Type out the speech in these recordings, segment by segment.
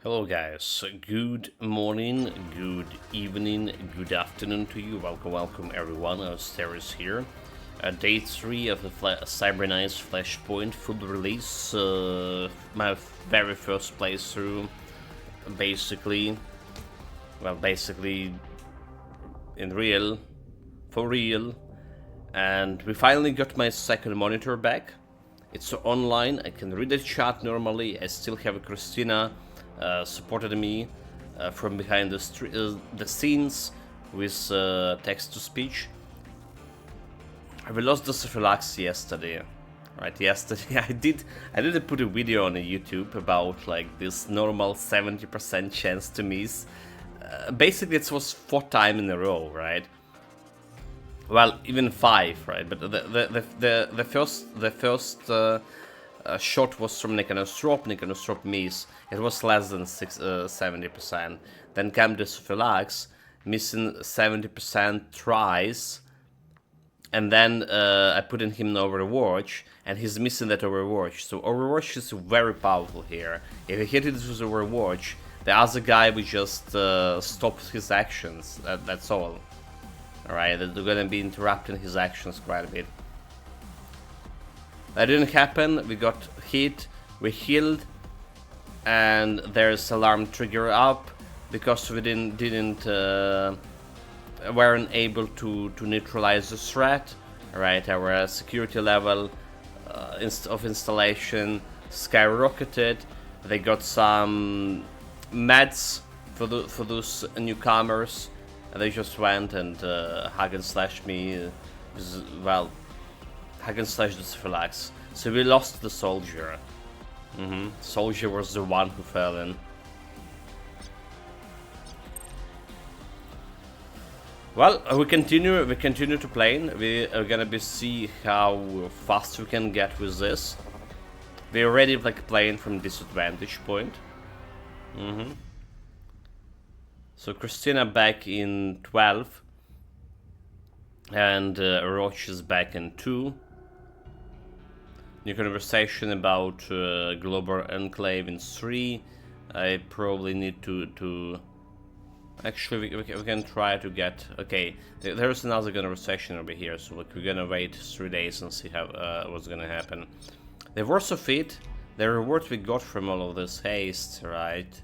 Hello guys, good morning, good evening, good afternoon to you. Welcome everyone, Asteris here. Day 3 of the Cyber Nights Flashpoint full release, my very first playthrough, basically for real, and we finally got my second monitor back. It's online, I can read the chat normally. I still have Christina supported me from behind the scenes with text-to-speech. We lost the Phylax yesterday. Right, yesterday I did put a video on YouTube about like this normal 70% chance to miss. Basically it was 4 times in a row, right? Well, even 5, right? But the first shot was from Nicanor miss. It was less than 70%. Then came the Phylax, missing 70% tries. And then I put in him in Overwatch, and he's missing that Overwatch. So Overwatch is very powerful here. If he hit it with Overwatch, the other guy will just stop his actions. That's all. Alright, they're gonna be interrupting his actions quite a bit. That didn't happen, we got hit, we healed, and there's alarm trigger up because we weren't able to neutralize the threat. Right, our security level of installation skyrocketed. They got some meds for those newcomers, and they just went and hug and slash me. Well, hug and slash the Phylax. So we lost the soldier. Soldier was the one who fell in. Well, we continue to play. We are gonna see how fast we can get with this. We're already like playing from disadvantage point. So Christina back in 12, and Roach is back in 2. New conversation about Global Enclave in 3. I probably need to actually, we can try to get... Okay, there's another conversation over here, so like, we're gonna wait 3 days and see how what's gonna happen. The worst of it, the reward we got from all of this haste, right?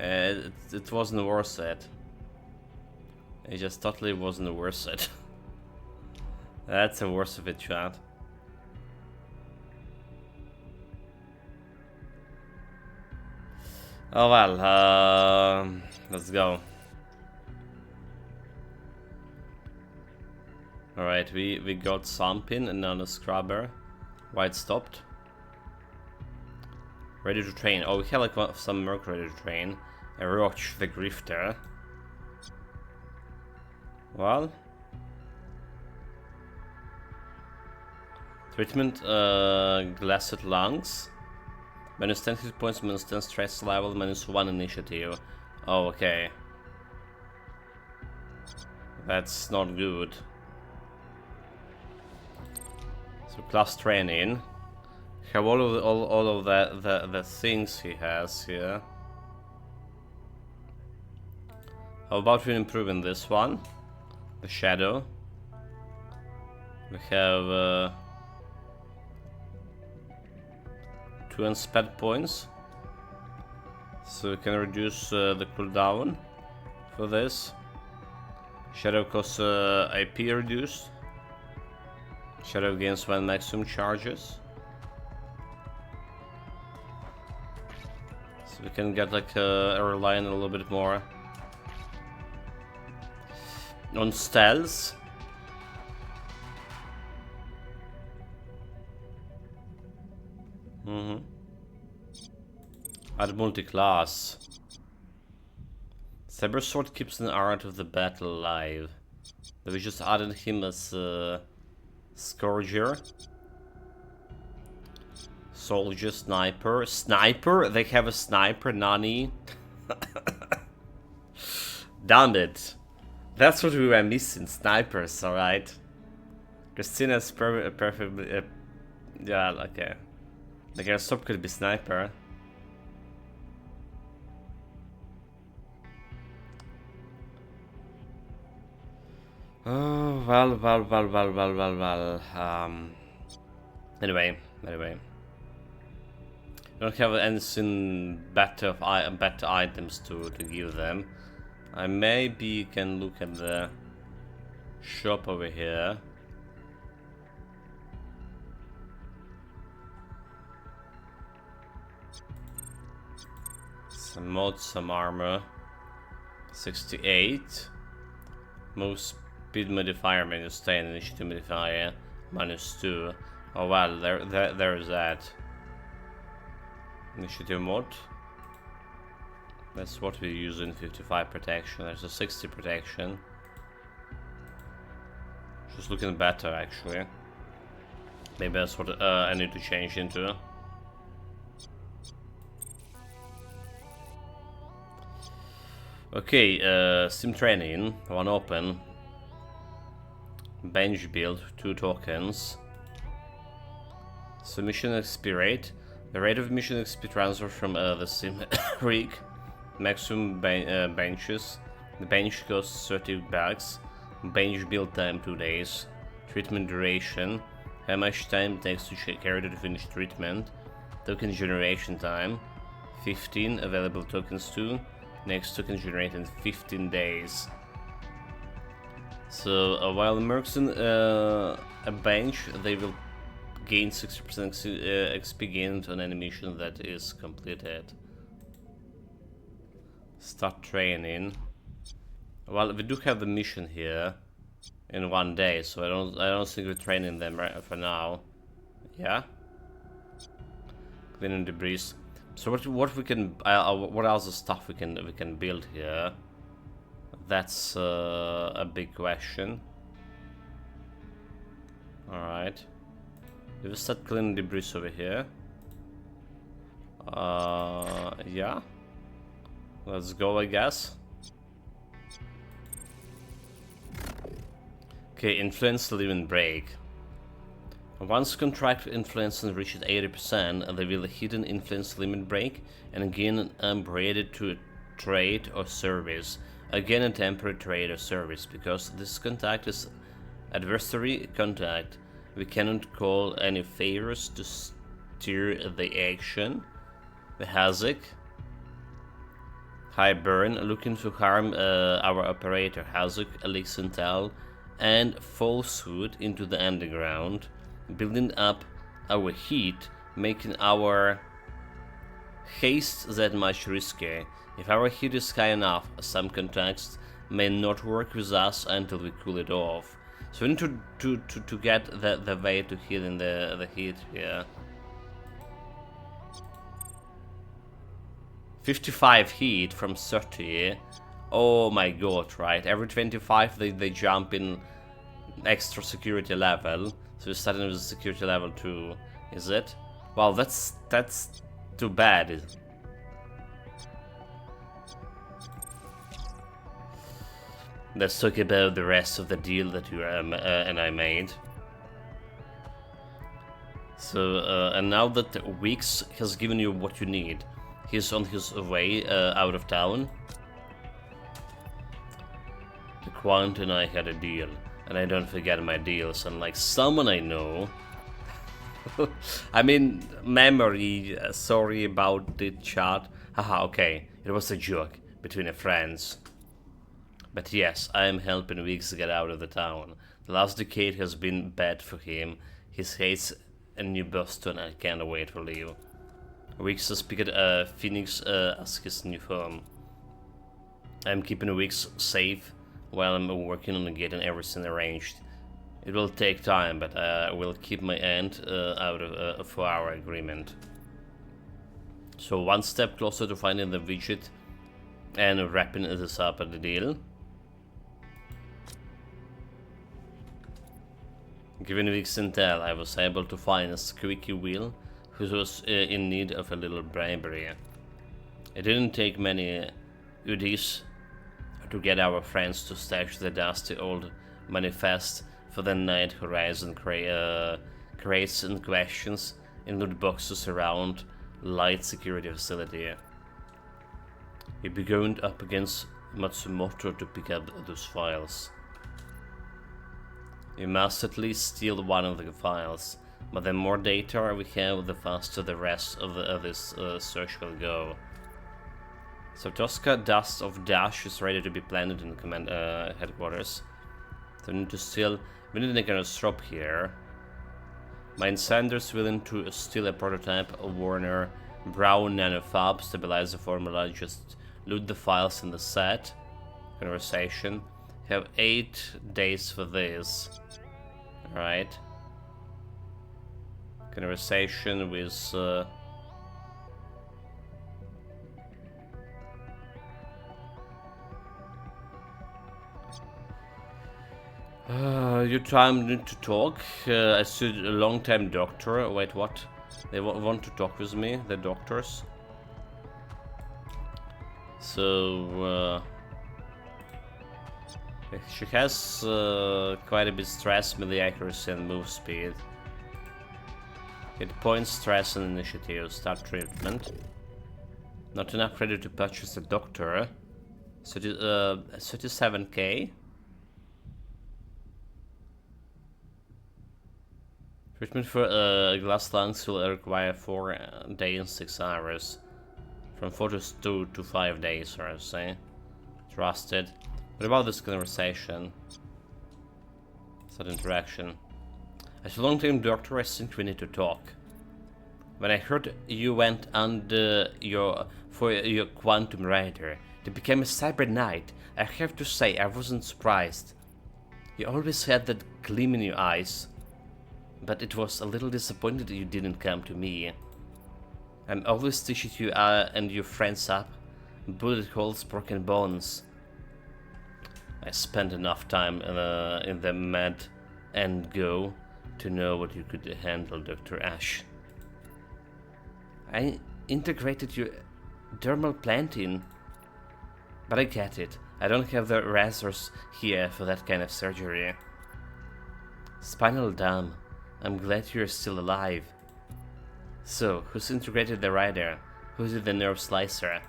It wasn't worth it. It just totally wasn't worth it. That's the worst of it, chat. Oh well, let's go. Alright, we got something and then a scrubber. White stopped. Ready to train. Oh, we have like some merc ready to train. A Roach the Grifter. Well. Treatment, glassed lungs. Minus 10 hit points, minus 10 stress level, minus 1 initiative. Oh, okay. That's not good. So class training. Have all of the things he has here. How about we improving this one? The Shadow. We have 2 unspent points, so we can reduce the cooldown for this. Shadow costs IP reduced. Shadow gains 1 maximum charges. So we can get like relying a little bit more on stealth. Add multi-class. Cyber Sword keeps an art of the battle alive. We just added him as Scourger. Soldier, Sniper. Sniper? They have a Sniper, Nani? Damn it. That's what we were missing, snipers, alright? Christina's perfectly... yeah, okay. Like our sub could be Sniper. Oh, well. Anyway. I don't have anything better items to give them. I maybe can look at the shop over here. Some mods, some armor. 68. Most speed modifier minus 10, initiative modifier -2. Oh well, there's that. Initiative mod. That's what we use in 55 protection. There's a 60 protection. Just looking better actually. Maybe that's what I need to change into. Okay, sim training, 1 open. Bench build, 2 tokens. So mission XP rate. The rate of mission XP transfer from the sim rig. Maximum benches. The bench costs 30 bucks. Bench build time 2 days. Treatment duration. How much time it takes to carry to finish treatment. Token generation time. 15 available tokens too. Next token generated in 15 days. So while mercsing a bench, they will gain 60% XP gained on any mission that is completed. Start training. Well, we do have the mission here in 1 day, so I don't think we're training them right for now. Yeah. Cleaning debris. So what we can what else stuff we can build here? That's a big question. All right. We will start cleaning debris over here. Yeah. Let's go, I guess. Okay, influence living break. Once contract influence reaches 80%, they will hit an influence limit break and gain an upgraded to a trade or service. Again, a temporary trade or service, because this contact is adversary contact. We cannot call any favors to steer the action. The Hazak. High burn, looking to harm our operator. Hazak, Elix Intel, and falsehood into the underground, building up our heat, making our haste that much risky. If our heat is high enough, some contacts may not work with us until we cool it off. So we need to get the way to heal in the heat here. 55 heat from 30. Oh my god, right? Every 25 they jump in extra security level. So we're starting with security level 2, is it? Wow, that's too bad. Let's talk about the rest of the deal that you and I made. So, and now that Weeks has given you what you need, he's on his way out of town. The Quant and I had a deal, and I don't forget my deals, unlike someone I know. I mean, memory, sorry about the chat. Haha, okay, it was a joke between friends. But yes, I am helping Weeks get out of the town. The last decade has been bad for him. He hates a New Boston and I can't wait to leave. Weeks has picked Phoenix as his new home. I'm keeping Weeks safe while I'm working on getting everything arranged. It will take time, but I will keep my end out of a 4-hour agreement. So 1 step closer to finding the widget and wrapping this up at the deal. Given Weeks intel, I was able to find a squeaky wheel who was in need of a little bribery. It didn't take many UDs to get our friends to stash the dusty old manifest for the Night Horizon crates and questions in loot boxes around light security facility. We'll be going up against Matsumoto to pick up those files. You must at least steal one of the files, but the more data we have, the faster the rest of this search will go. So Tosca Dust of Dash is ready to be planted in command headquarters. So we need to steal. We need to make a stop here. My Sanders willing to steal a prototype of Warner Brown nanofab, stabilize the formula, just loot the files in the set. Conversation. Have 8 days for this. Alright. Conversation with you time need to talk. I see a long-time doctor. Wait, what? They want to talk with me, the doctors. So she has quite a bit stress with the accuracy and move speed. Hit points, stress and initiative. Start treatment. Not enough credit to purchase a doctor. So 37k. Treatment for glass lungs will require 4 days and 6 hours. From 4 to 5 days, or I say. Trusted. What about this conversation? That interaction. As a long-term doctor, I think we need to talk. When I heard you went under for your quantum rider to become a cyber knight, I have to say I wasn't surprised. You always had that gleam in your eyes. But it was a little disappointed that you didn't come to me. I'm always stitching you and your friends up. Bullet holes, broken bones. I spent enough time in the med and go to know what you could handle, Dr. Ash. I integrated your dermal planting. But I get it. I don't have the razors here for that kind of surgery. Spinal dam. I'm glad you're still alive. So, who's integrated the rider? Who's the nerve slicer?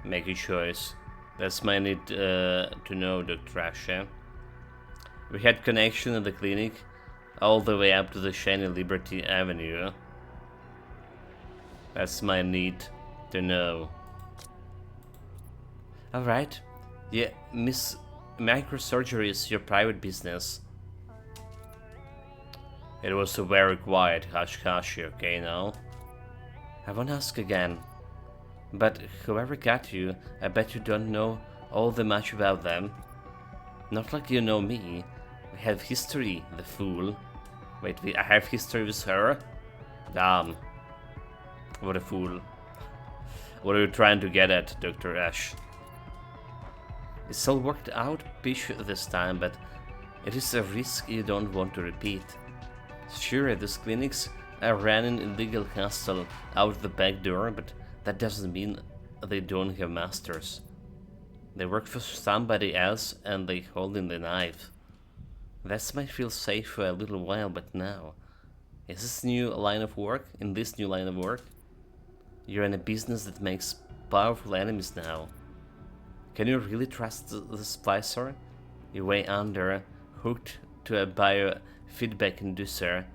Make your choice. That's my need to know, Dr. Ashe. We had connection at the clinic all the way up to the shiny Liberty Avenue. That's my need to know. Alright. Yeah, Miss Microsurgery is your private business. It was a very quiet hush-hush, okay now? I won't ask again. But whoever got you, I bet you don't know all that much about them. Not like you know me. We have history, the fool. Wait, I have history with her? Damn. What a fool. What are you trying to get at, Dr. Ash? It's all worked out pish this time, but it is a risk you don't want to repeat. Sure, these clinics are running illegal hustle out the back door, but that doesn't mean they don't have masters. They work for somebody else and they hold in the knife. That might feel safe for a little while, but now, in this new line of work, you're in a business that makes powerful enemies now. Can you really trust the splicer? You're way under, hooked to a biofeedback inducer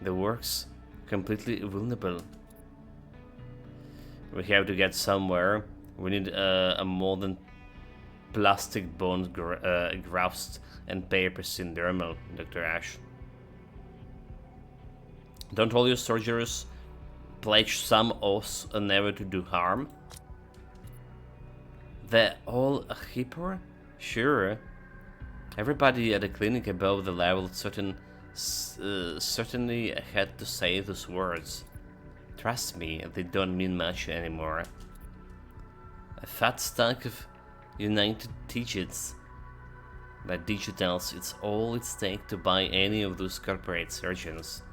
that works completely vulnerable. We have to get somewhere. We need a more than plastic bone grafts and paper syndromal, Dr. Ash. Don't all your surgeries pledge some oaths never to do harm? They're all a hipper? Sure. Everybody at the clinic above the level certainly had to say those words. Trust me, they don't mean much anymore. A fat stack of United Digits. That digitals, it's all it takes to buy any of those corporate surgeons.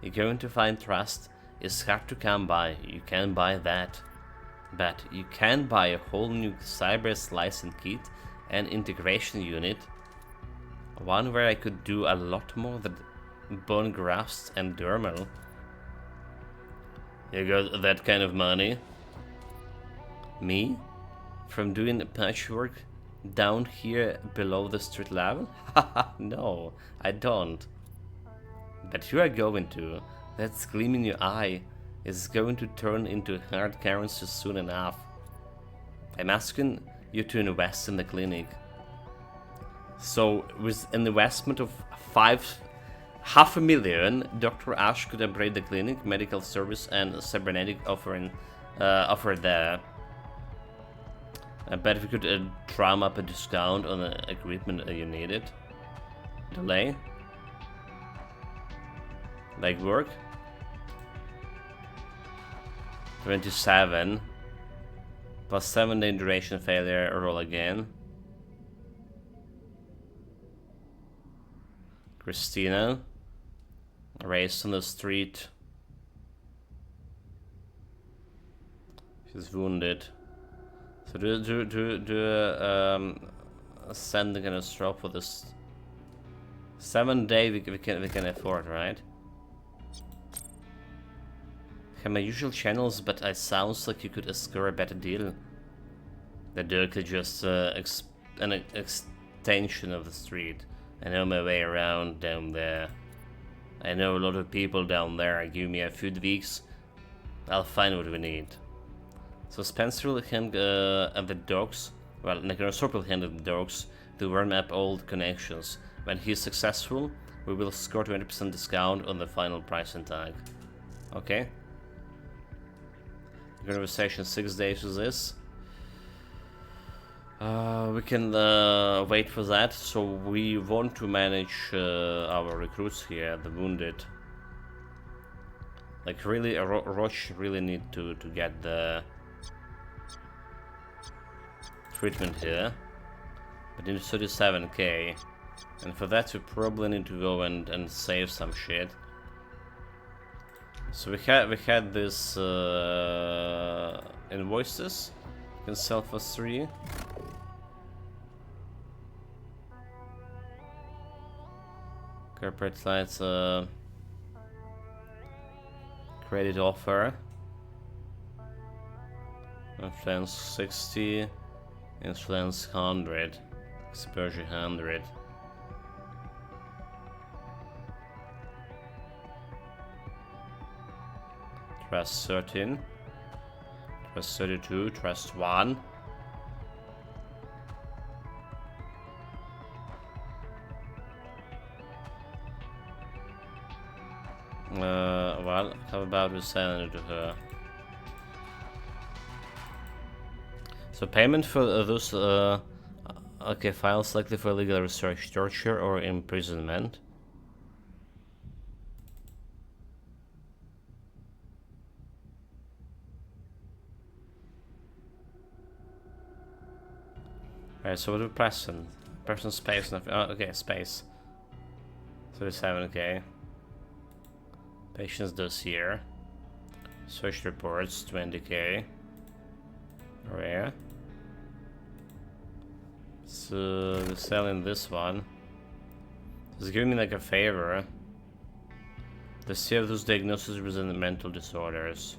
You're going to find trust is hard to come by, you can buy that. But you can buy a whole new cyber slicing kit and integration unit. One where I could do a lot more than bone grafts and dermal. You got that kind of money? Me? From doing patchwork down here below the street level? Haha, no, I don't. But you are going to. That gleam in your eye is going to turn into hard currency soon enough. I'm asking you to invest in the clinic. So, with an investment of half a million, Dr. Ash could upgrade the clinic, medical service, and cybernetic offer there. I bet we could drum up a discount on the equipment you needed. Delay. Legwork. 27. Plus 7-day duration failure, roll again. Christina. Raised on the street. She's wounded. So sending a straw for this 7-day we can afford, right? Have my usual channels, but it sounds like you could score a better deal. The Dirk is just an extension of the street. I know my way around down there. I know a lot of people down there. Give me a few weeks, I'll find what we need. So Spencer will hand at the dogs. Well, Necrosaur will hand at the dogs to warm up old connections. When he's successful, we will score 20% discount on the final price and tag. Okay. Conversation 6 days with this. We can wait for that. So we want to manage our recruits here, the wounded. Like really, Roche really need to get the treatment here. But in 37k, and for that we probably need to go and save some shit. So we had this invoices. You can sell for 3. Corporate lights, credit offer. Influence 60, influence 100, exposure 100. Trust 13, trust 32, trust 1. Well, how about we send it to her? So payment for those, okay, files likely for legal research, torture, or imprisonment. Alright, so what do we person? Person space, nothing. Oh, okay, space. 37k. Patients dossier. Search reports, 20k. Rare. So we're selling this one. It's giving me like a favor. The see those diagnoses within the mental disorders.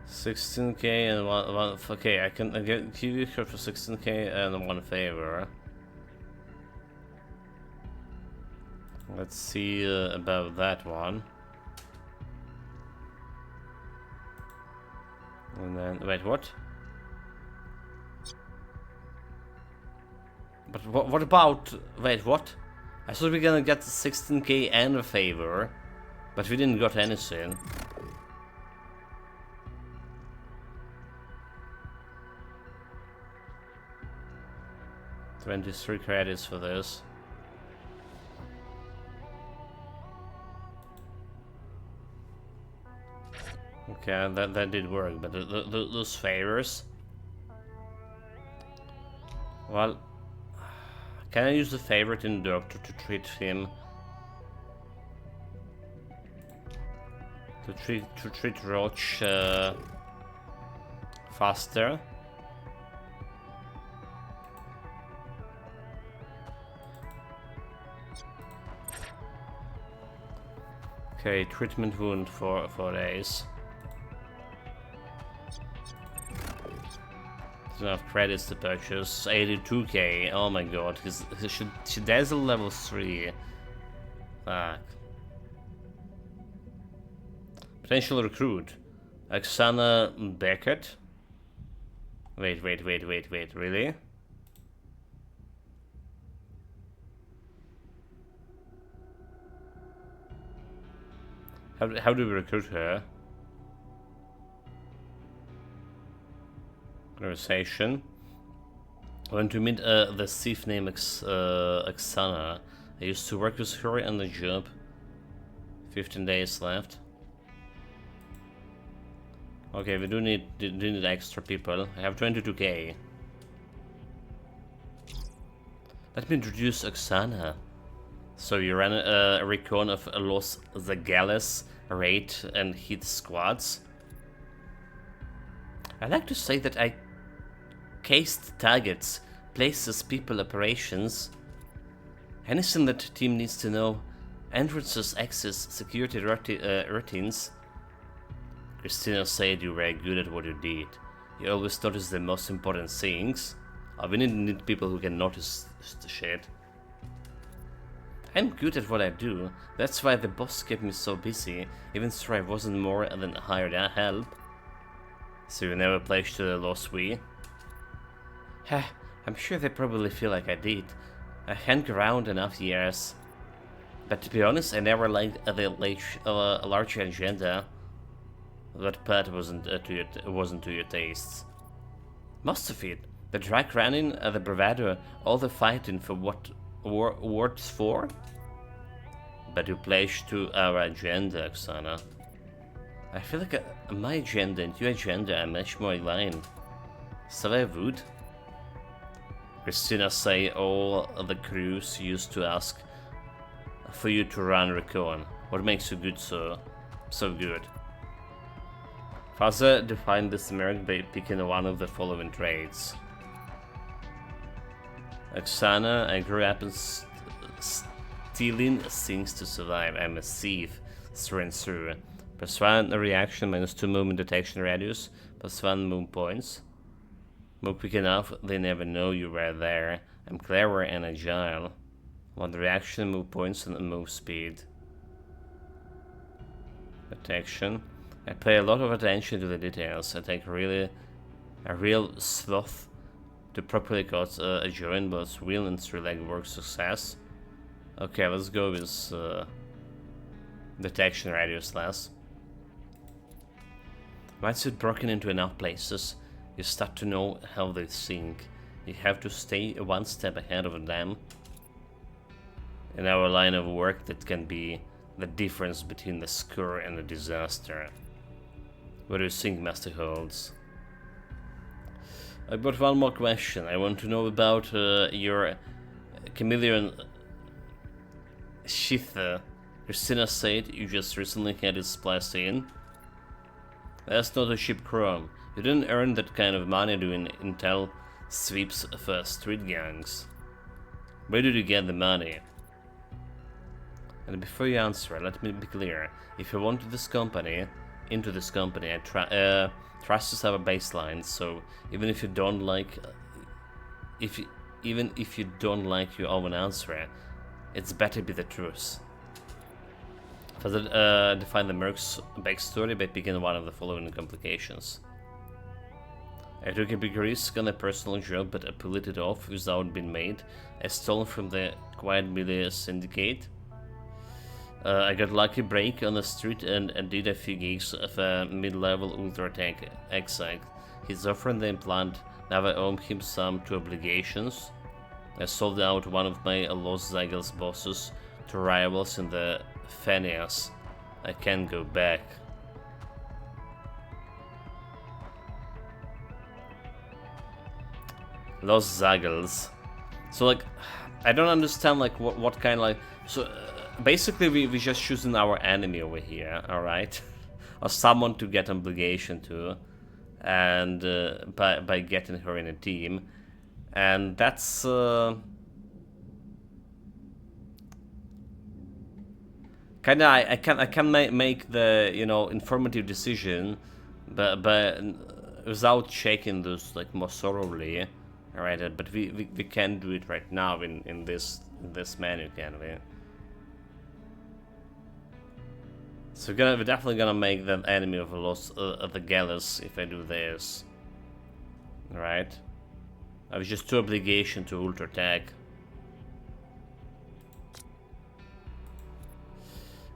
$16k and one. Okay, I can give you her for 16k and 1 favor. Let's see about that one. And then wait, what? But what about? Wait, what? I thought we were gonna get 16k and a favor, but we didn't got anything. 23 credits for this. Okay, that did work, but those favors. Well, can I use the favorite in doctor to treat him? To treat Roach faster. Okay, treatment wound for 4 days. Enough credits to purchase. 82k. Oh my god, she dazzle level 3. Fuck. Potential recruit. Oksana Beckett. Wait, really? How do we recruit her? Conversation. I want to meet the thief named Oksana. I used to work with her on the job. 15 days left. Okay, we do need extra people. I have 22k. Let me introduce Oksana. So you ran a recon of Los Zagales, raid and hit squads. I like to say that I cased targets, places, people, operations. Anything that the team needs to know. Entrances, access, security routines. Christina said you were good at what you did. You always notice the most important things. We need people who can notice the shit. I'm good at what I do. That's why the boss kept me so busy, even though I wasn't more than hired help. So you never pledged to the Lost We? I'm sure they probably feel like I did. I hung around enough years. But to be honest, I never liked the larger agenda. That part wasn't to your tastes. Most of it. The drag running, the bravado, all the fighting for what words for? But you pledged to our agenda, Oksana. I feel like my agenda and your agenda are much more in line. So I would. Christina say all the crews used to ask for you to run recon. What makes you good so good? Father defined this merit by picking one of the following traits. Oksana, I grew up in stealing things to survive. I'm a thief, through and through. +1 reaction, -2 movement detection radius, +1 move points. Move quick enough, they never know you were there. I'm clever and agile. 1 reaction, move points, and move speed. Detection. I pay a lot of attention to the details. I take a real sloth to properly cause a joint, both wheel and 3-leg work success. Okay, let's go with detection radius less. Once you've broken into enough places, you start to know how they think. You have to stay one step ahead of them. In our line of work, that can be the difference between the score and the disaster. What do you think, Master Holds? I've got one more question. I want to know about your chameleon Shitha. Christina said you just recently had it spliced in. That's not a cheap chrome. You didn't earn that kind of money doing intel sweeps for street gangs. Where did you get the money? And before you answer, let me be clear. If you want this company, I trust us have a baseline. So even if you don't like, even if you don't like your own answer, it's better be the truth. Further, define the Merc's backstory by picking one of the following complications. I took a big risk on a personal job, but I pulled it off without being made. I stole from the Quiet Media Syndicate. I got lucky break on the street and did a few gigs of a mid-level ultra-tech exec. He's offering the implant, now I owe him some to obligations. I sold out one of my Los Zagels bosses to rivals in the Fenias. I can't go back. Los Zagels. So like, I don't understand like what kind of like, so basically we just choosing our enemy over here, alright? Or someone to get obligation to, and by getting her in a team. And that's Kinda, I can make the, you know, informative decision, but without checking those like more thoroughly, alright? But we can do it right now in this menu, can we? So we're definitely gonna make them enemy of the Gallus if I do this, right? I have just 2 obligation to ultra attack.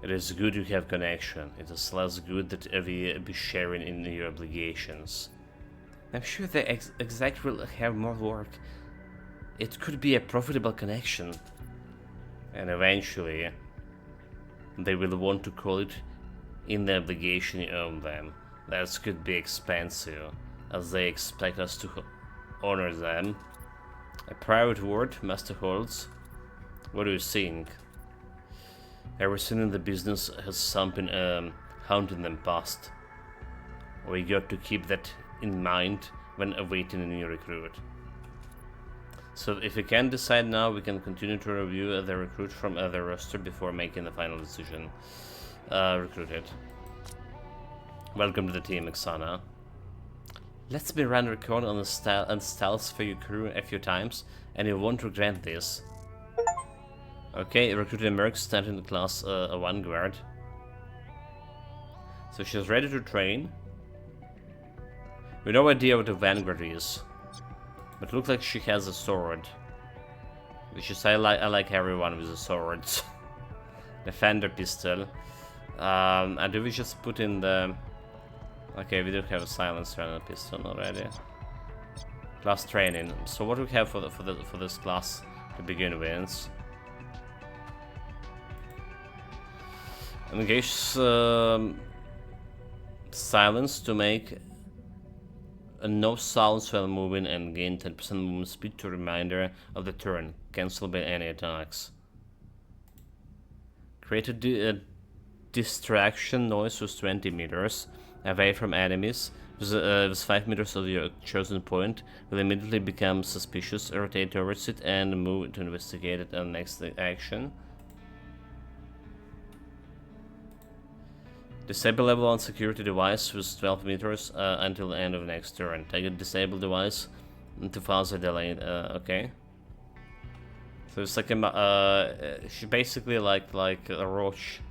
It is good you have connection. It is less good that we be sharing in your obligations. I'm sure the exec will have more work. It could be a profitable connection. And eventually, they will want to call it in the obligation you owe them. That could be expensive, as they expect us to honor them. A private word, Master holds. What do you think? Everything in the business has something haunting them past. We got to keep that in mind when awaiting a new recruit. So if we can decide now, we can continue to review the recruit from the roster before making the final decision. Recruited. Welcome to the team, Xana. Let's be run record on the styles for your crew a few times, and you won't regret this. Okay, recruited Merc, starting the class 1 guard. So she's ready to train. We have no idea what the Vanguard is, but it looks like she has a sword. Which is I like everyone with the swords. Defender pistol. And do we just put in the? Okay, we do have a silencer and a pistol already. Class training. So what do we have for this class to begin with? Engage silence to make no sounds while moving and gain 10% movement speed to reminder of the turn. Cancel by any attacks. Create a distraction noise with 20 meters away from enemies. With 5 meters of your chosen point, will immediately become suspicious, rotate towards it, and move to investigate it on next action. Disable level 1 security device with 12 meters until the end of next turn. Take a disabled device to fast a delay. Okay. So it's like a she basically like a roach.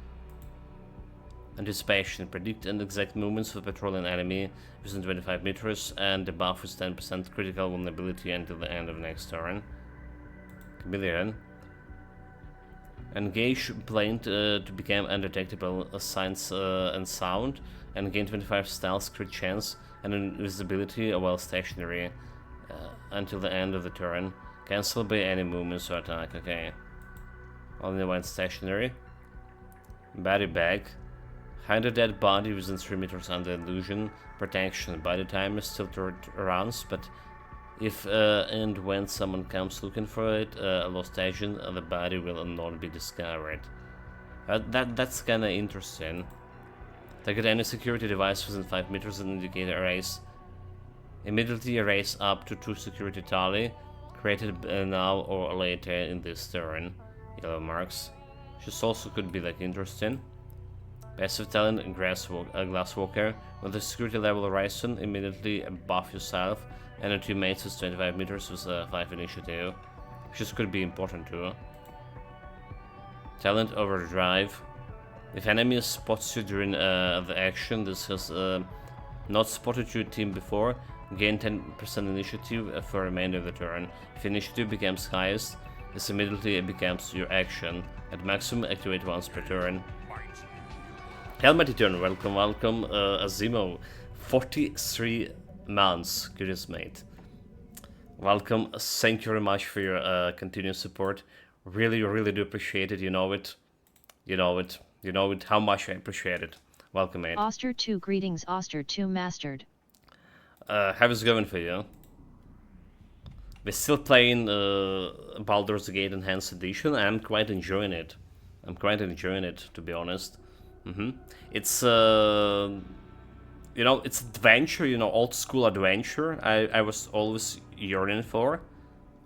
Anticipation. Predict and exact movements of patrolling enemy within 25 meters, and the buff is 10% critical vulnerability until the end of next turn. Chameleon. Engage plane to become undetectable signs and sound, and gain 25 stealth crit chance and invisibility while stationary until the end of the turn. Cancel by any movements or attack. Okay. Only when stationary. Body bag. Hide a dead body within 3 meters under illusion. Protection. Body timer still rounds, but if and when someone comes looking for it, a lost agent, the body will not be discovered. That's kinda interesting. Target any security device within 5 meters and indicate erase. Immediately erase up to 2 security tally, created now or later in this turn. Yellow marks. This also could be like interesting. Passive talent, Glasswalker. When the security level rises, immediately buff yourself and your teammates with 25 meters with 5 initiative. Which could be important too. Talent Overdrive. If enemy spots you during the action, this has not spotted your team before, gain 10% initiative for the remainder of the turn. If initiative becomes highest, this immediately becomes your action. At maximum, activate once per turn. Helmet Eternal, welcome, Azimo. 43 months, goodness mate. Welcome, thank you very much for your continued support. Really do appreciate it, you know it, how much I appreciate it. Welcome, mate. Oster 2, greetings, Oster 2 mastered. How is it going for you? We're still playing Baldur's Gate Enhanced Edition, and I'm quite enjoying it. To be honest. It's it's adventure, old school adventure. I was always yearning for,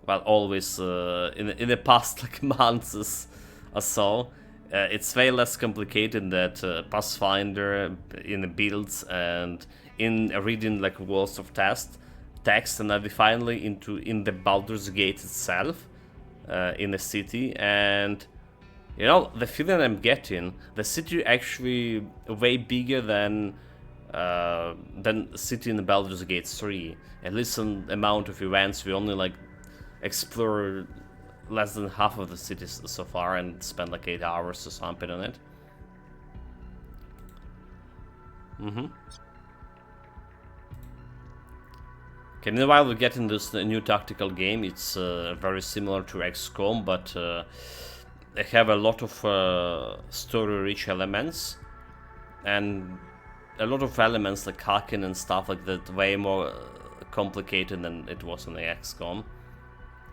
well, always in the past like months or so. It's way less complicated than Pathfinder in the builds and in reading like walls of text, and then we finally in the Baldur's Gate itself, in the city, and you know the feeling I'm getting, the city actually way bigger than city in Baldur's Gate 3. At least an amount of events, we only like explore less than half of the cities so far and spend like 8 hours or something on it. Okay, meanwhile we get in this new tactical game. It's very similar to XCOM, but they have a lot of story-rich elements, and a lot of elements like hacking and stuff like that, way more complicated than it was in the XCOM.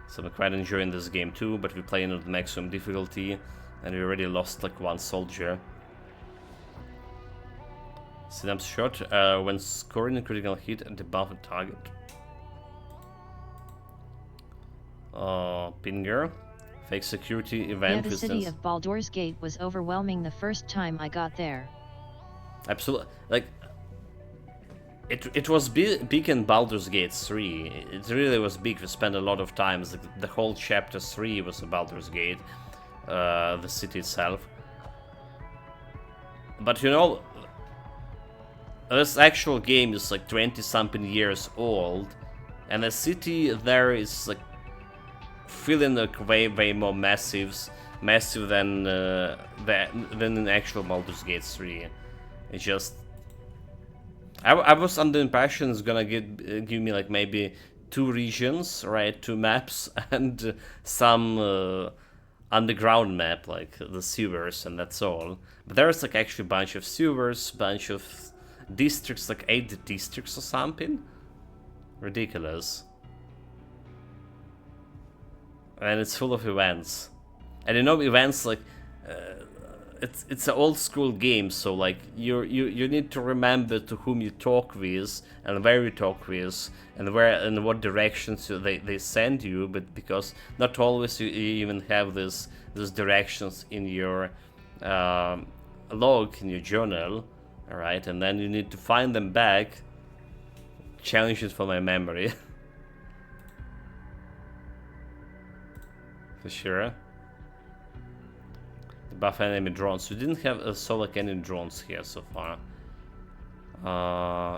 So I'm quite enjoying this game too, but we're playing at maximum difficulty, and we already lost like one soldier. Synapse shot, when scoring a critical hit and debuff a target. Pinger. Fake security event. Yeah, the city of Baldur's Gate was overwhelming the first time I got there. Absolutely. Like, it was big in Baldur's Gate 3. It really was big. We spent a lot of time. The whole chapter 3 was in Baldur's Gate, the city itself. But you know, this actual game is like 20-something years old, and the city there is like feeling like way more massive than in actual Baldur's Gate 3. It's just I was under the impression it's gonna give me like maybe 2 regions, right, 2 maps, and some underground map like the sewers, and that's all. But there's like actually a bunch of sewers, bunch of districts, like 8 districts or something. Ridiculous. And it's full of events, and you know, events like it's an old school game, so like you need to remember to whom you talk with and where you talk with and where and what directions they send you, but because not always you even have these directions in your log, in your journal, all right, and then you need to find them back. Challenges for my memory. For sure. The buff enemy drones. We didn't have like any drones here so far.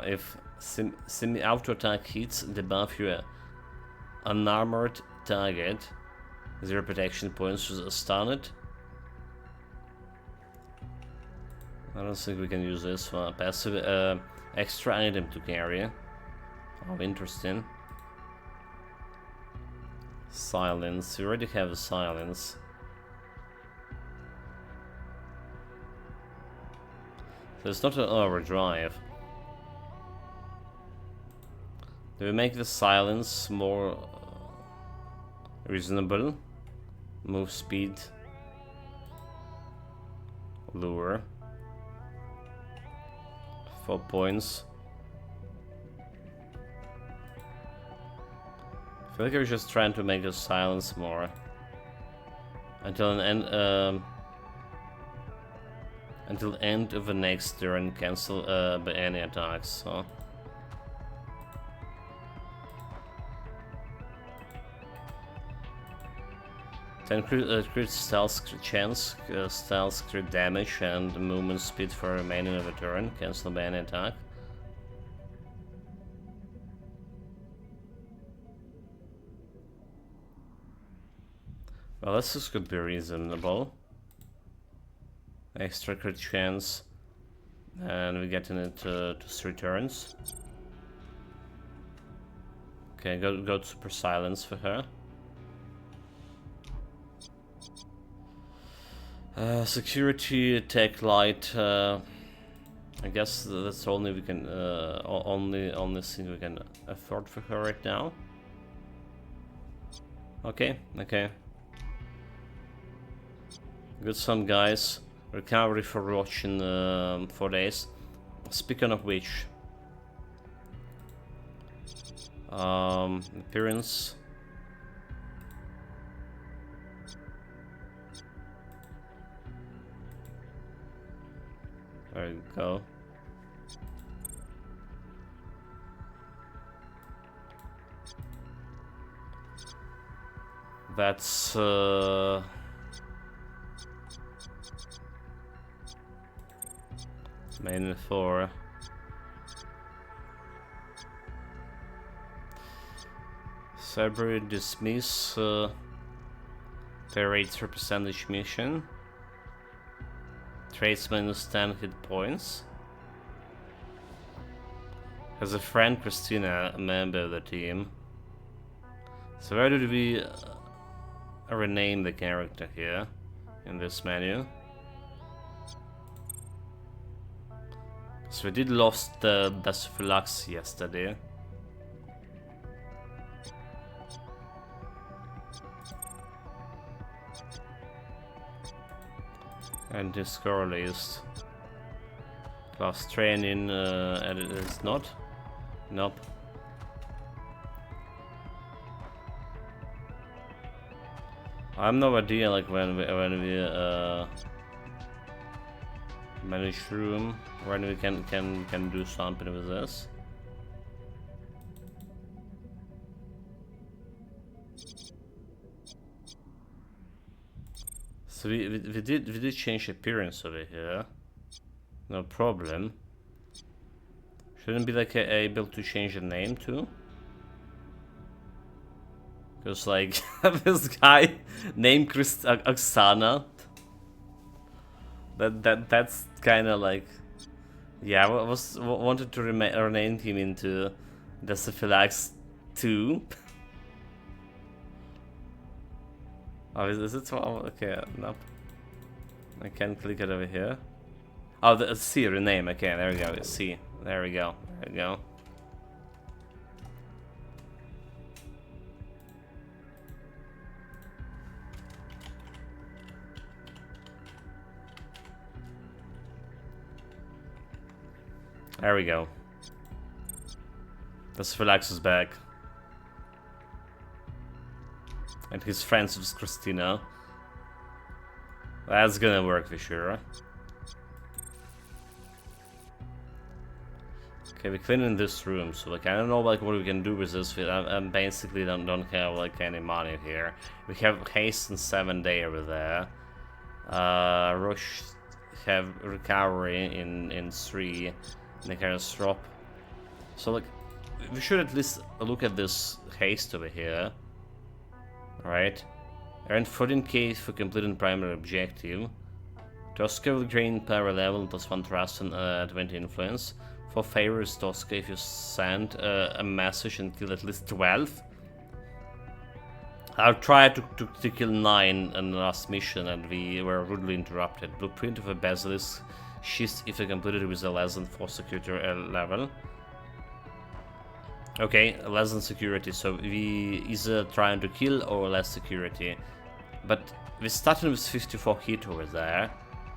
If semi-auto attack hits, debuff you unarmored target. 0 protection points to stun it. I don't think we can use this one. Passive extra item to carry. Oh, interesting. Silence. We already have a silence. So it's not an overdrive. Do we make the silence more reasonable? Move speed. Lure. 4 points. I feel like I was just trying to make the silence more until an end. Until the end of the next turn, cancel by any attacks. So. Crit stealth chance, stealth crit damage, and movement speed for remaining of the turn. Cancel by any attack. Well, this could be reasonable. Extra crit chance, and we get in it to 3 turns. Okay, go to super silence for her. Security, attack light. I guess that's only we can only thing we can afford for her right now. Okay. Good some guys. Recovery for Roach in 4 days. Speaking of which, appearance. There you go. That's mainly for Cyber dismiss their 8% mission. Trace minus 10 hit points. Has a friend Christina, a member of the team. So where did we rename the character here in this menu? So we did lost the Dasphylux yesterday. And this girl is class training, and it is not. Nope. I have no idea, like when we manage room, when we can do something with this. So we did change appearance over here. No problem. Shouldn't be like able to change the name too? Because like this guy named Oksana. That's kind of like, yeah. I wanted to rename him into Dasiphylax 2. Oh, is it 12? Okay, nope. I can click it over here. Oh, C, rename. Okay, there we go. C. There we go. There we go. There we go. Dasiphylax is back. And he's friends with Christina. That's gonna work for sure. Okay, we're cleaning this room, so like I don't know like what we can do with this. I basically don't have like any money here. We have haste and 7 day over there. Rush have recovery in 3. And they kind of drop. So like we should at least look at this haste over here. Right. Earn 14k for completing primary objective. Tosca will gain power level plus 1 trust and 20 influence. For favors Tosca if you send a message and kill at least 12. I've tried to kill 9 in the last mission and we were rudely interrupted. Blueprint of a basilisk schist if you completed with a less than 4 security level. Okay, less than security, so we either trying to kill or less security. But we started with 54 hit over there,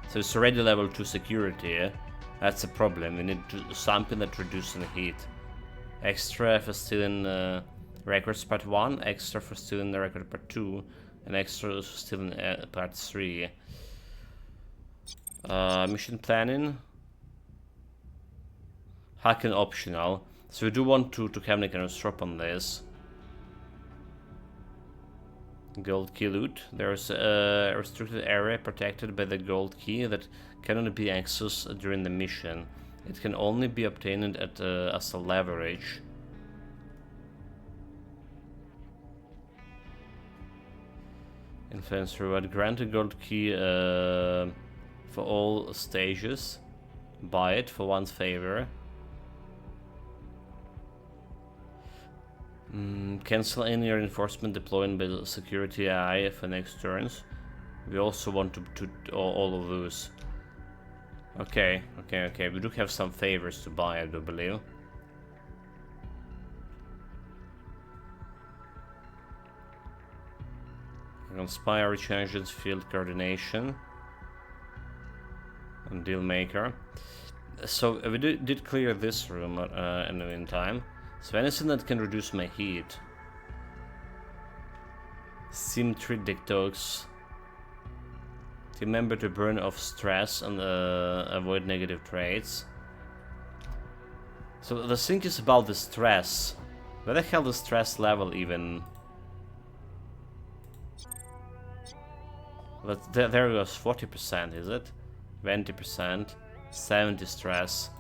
so it's already level 2 security. That's a problem. We need something that reduces the heat. Extra for stealing records part 1, extra for stealing the record part 2, and extra for stealing part 3. Mission planning. Hacking optional. So we do want to have a kind of drop on this. Gold key loot. There's a restricted area protected by the gold key that cannot be accessed during the mission. It can only be obtained at as a leverage. Influence reward. Grant a gold key for all stages. Buy it for one's favor. Cancel any reinforcement deployed by the security AI for next turns. We also want to all of those. Okay. We do have some favors to buy, I do believe. Conspire changes field coordination and deal maker. So we did clear this room in the meantime. So anything that can reduce my heat. Symmetry detox. Remember to burn off stress and avoid negative traits. So the thing is about the stress. Where the hell the stress level even? But there goes 40%, is it? 20%, 70 stress,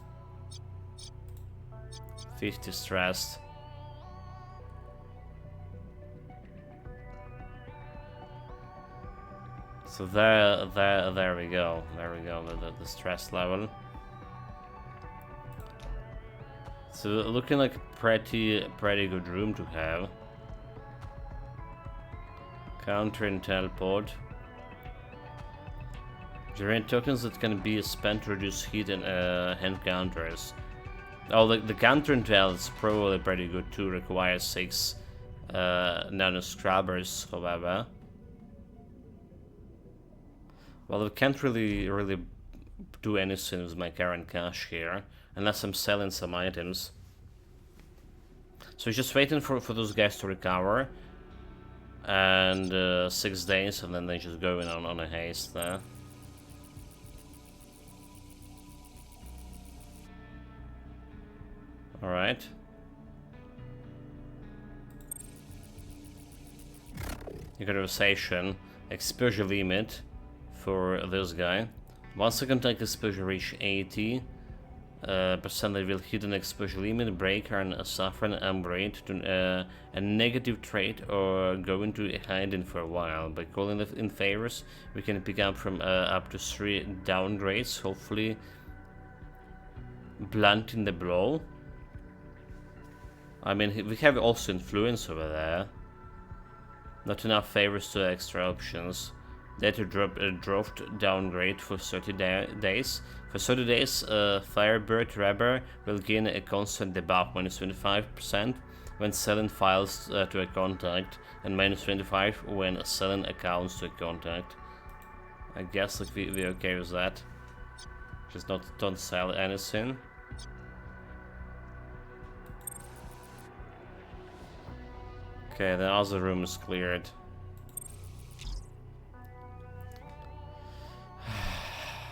50 stress. So there we go. There we go. The stress level. So looking like a pretty good room to have. Counter and teleport. Generate tokens that can be spent to reduce heat and hand counters. Oh, the counter intel is probably pretty good too. Requires 6 nano scrubbers, however. Well, we can't really do anything with my current cash here, unless I'm selling some items. So just waiting for those guys to recover, and 6 days, and then they just going on a haste there. Alright. Conversation. Exposure limit for this guy. Once a contact exposure reach 80%, they will hit an exposure limit, break and suffer an upgrade to a negative trait or go into hiding for a while. By calling in favors, we can pick up from up to 3 downgrades, hopefully blunting the blow. I mean, we have also influence over there. Not enough favors to extra options. Data dropped downgrade for 30 days. For 30 days, Firebird Rubber will gain a constant debuff, minus 25% when selling files to a contact, and minus 25 when selling accounts to a contact. I guess like we're okay with that. Just don't sell anything. Okay, the other room is cleared.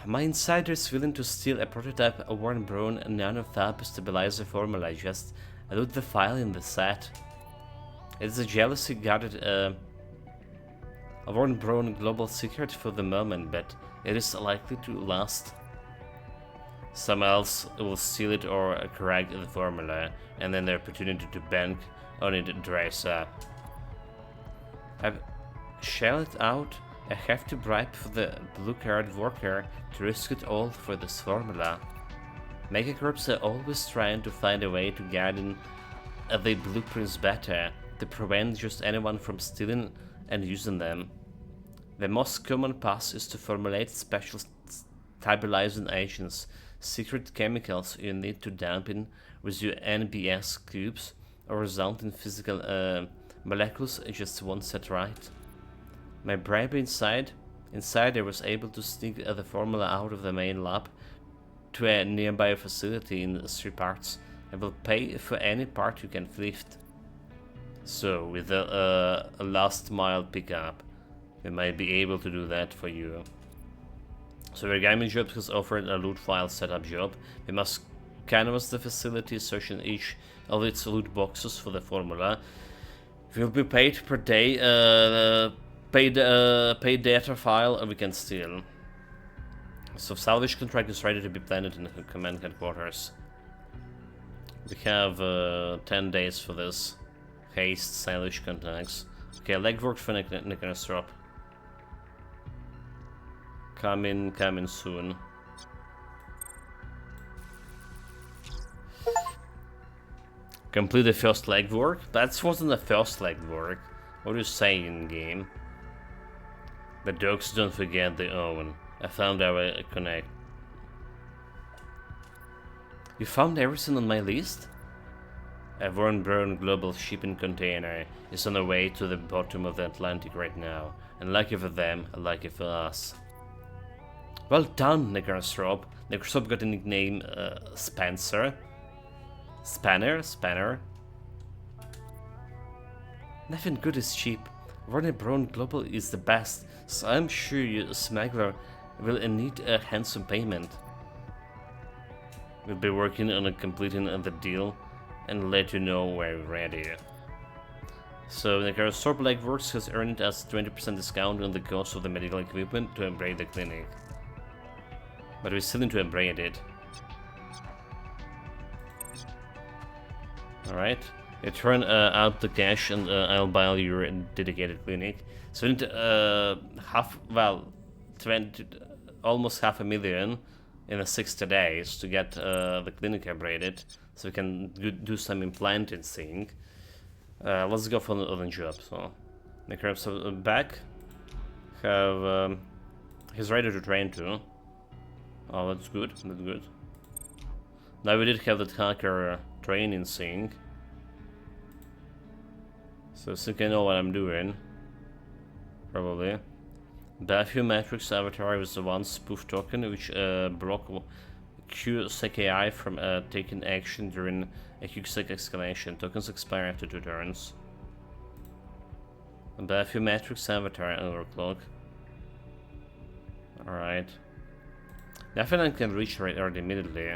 My insider is willing to steal a prototype Warren Brown nanofab stabilizer formula. Just loot the file in the set. It's a jealousy guarded a Warren Brown global secret for the moment, but it is likely to last. Someone else will steal it or crack the formula, and then the opportunity to bank on it dries up. I've shelled it out. I have to bribe for the blue-card worker to risk it all for this formula. Mega Corps are always trying to find a way to garden the blueprints better, to prevent just anyone from stealing and using them. The most common path is to formulate special stabilizing agents, secret chemicals you need to dump in with your NBS cubes, or result in physical molecules just one set right. My bribe inside I was able to sneak the formula out of the main lab to a nearby facility in 3 parts. I will pay for any part you can lift. So with a last mile pickup, we might be able to do that for you. So the gaming job has offered a loot file setup job. We must canvas the facility, searching each of its loot boxes for the formula. We'll be paid per day, paid data file, or we can steal. So salvage contract is ready to be planned in the command headquarters. We have 10 days for this. Haste, salvage contacts. Okay, legwork for Nicholas-Rob. Coming soon. Complete the first legwork? That wasn't the first legwork. What are you saying in game? The dogs don't forget their own. I found our connect. You found everything on my list? A Warren Brown global shipping container is on the way to the bottom of the Atlantic right now. And lucky for them, lucky for us. Well done, Nicholas-Rob. Nicholas-Rob got a nickname, Spencer. Spanner? Nothing good is cheap. Warner Brown Global is the best, so I'm sure you smuggler will need a handsome payment. We'll be working on completing the deal and let you know when we're ready. So the Sorb Legworks has earned us 20% discount on the cost of the medical equipment to upgrade the clinic. But we still need to upgrade it. Alright. Turn out the cash and I'll buy your dedicated clinic. So we need almost half a million in 60 days to get the clinic upgraded. So we can do some implanting thing. Let's go for the job. So the crabs back. Have he's ready to train too. Oh, that's good. That's good. Now we did have that hacker training thing. So I think I know what I'm doing. Probably. Biometrics avatar is the one spoof token which block QSec AI from taking action during a QSec escalation. Tokens expire after 2 turns. Biometrics avatar overclock. Alright. Definitely can reach right immediately.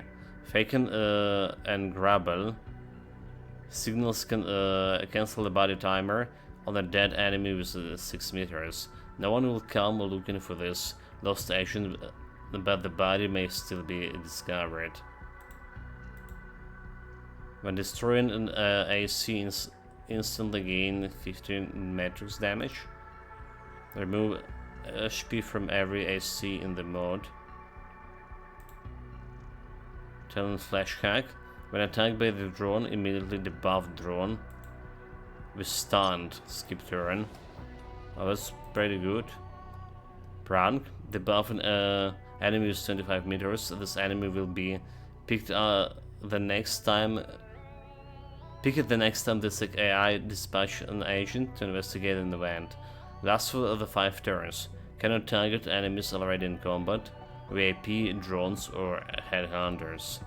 Faken and Grabble. Signals can cancel the body timer on a dead enemy with 6 meters. No one will come looking for this lost action, but the body may still be discovered. When destroying an AC, instantly gain 15 matrix damage. Remove HP from every AC in the mode. Talent Flash Hack. When attacked by the drone, immediately debuff drone. With stunned, skip turn. Oh, that's pretty good. Prank. Debuff an enemy with 25 meters. This enemy will be picked the next time. Pick it the next time the SEC AI dispatch an agent to investigate an event. Lasts for the 5 turns. Cannot target enemies already in combat, VIP, drones, or headhunters.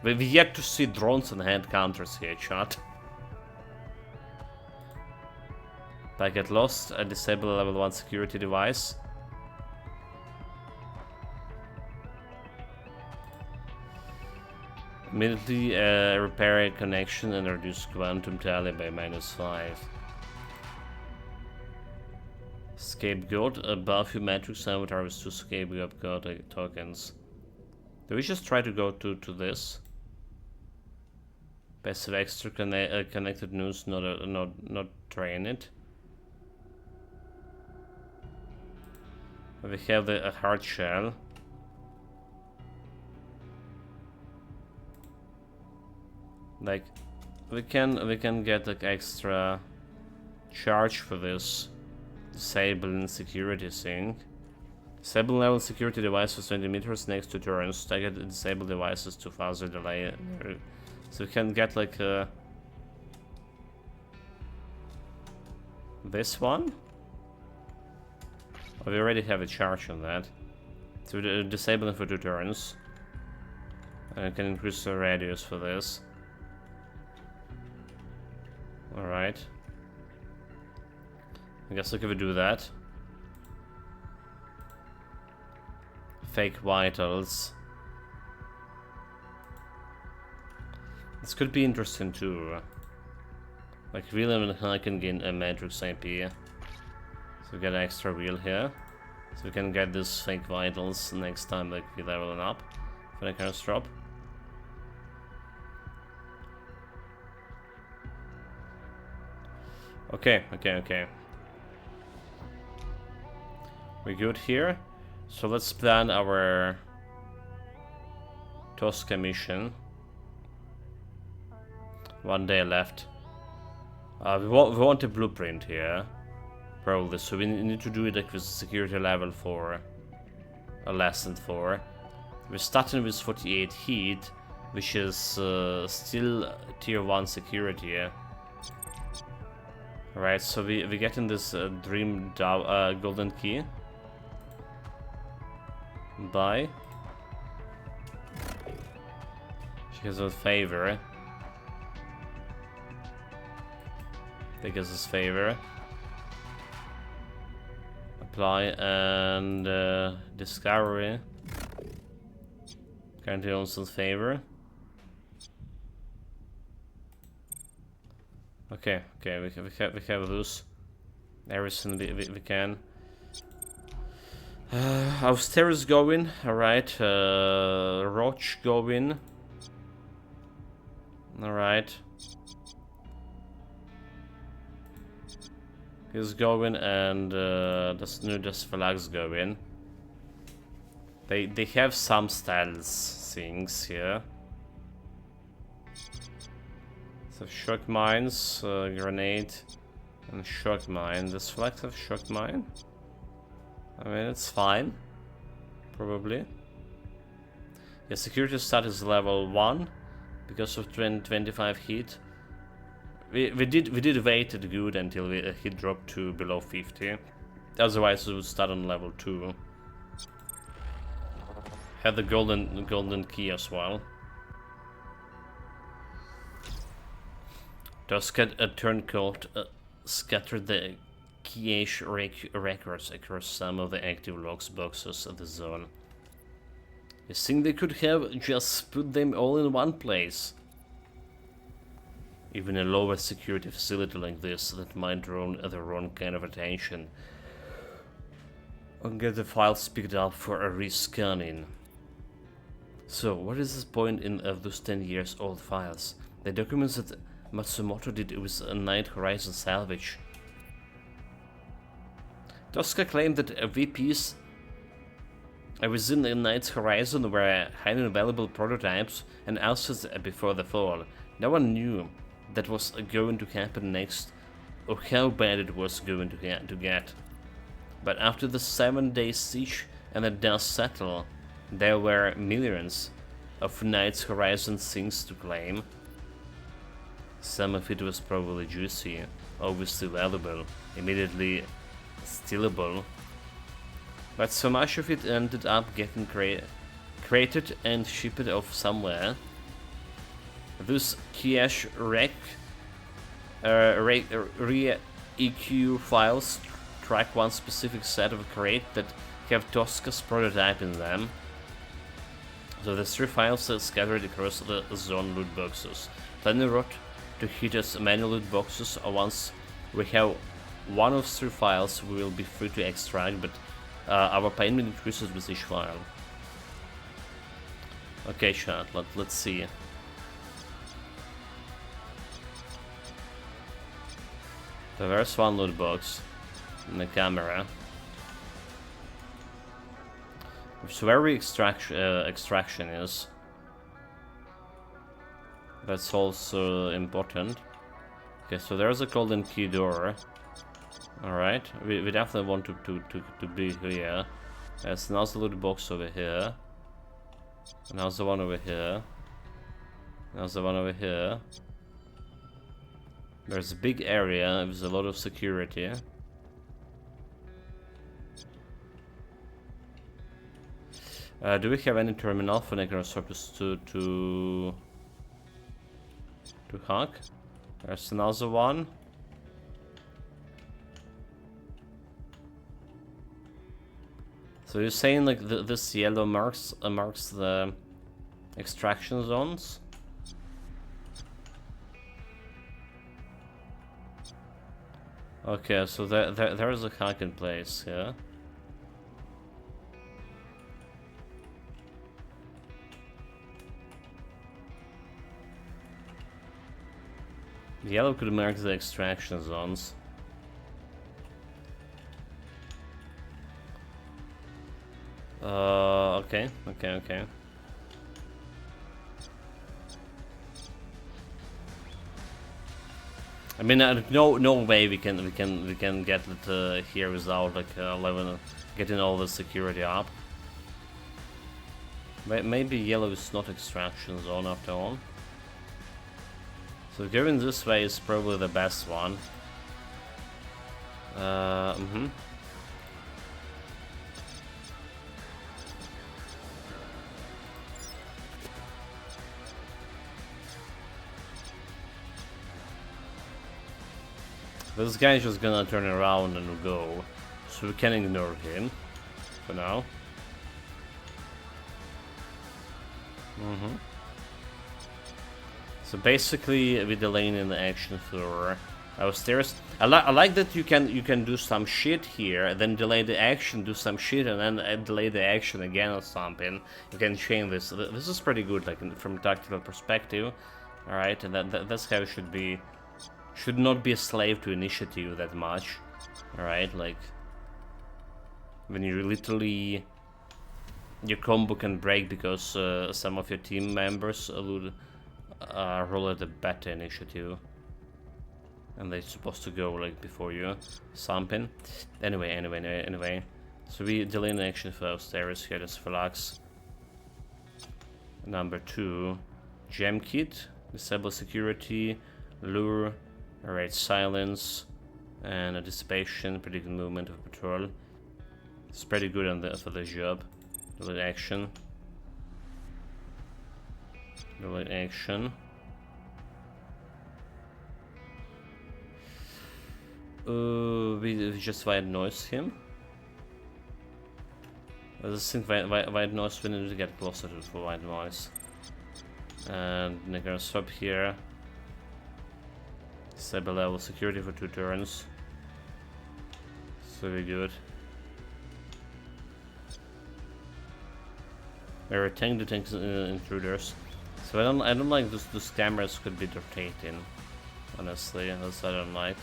We've yet to see drones and headhunters here, chat. Packet lost. I disable level 1 security device. Immediately repair a connection and reduce quantum tally by -5. Scapegoat. Above your matrix avatar with 2 scapegoat tokens. Do we just try to go to this? Passive extra connected news, not train it. We have a hard shell. Like, we can get like extra charge for this disabling security thing. Disable level security device for 20 meters next to turns. Target disable devices to faster delay. So we can get like this one. Oh, we already have a charge on that. So we disable it for 2 turns. And I can increase the radius for this. Alright. I guess we do that. Fake vitals. This could be interesting too. Like William and I can gain a matrix IP. So we get an extra wheel here. So we can get these fake vitals next time like we level them up. For the curse drop. Okay. We're good here. So let's plan our Tosca mission. 1 day left. We want a blueprint here. Probably, so we need to do it like with security level 4. A lesson 4. We're starting with 48 heat, which is still tier 1 security. Alright, so we getting this dream golden key. Buy. She has a favor. Take us his favor. Apply and discovery. Currently on some favor. Okay, we have those. Everything we can. Upstairs going, alright. Roach going. Alright. He's going and this new Flags going. They have some styles things here. So shock mines, grenade, and shock mine. Does Flags have shock mine? I mean, it's fine. Probably. Yeah, security stat is level 1 because of 25 heat. We did wait it good until he dropped to below 50. Otherwise it would start on level 2. Had the golden key as well. Does get a turncoat scattered the cache records across some of the active logs boxes of the zone. You think they could have just put them all in one place? Even a lower security facility like this that might draw the wrong kind of attention and get the files picked up for a rescanning. So, what is this point in of those 10 years old files? The documents that Matsumoto did with a Night Horizon salvage. Tosca claimed that VPs within the Night Horizon were highly valuable prototypes and assets before the fall. No one knew that was going to happen next, or how bad it was going to get. But after the 7-day siege and the dust settled, there were millions of Night's Horizon things to claim. Some of it was probably juicy, obviously valuable, immediately stealable, but so much of it ended up getting created and shipped off somewhere. Those cache re-EQ files track one specific set of crate that have Tosca's prototype in them. So the 3 files are scattered across the zone loot boxes. Plenty wrote to hit us many loot boxes once we have one of 3 files we will be free to extract, but our payment increases with each file. Okay, chat, let's see. So there's one loot box in the camera. So where the extraction is. That's also important. Okay, so there's a golden key door. Alright, we definitely want to be here. There's another loot box over here. Another one over here. Another one over here. There's a big area with a lot of security. Do we have any terminal for Necrosaurus to hack? There's another one. So you're saying like this yellow marks the extraction zones? Okay, so there is a hack in place, yeah. Yellow could mark the extraction zones. Okay. I mean, no way we can get it here without like getting all the security up. Maybe yellow is not extraction zone after all. So going this way is probably the best one. This guy is just gonna turn around and go. So we can ignore him for now. So basically, we're delaying in the action for our stairs. I like that you can do some shit here, then delay the action, do some shit, and then delay the action again or something. You can change this. This is pretty good, like from a tactical perspective. All right, and that's how it should be. Should not be a slave to initiative that much. All right, like when you literally your combo can break because some of your team members would roll at a better initiative. And they're supposed to go like before you something. Anyway. So we delay an action for upstairs here. That's Flux. Number 2, Gem Kit, disable security, lure, alright, silence, and a dissipation, predict movement of patrol. It's pretty good on the for the job. Delay action. Delay action. We just white noise him. I just think white noise, we need to get closer to the white noise. And they're gonna stop here. Disable level security for 2 turns. So we're good. We're tank detects intruders. So I don't like those cameras could be rotating. Honestly, that's what I don't like.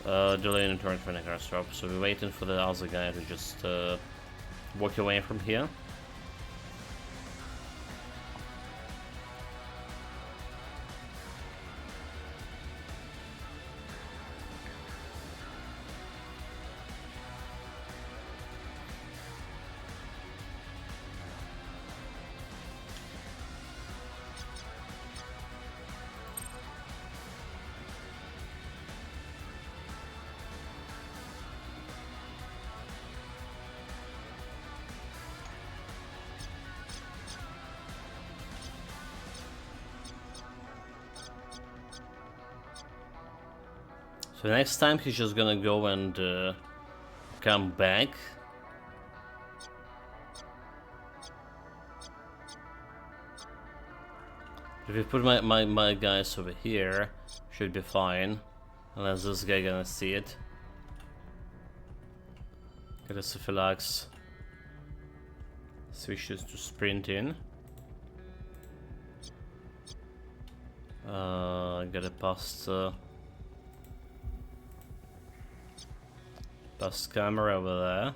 Delaying turn for Necros drop, so we're waiting for the other guy to just walk away from here. So next time he's just gonna go and come back. If you put my guys over here, should be fine. Unless this guy gonna see it. Get a Syphilax. Switches to sprinting. Get a past camera over there.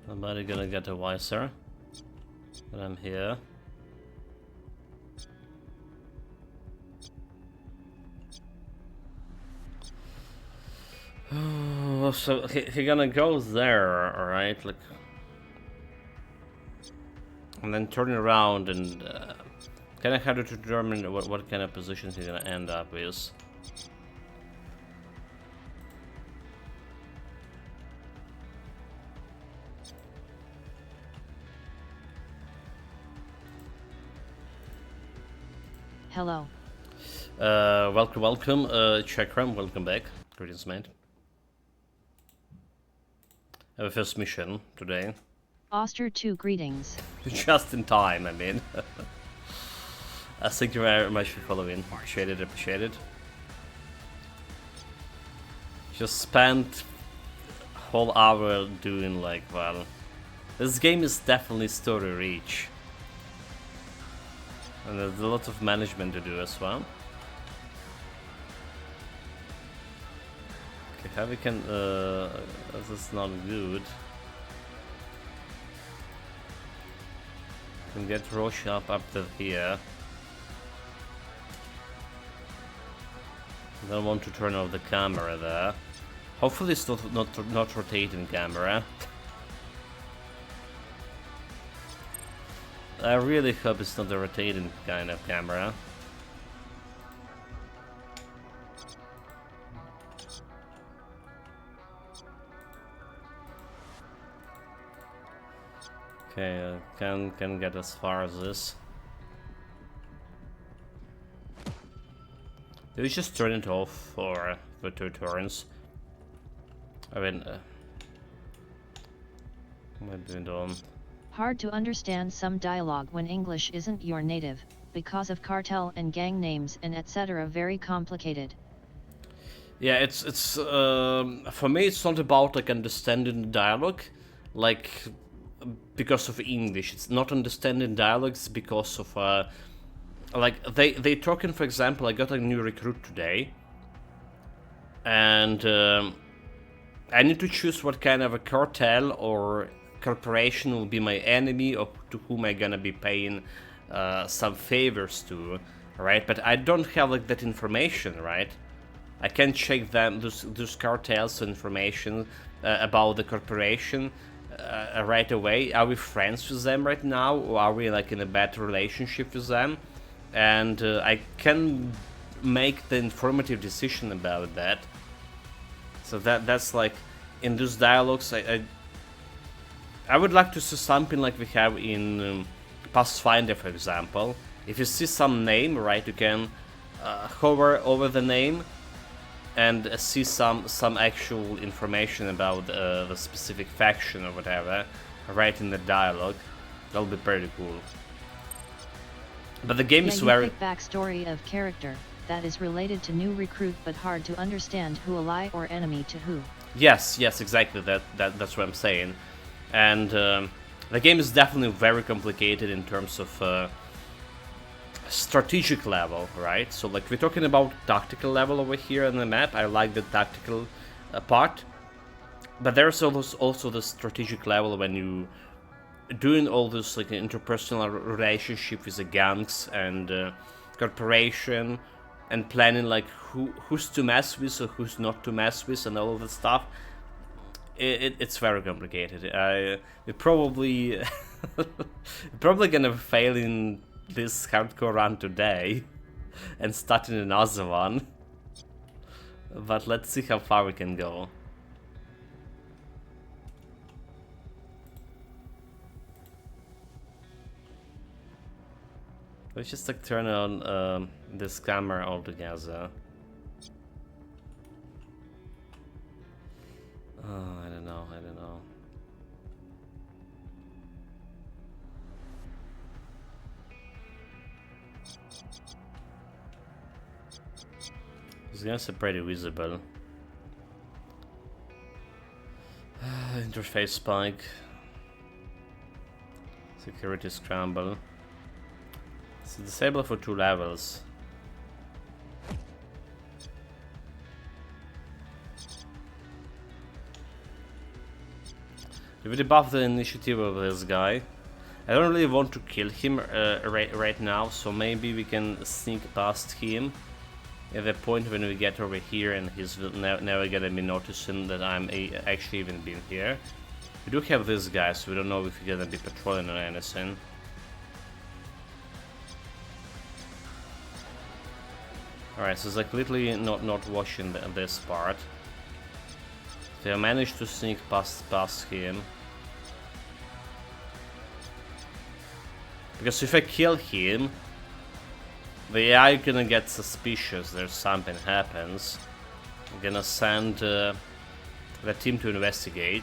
Somebody gonna get a wiser. But I'm here. So he gonna go there, alright? Like, and then turn around and kind of have to determine what kind of positions he's gonna end up with. Hello. Welcome, Chakram, welcome back. Greetings, mate. I have a first mission today. Oster 2 greetings. Just in time, I mean. Thank you very much for following. Appreciate it. Just spent a whole hour doing like, well, this game is definitely story rich. And there's a lot of management to do as well. Okay, how we can, this is not good. Can get Roche up to here. I don't want to turn off the camera there. Hopefully it's not rotating camera. I really hope it's not a rotating kind of camera. Okay, can get as far as this. Do we just turn it off for the 2 turns? I mean, maybe we don't. Hard to understand some dialogue when English isn't your native, because of cartel and gang names and etc. Very complicated. Yeah, it's for me it's not about like understanding the dialogue, like because of English. It's not understanding dialogues because of like they talking, for example, I got a new recruit today, and I need to choose what kind of a cartel or corporation will be my enemy, or to whom I'm gonna be paying some favors to, right? But I don't have like that information, right? I can check them those cartels information about the corporation right away. Are we friends with them right now, or are we like in a bad relationship with them? And I can make the informative decision about that. So that's like in those dialogues. I would like to see something like we have in Pathfinder, for example. If you see some name, right, you can hover over the name and see some actual information about the specific faction or whatever, right in the dialogue. That'll be pretty cool. But the game is very backstory of character that is related to new recruit, but hard to understand who ally or enemy to who. Yes, exactly. That's what I'm saying. And the game is definitely very complicated in terms of strategic level, right? So like we're talking about tactical level over here on the map. I like the tactical part, but there's also the strategic level when you doing all this like interpersonal relationship with the gangs and corporation, and planning like who's to mess with or who's not to mess with and all of that stuff. It's very complicated. We're probably probably gonna fail in this hardcore run today and starting another one, but let's see how far we can go. Let's just like turn on this camera altogether. Oh, I don't know. It's gonna be pretty visible. Interface spike. Security scramble. It's disabled for 2 levels. Do we debuff the initiative of this guy? I don't really want to kill him right now, so maybe we can sneak past him at the point when we get over here and he's never gonna be noticing that I'm actually even been here. We do have this guy, so we don't know if we're gonna be patrolling or anything. Alright, so it's like literally not watching this part. So I managed to sneak past him. Because if I kill him, the AI gonna get suspicious, there's something happens. I'm gonna send the team to investigate.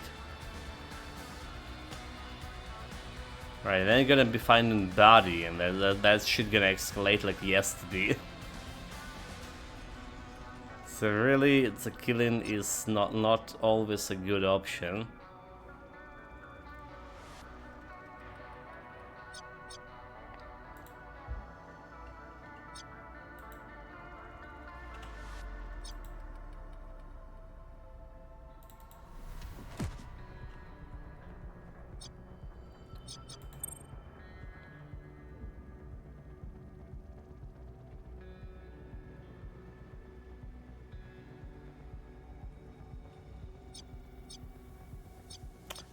Right, then you're gonna be finding body, and that shit gonna escalate like yesterday. So really, the killing is not always a good option.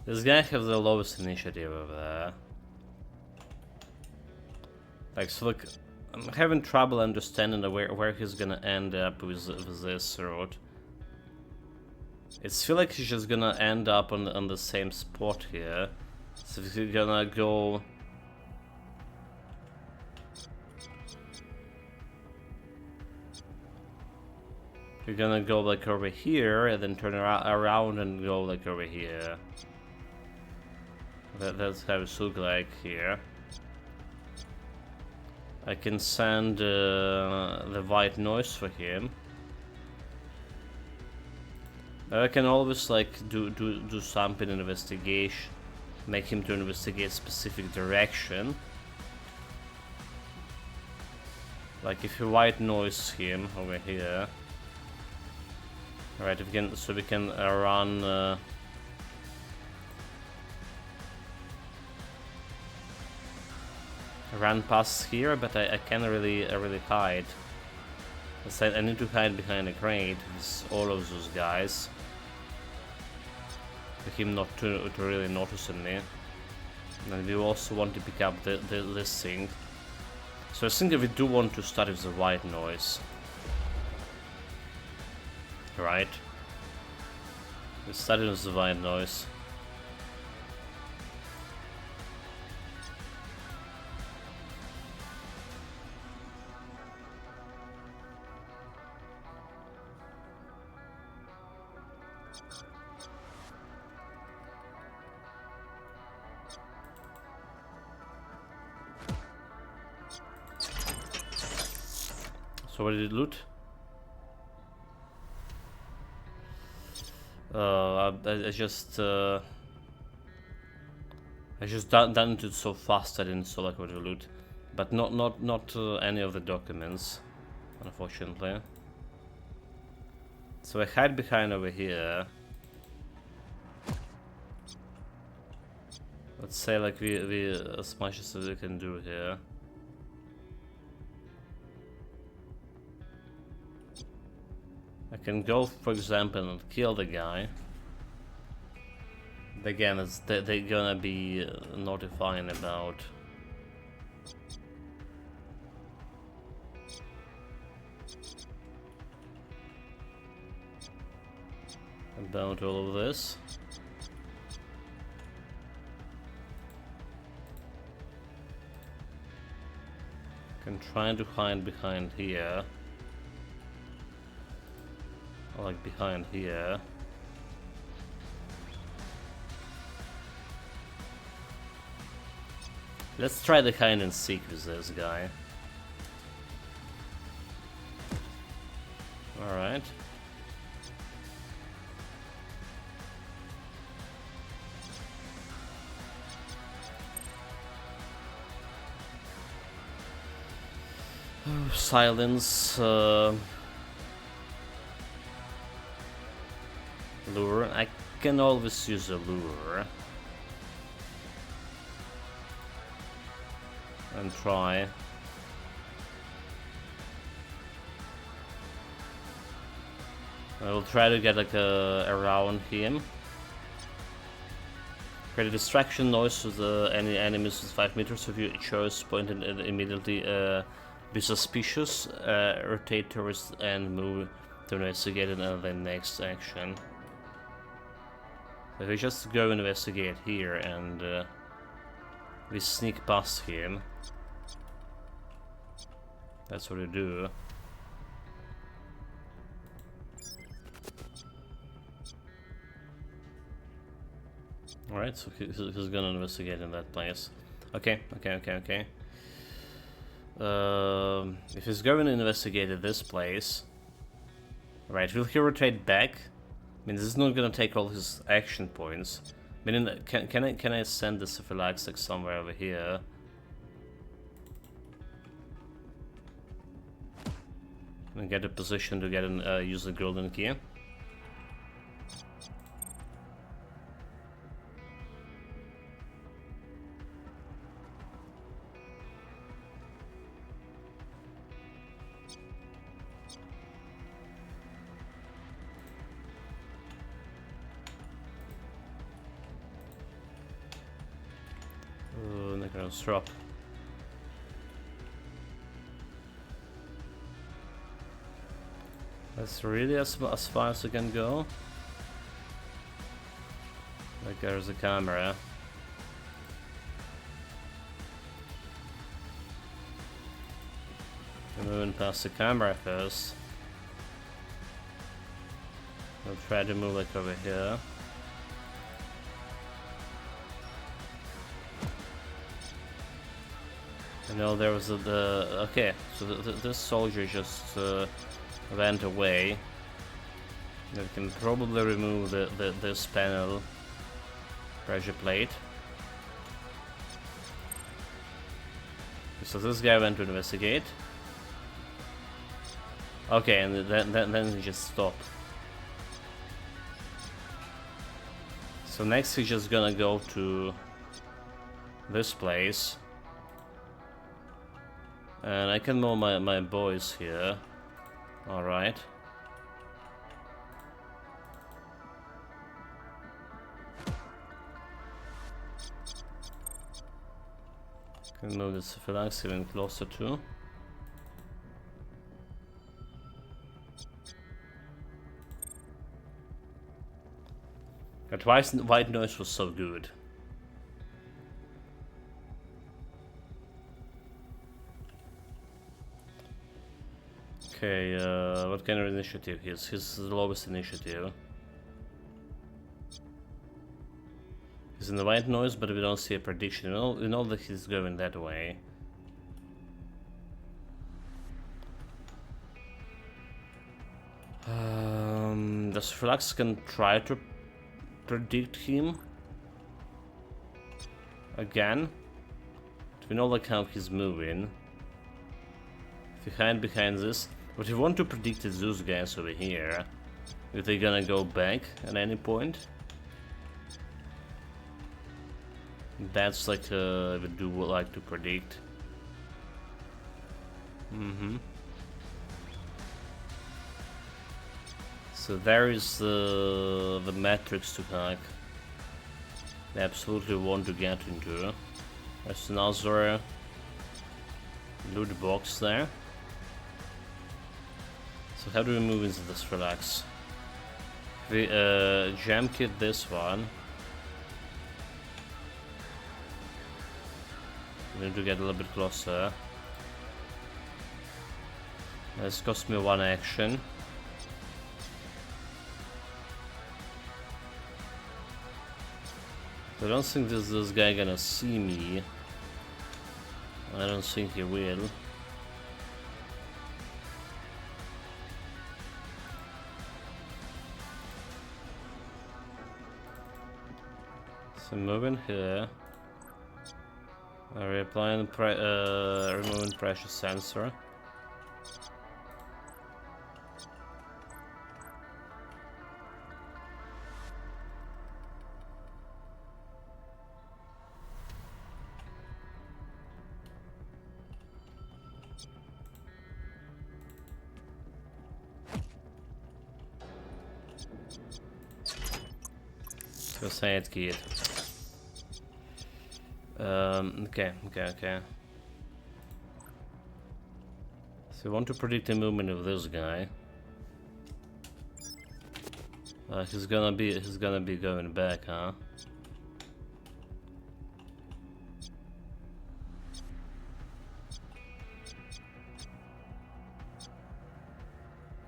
This guy has the lowest initiative over there. Like, so look, I'm having trouble understanding where he's gonna end up with this route. It feels like he's just gonna end up on the same spot here. So he's gonna go... We're gonna go like over here and then turn around and go like over here. That's how it looks like here. I can send the white noise for him. I can always like do something investigation, make him to investigate specific direction. Like if you white noise him over here. Alright, so we can run. Run past here, but I can't really hide. I need to hide behind a crate with all of those guys. For him not to really noticing me. And we also want to pick up this thing. So I think we do want to start with the white noise. Right. We started with the white noise. So what did it loot? I just done it so fast I didn't select what to loot, but not any of the documents, unfortunately. So I hide behind over here. Let's say like we as much as we can do here. I can go, for example, and kill the guy. Again, they're gonna be notifying about all of this. Can try to hide behind here. Or like behind here. Let's try the hide and seek with this guy. Alright. Silence. Lure. I can always use a lure. And try. I will try to get like around him. Create a distraction noise with any enemies with 5 meters of your choice, point and immediately be suspicious, rotate towards and move to investigate the next action. So if we just go investigate here and we sneak past him. That's what we do. Alright, so he's gonna investigate in that place. Okay. If he's going to investigate at this place, right, will he rotate back? I mean, this is not gonna take all his action points. I mean, can I send this Phylax like somewhere over here? And get a position to get an use the golden key. Drop. That's really as far as I can go. Like there's a camera. I'm moving past the camera first. I'll try to move like over here. I know there was okay, so this soldier just went away. We can probably remove this panel pressure plate. So this guy went to investigate. Okay, and then he just stopped. So next he's just gonna go to this place. And I can move my boys here. Alright. Can move this phalanx even closer too. That white noise was so good. Okay, what kind of initiative is his lowest initiative? He's in the white noise, but we don't see a prediction. We know that he's going that way. Does Flux can try to predict him again? We know like how he's moving. If we hide behind this, what we want to predict is those guys over here. If they're gonna go back at any point. That's like we do like to predict. So there is the matrix to hack. They absolutely want to get into. There's another loot box there. So how do we move into this relax? We jam kit this one. We need to get a little bit closer. This cost me 1 action. I don't think this guy gonna see me. I don't think he will. So moving here. Reapplying removing pressure sensor. Say it, kid. Okay. So we want to predict the movement of this guy. He's gonna be going back, huh?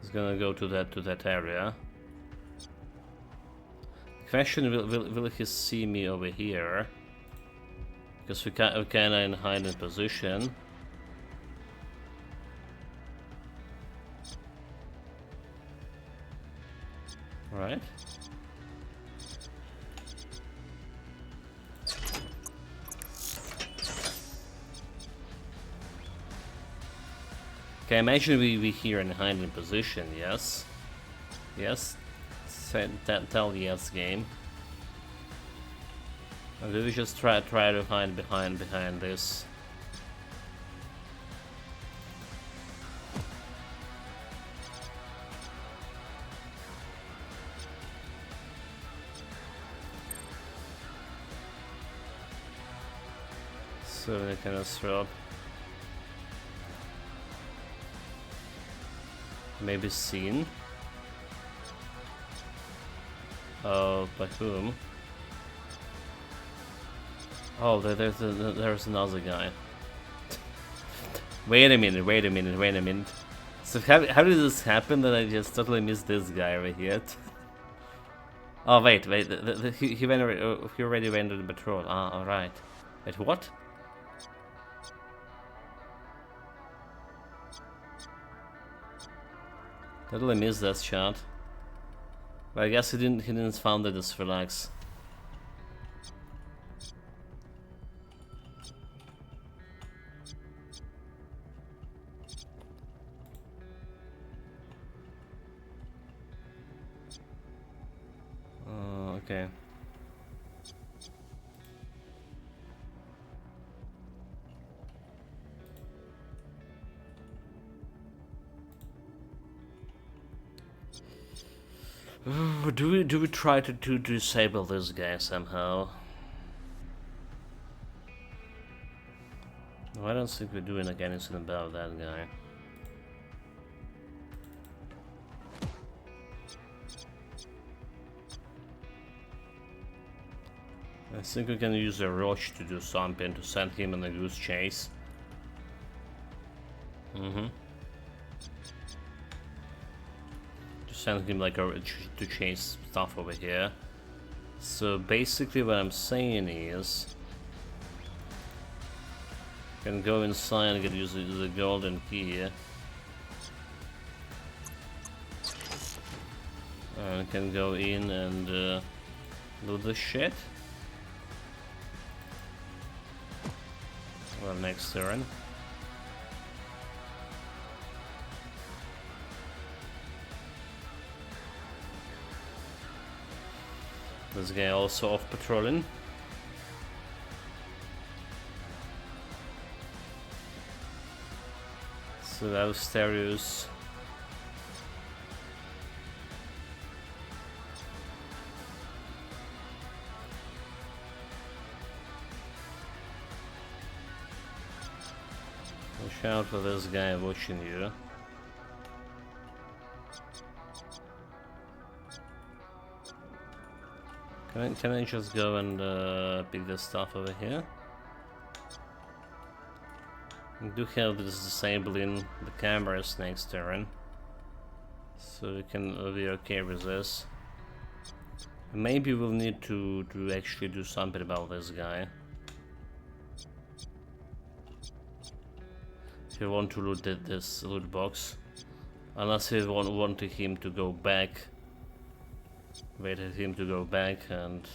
He's gonna go to that area. Question: will he see me over here? Because we can in hiding position. Right. Okay, imagine we here in hiding position. Yes. Yes. Tell yes game. Or do we just try to hide behind this? So they can throw up. Maybe seen. Oh, by whom? Oh, there's another guy. Wait a minute. So how did this happen that I just totally missed this guy right here? Oh wait, he went. He already went to the patrol. Ah, all right. Wait, what? Totally missed that shot. But I guess he didn't. He didn't found it as relax. Okay. Do we try to disable this guy somehow? No, I don't think we're doing anything about that guy. I think we can use a rush to do something to send him on a goose chase. To send him like to chase stuff over here. So basically, what I'm saying is, can go inside and get use the golden key, and can go in and do the shit. Well, next turn. This guy also off patrolling. So those stereos. Watch out for this guy watching you. Can I just go and pick this stuff over here? I do have this disabling the cameras next turn, so we can be okay with this. Maybe we'll need to actually do something about this guy. If we want to loot this loot box, unless we wanted him to go back. Waited him to go back and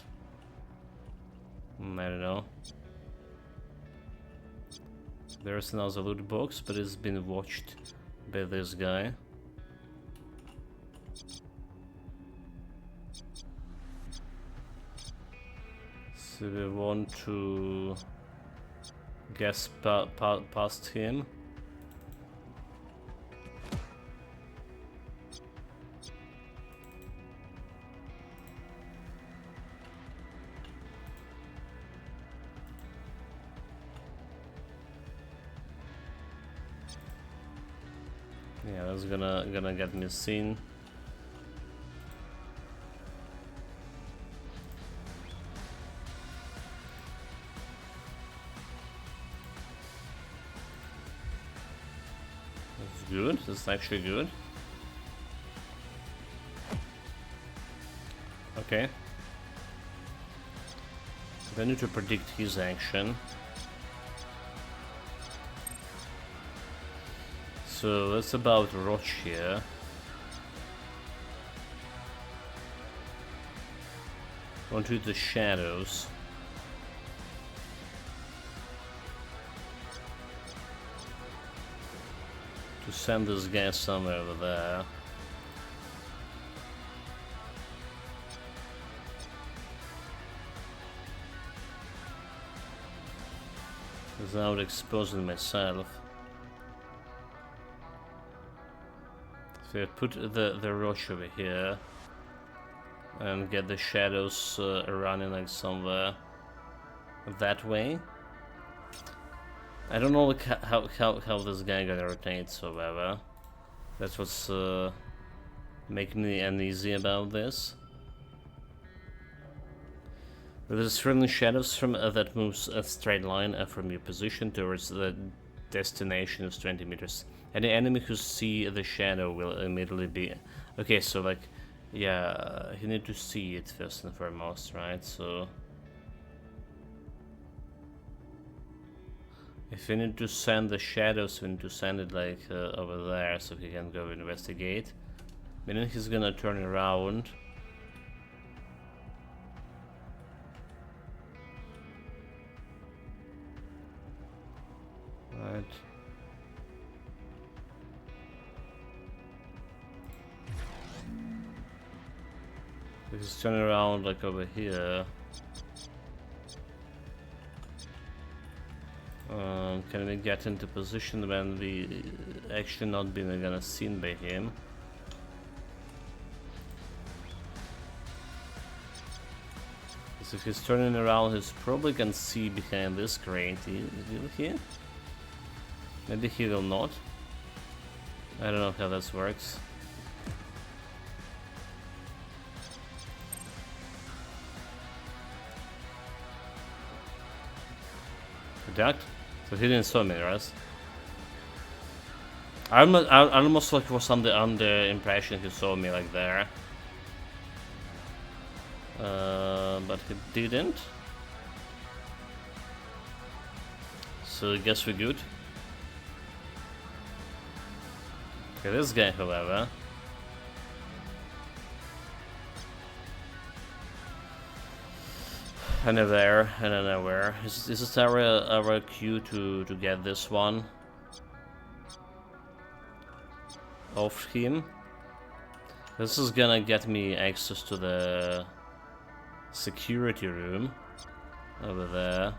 I don't know. There's another loot box, but it's been watched by this guy. So we want to guess past him. Yeah, that's gonna get me seen. That's good. That's actually good. Okay. I need to predict his action. So that's about Roch here. Want to hit the shadows. To send this guy somewhere over there. Without exposing myself. So I put the rush over here and get the shadows running like somewhere that way. I don't know like how this guy gonna rotate, so whatever. That's what's making me uneasy about this. But there's friendly shadows from that moves a straight line from your position towards the destination is 20 meters. Any enemy who see the shadow will immediately be... Okay, so like, Yeah, he need to see it first and foremost, right? So if we need to send the shadows, we need to send it like over there so he can go investigate. Meaning he's gonna turn around. Right. He's turning around like over here. Can we get into position when we actually not being gonna seen by him? So if he's turning around, he's probably can see behind this crate. Will he? Maybe he will not. I don't know how this works. Ducked? So he didn't saw me, right? I almost like was under impression he saw me like there. But he didn't. So I guess we're good. Okay, this guy, however. And there, and nowhere. Is this our cue to get this one off him? This is gonna get me access to the security room over there.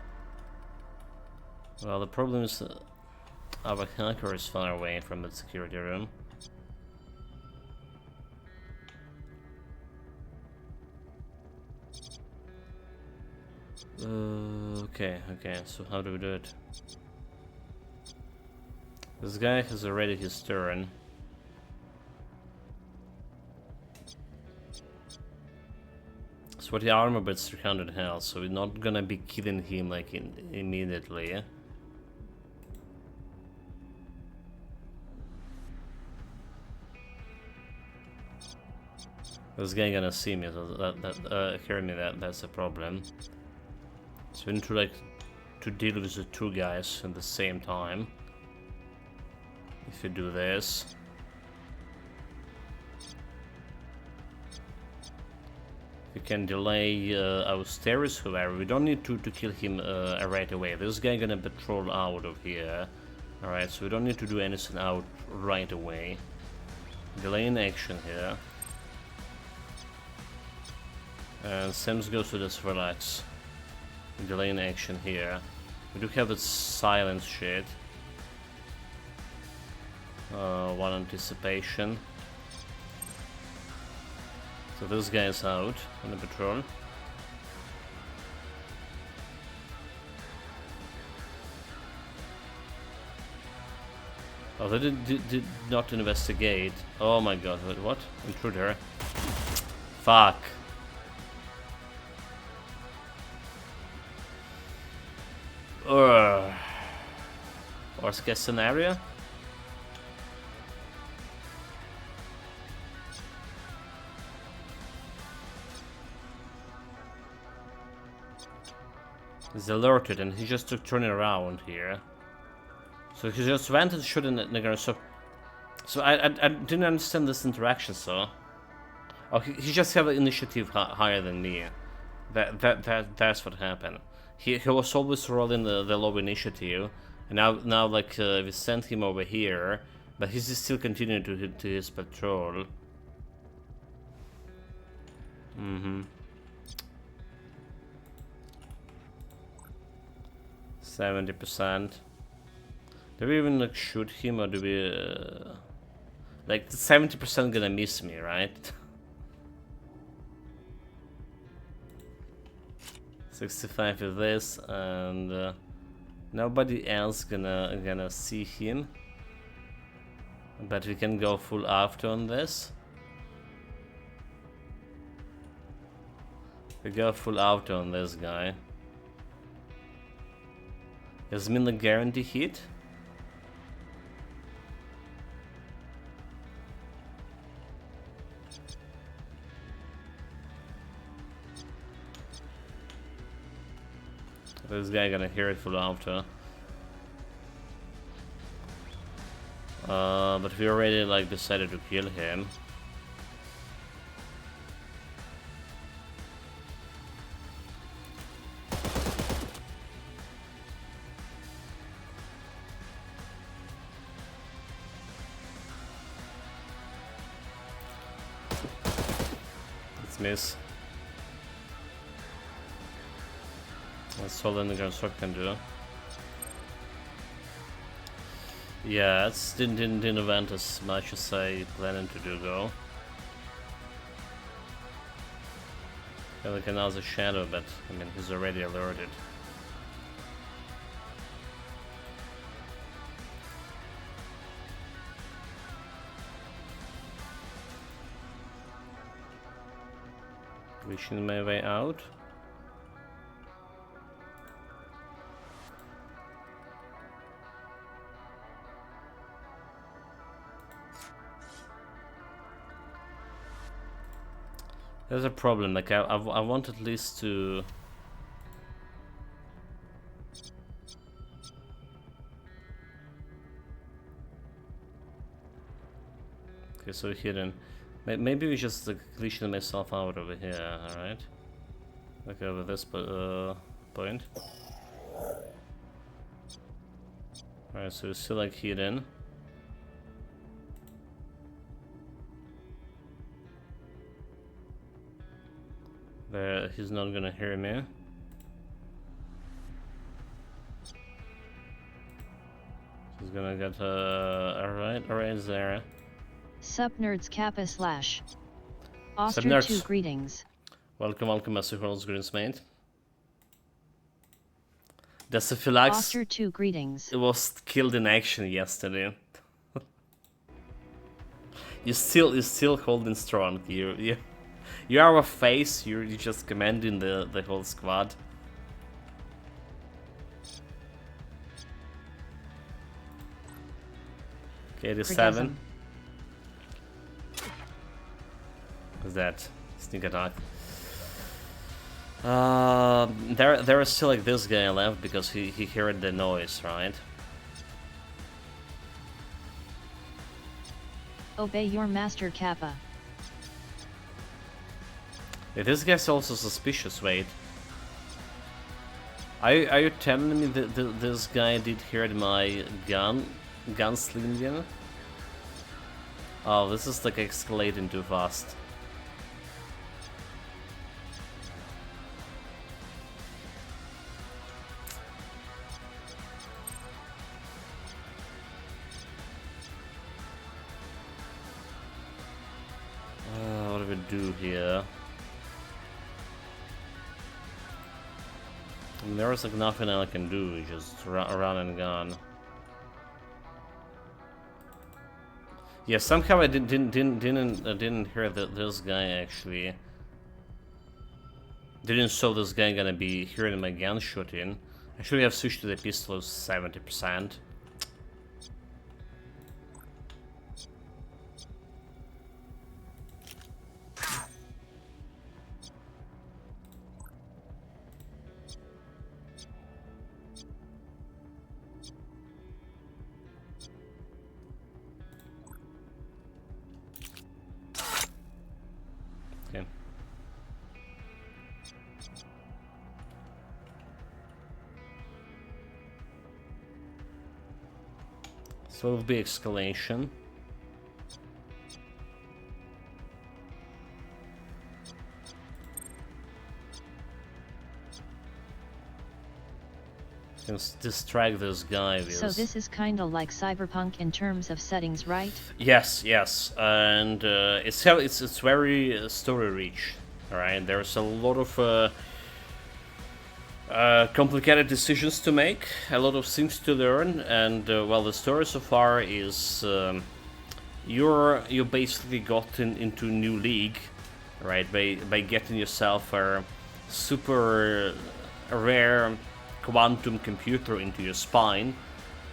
Well, the problem is our hacker is far away from the security room. Okay, so how do we do it? This guy has already his turn. So the armor but's 300 health, so we're not gonna be killing him like immediately. This guy gonna see me, so hear me, that's a problem. So we need to to deal with the two guys at the same time. If you do this. We can delay our stairs, however, we don't need to kill him right away. This guy gonna patrol out of here. Alright, so we don't need to do anything out right away. Delay in action here. And Sims goes to this relax. Delay in action here. We do have this silence shit. One anticipation. So this guy is out on the patrol. Oh, they did not investigate. Oh my god, what? Intruder. Fuck. Worst case scenario? He's alerted and he just took turning around here. So he just went and shot in the ground. So I didn't understand this interaction. So oh, he just have an initiative higher than me. That's what happened. He was always rolling the low initiative, and now like we sent him over here, but he's still continuing to his patrol. 70%. Do we even like shoot him, or do we like 70% gonna miss me, right? 65 with this, and nobody else gonna see him. But we can go full after on this. We go full auto on this guy. Does it mean the guarantee hit? This guy gonna hear it full after. But we already like decided to kill him. Let's miss. That's all the construct can do. Yeah, it didn't event as much as I planned to do though. Yeah, like another shadow, but I mean he's already alerted. Reaching my way out. There's a problem, like I want at least to... Okay, so hidden. Maybe we just like, glitching myself out over here, alright? Like over this point. Alright, so it's still like hidden. There, he's not gonna hear me. He's gonna get alright there. Sup nerds kappa slash. Oster nerds. 2 greetings. Welcome, Master Horns Greens, mate. Deciphilax. Oster 2 greetings. It was killed in action yesterday. You're still holding strong. You are a face. You're just commanding the whole squad. Okay, 87. What's that? Sneak attack. There is still like this guy left because he heard the noise, right? Obey your master kappa. Yeah, this guy's also suspicious. Wait, are you telling me that this guy did hear my gunslinging? Oh, this is like escalating too fast. What do we do here? I mean, there is like nothing I can do, just run and gun. Yeah, somehow I didn't hear that this guy actually didn't saw this guy gonna be hearing my gun shooting. Actually, I've switched to the pistol 70%. Okay. So it'll be escalation. Can distract this guy with... So this is kinda like Cyberpunk in terms of settings, right? Yes, and it's very story rich. All right, there's a lot of complicated decisions to make, a lot of things to learn, and well, the story so far is you basically gotten into a new league, right? By getting yourself a super rare quantum computer into your spine,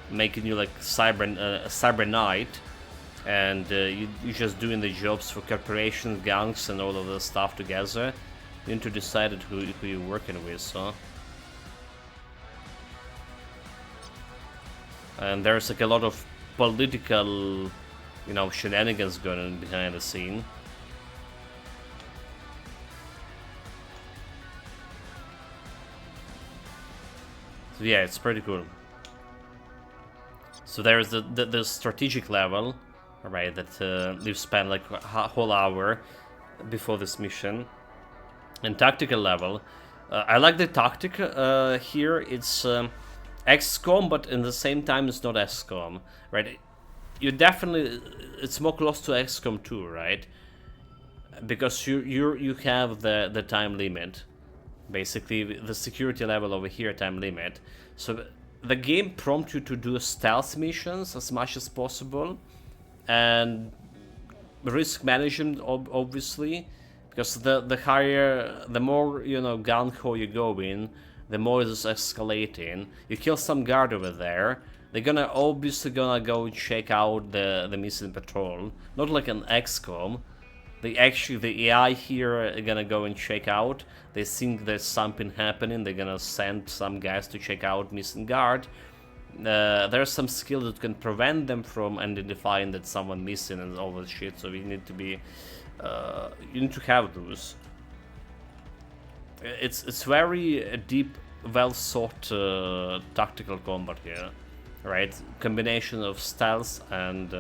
making you like cyber knight, and you're just doing the jobs for corporations, gangs, and all of this stuff together. You need to decide who you're working with. So And there's like a lot of political, you know, shenanigans going on behind the scene. So yeah, it's pretty cool. So there's the strategic level, right, that we've spent like a whole hour before this mission. And tactical level, I like the tactic here. It's XCOM, but in the same time it's not XCOM, right? You definitely, it's more close to XCOM 2, right? Because you have the time limit, basically the security level over here, time limit. So the game prompts you to do stealth missions as much as possible, and risk management, obviously, because the higher, the more, you know, gung-ho you go in, the more it's escalating. You kill some guard over there, they're gonna obviously go check out the missing patrol. Not like an XCOM. The AI here are gonna go and check out. They think there's something happening. They're gonna send some guys to check out missing guard. There's some skill that can prevent them from identifying that someone missing and all that shit. So we need to be, you need to have those. It's very deep, well thought tactical combat here, right? Combination of stealth and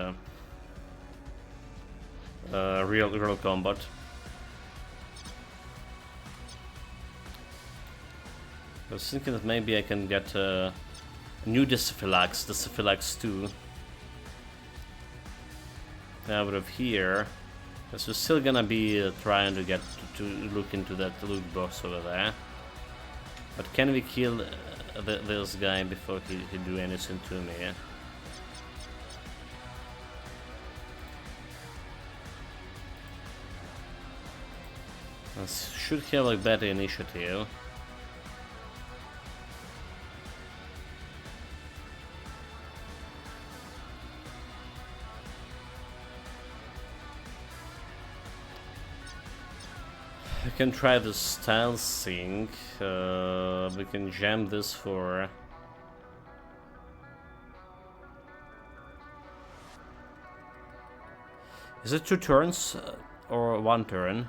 real combat. I was thinking that maybe I can get new Deciphilax, Deciphilax 2 out of here. Because we're still gonna be trying to get to look into that loot box over there. But can we kill this guy before he do anything to me? I should have like better initiative. We can try the stealth thing. We can jam this for... Is it 2 turns or 1 turn?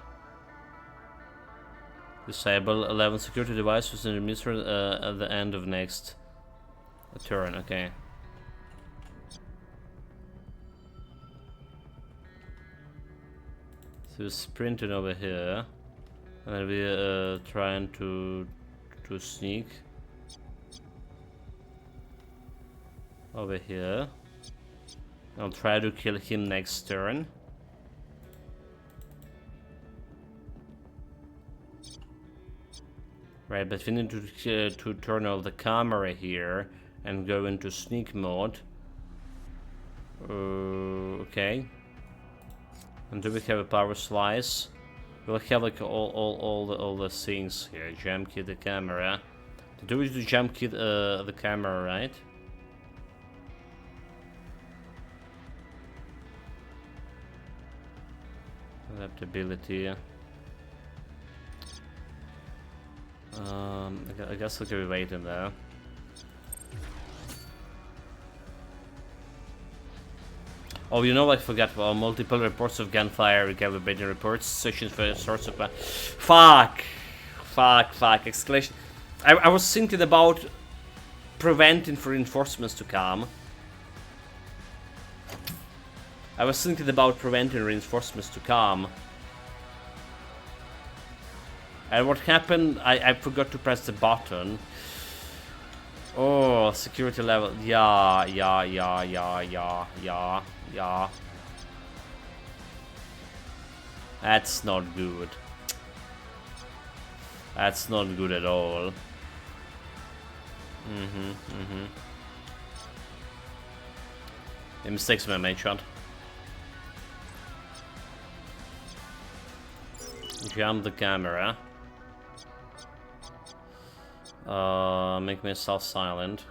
Disable 11 security devices and administer at the end of next turn. Okay. So we're sprinting over here. And we're trying to sneak over here. I'll try to kill him next turn. Right, but we need to turn off the camera here and go into sneak mode. Okay. And do we have a power slice? We'll have like all the things here. Jump kit the camera. Do we do jump kit the camera, right? Adaptability. I guess we can wait in there. Oh, you know, I forgot. Well, multiple reports of gunfire, recovery reports, sessions for sorts of... Fuck! Exclamation. I was thinking about preventing for reinforcements to come. And what happened, I forgot to press the button. Oh, security level. Yeah. That's not good. That's not good at all. The mistakes were made, shot. Jump the camera. Make myself silent.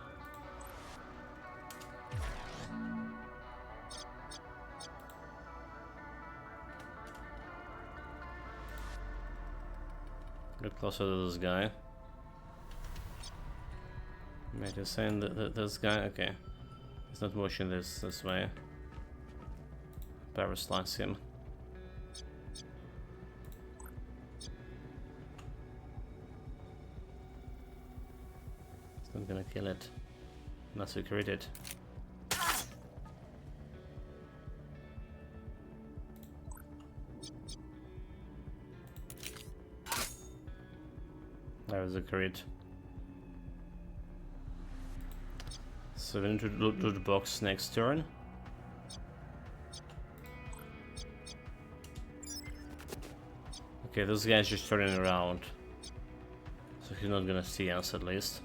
Get closer to this guy. Make it saying that this guy, okay. He's not motion this way. Power slice him. It's not gonna kill it. Unless we crit it. That was a crit. So we need to loot the box next turn. Okay, this guy's just turning around. So he's not gonna see us at least.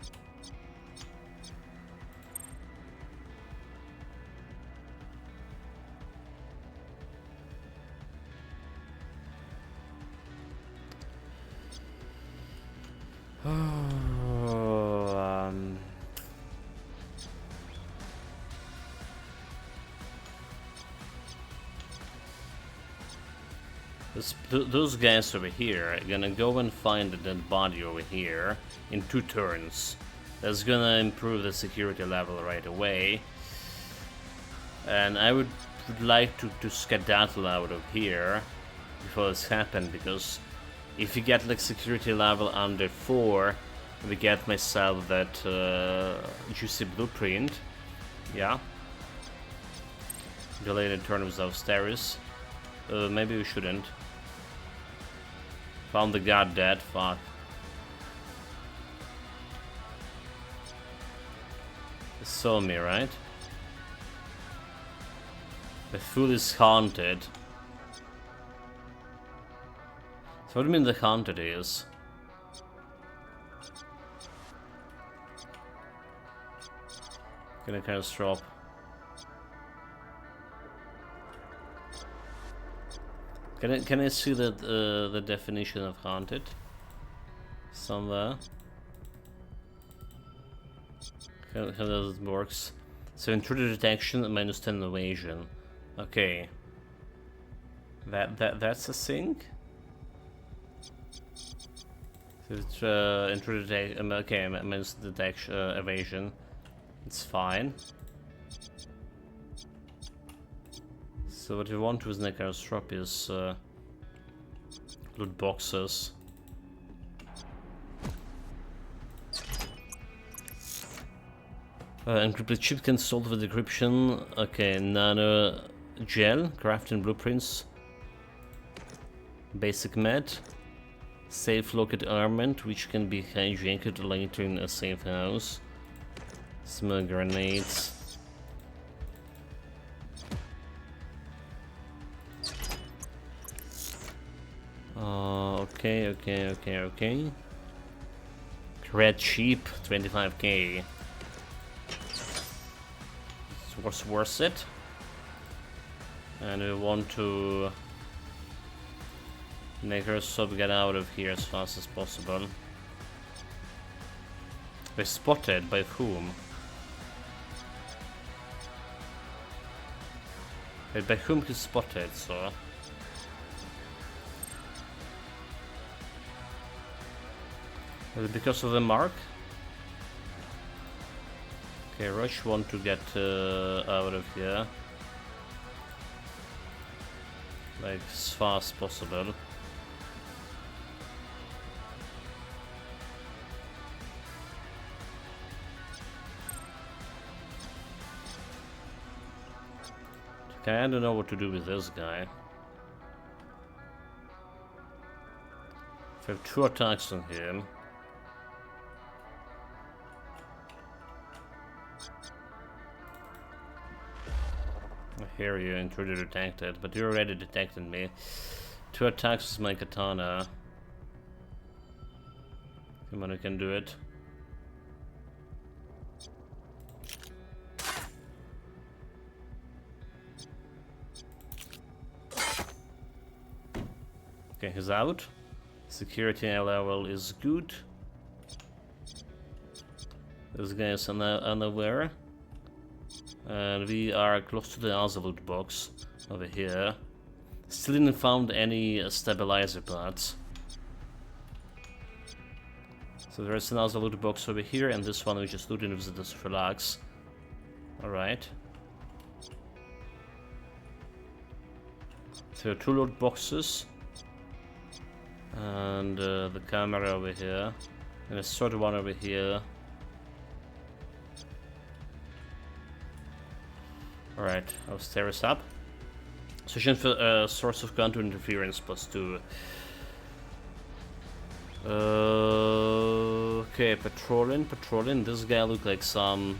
Those guys over here are gonna go and find the dead body over here in 2 turns. That's gonna improve the security level right away. And I would like to skedaddle out of here before this happens, because if you get like security level under 4, we get myself that juicy blueprint. Yeah. Delay the turn without stairs. Maybe we shouldn't. Found the god dead, fuck. They saw me, right? The fool is haunted. So what do you mean the haunted is? Gonna kind of drop. Can I see that the definition of haunted somewhere? How does it works? So intruder detection and -10 evasion. Okay. That's a thing. So it's intruder detection. Okay, detection evasion. It's fine. So what we want with Neckar's Drop is loot boxes. Encrypted chip can solve the decryption. Okay, nano gel, crafting blueprints. Basic med. Safe locked armament, which can be hijacked later in a safe house. Small grenades. Okay. Red sheep, 25k. It's worth it. And we want to make her sub get out of here as fast as possible. We're spotted by whom? Wait, by whom he's spotted, so... Is it because of the mark? Okay, Rush want to get out of here. Like, as fast as possible. Okay, I don't know what to do with this guy. If I have 2 attacks on him. I hear you, intruder detected, but you already detected me. 2 attacks with my katana. Come on, I can do it. Okay, he's out. Security level is good. This guy is unaware. And we are close to the Azalut box over here. Still didn't found any stabilizer parts. So there is an Azalut box over here, and this one we just looted with this relax. Alright. So 2 loot boxes. And the camera over here. And a third one over here. Alright, I'll stair us up. Sufficient for source of counter interference +2. Okay, patrolling. This guy looked like some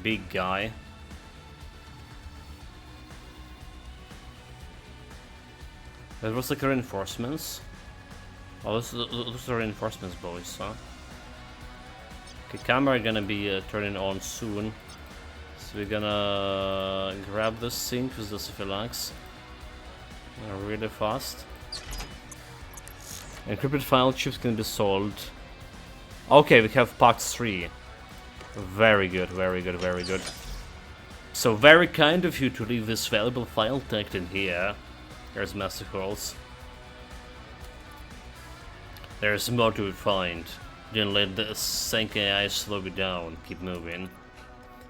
big guy. That was like reinforcements. Oh, those are reinforcements, boys, huh? Okay, camera gonna be turning on soon. So we're gonna grab this thing with the phalanx really fast. Encrypted file chips can be sold. Okay, we have part 3. Very good. So very kind of you to leave this valuable file tagged in here. There's massive holes. There's more to find. Didn't let the sync AI slow you down. Keep moving.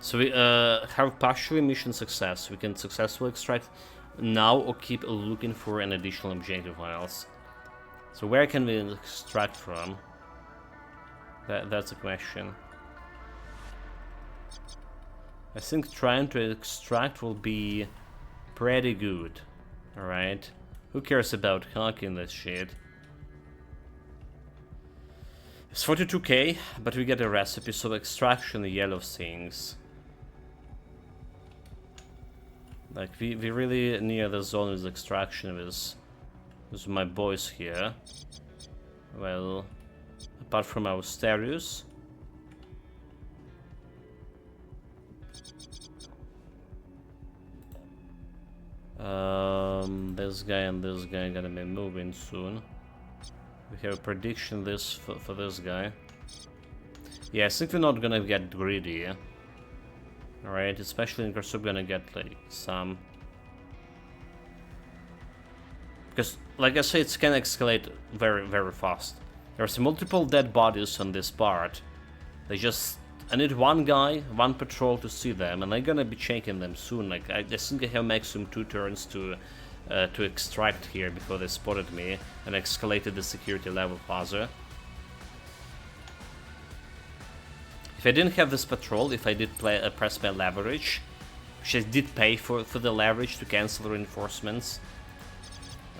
So we have partially mission success. We can successfully extract now or keep looking for an additional objective files. So where can we extract from? That's a question. I think trying to extract will be pretty good. Alright. Who cares about hacking this shit? It's 42k, but we get a recipe, so extraction the yellow things. Like, we really near the zone with extraction with my boys here. Well, apart from our stereos. This guy and this guy gonna be moving soon. We have a prediction this for this guy. Yeah, I think we're not gonna get greedy. Alright, especially in case we're gonna get like some. Because, like I say, it can escalate very fast. There's multiple dead bodies on this part. I need one guy, one patrol to see them, and I'm gonna be checking them soon. Like, I think I have maximum 2 turns to extract here before they spotted me and escalated the security level further. If I didn't have this patrol, if I did press my leverage, which I did pay for the leverage to cancel reinforcements,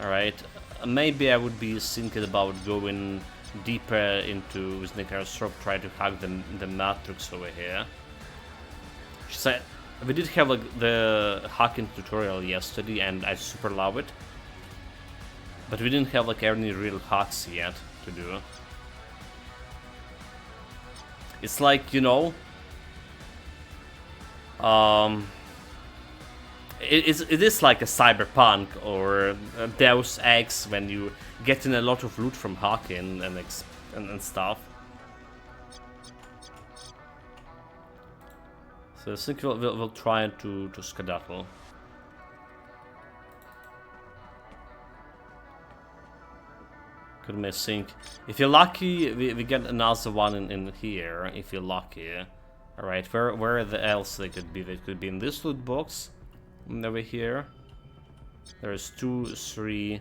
alright, maybe I would be thinking about going deeper into with Nicaroscope, try to hack the matrix over here. So we did have like the hacking tutorial yesterday, and I super love it, but we didn't have like any real hacks yet to do. It's like, you know, it is like a Cyberpunk or a Deus Ex when you get in a lot of loot from hacking and stuff. So I think we'll try to skedaddle. Could may think. If you're lucky, we get another one in here. If you're lucky, all right. Where else they could be? They could be in this loot box. And over here, there's 2, 3.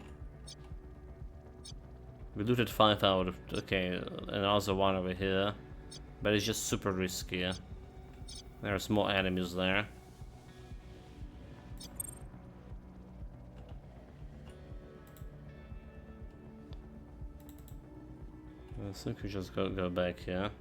We looted 5 out of. Okay, another one over here, but it's just super risky. There's more enemies there. I think we just go back here.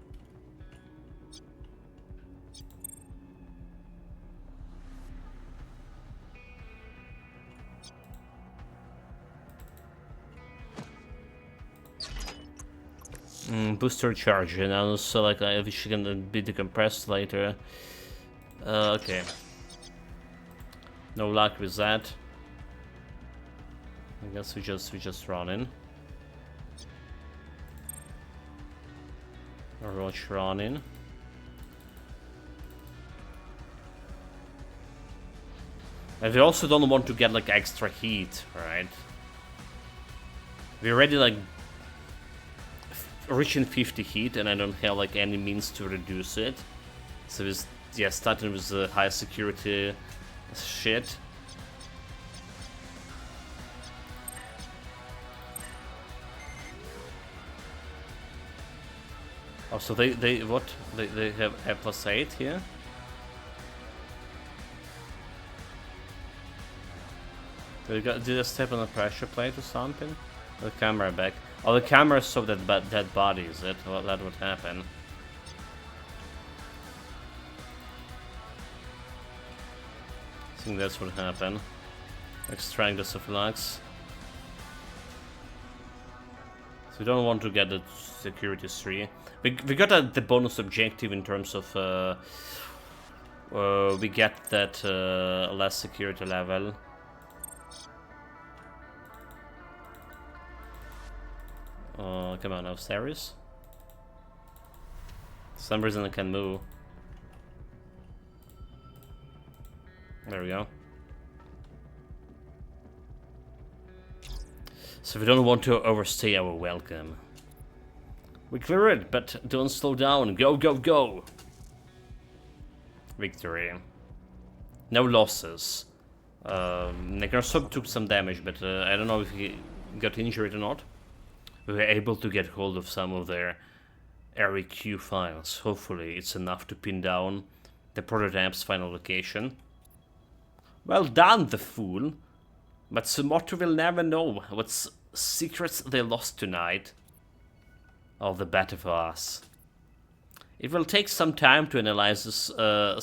Booster charge, and also like I wish you can be decompressed later. Okay. No luck with that. I guess we just run in. Rush run in. And we also don't want to get like extra heat, right? We're already like reaching 50 heat, and I don't have like any means to reduce it. So we yeah, starting with the high security shit. Oh, so they have a +8 here? Did they step on a pressure plate or something? The camera back. Oh, the camera saw that dead body, is it? Well, that would happen. I think that's what happened. Extract the Cephalux. So we don't want to get the security 3. We got the bonus objective in terms of we get that less security level. Come on, upstairs. For some reason I can move. There we go. So we don't want to overstay our welcome. We clear it, but don't slow down. Go, go, go! Victory. No losses. Necrosub took some damage, but I don't know if he got injured or not. We were able to get hold of some of their REQ files. Hopefully it's enough to pin down the prototype's final location. Well done, the fool! But Sumoto will never know what secrets they lost tonight. All the better for us. It will take some time to analyze this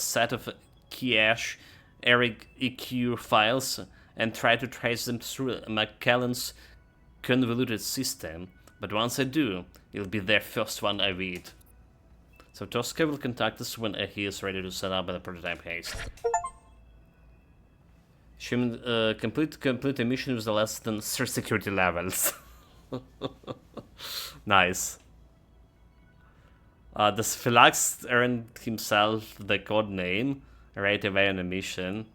set of Kiesh REQ files and try to trace them through McKellen's convoluted system, but once I do, it'll be their first one I read. So Tosca will contact us when he is ready to set up the prototype haste. Complete the mission with less than 3 security levels. Nice. The Cephalux earned himself the code name right away on a mission.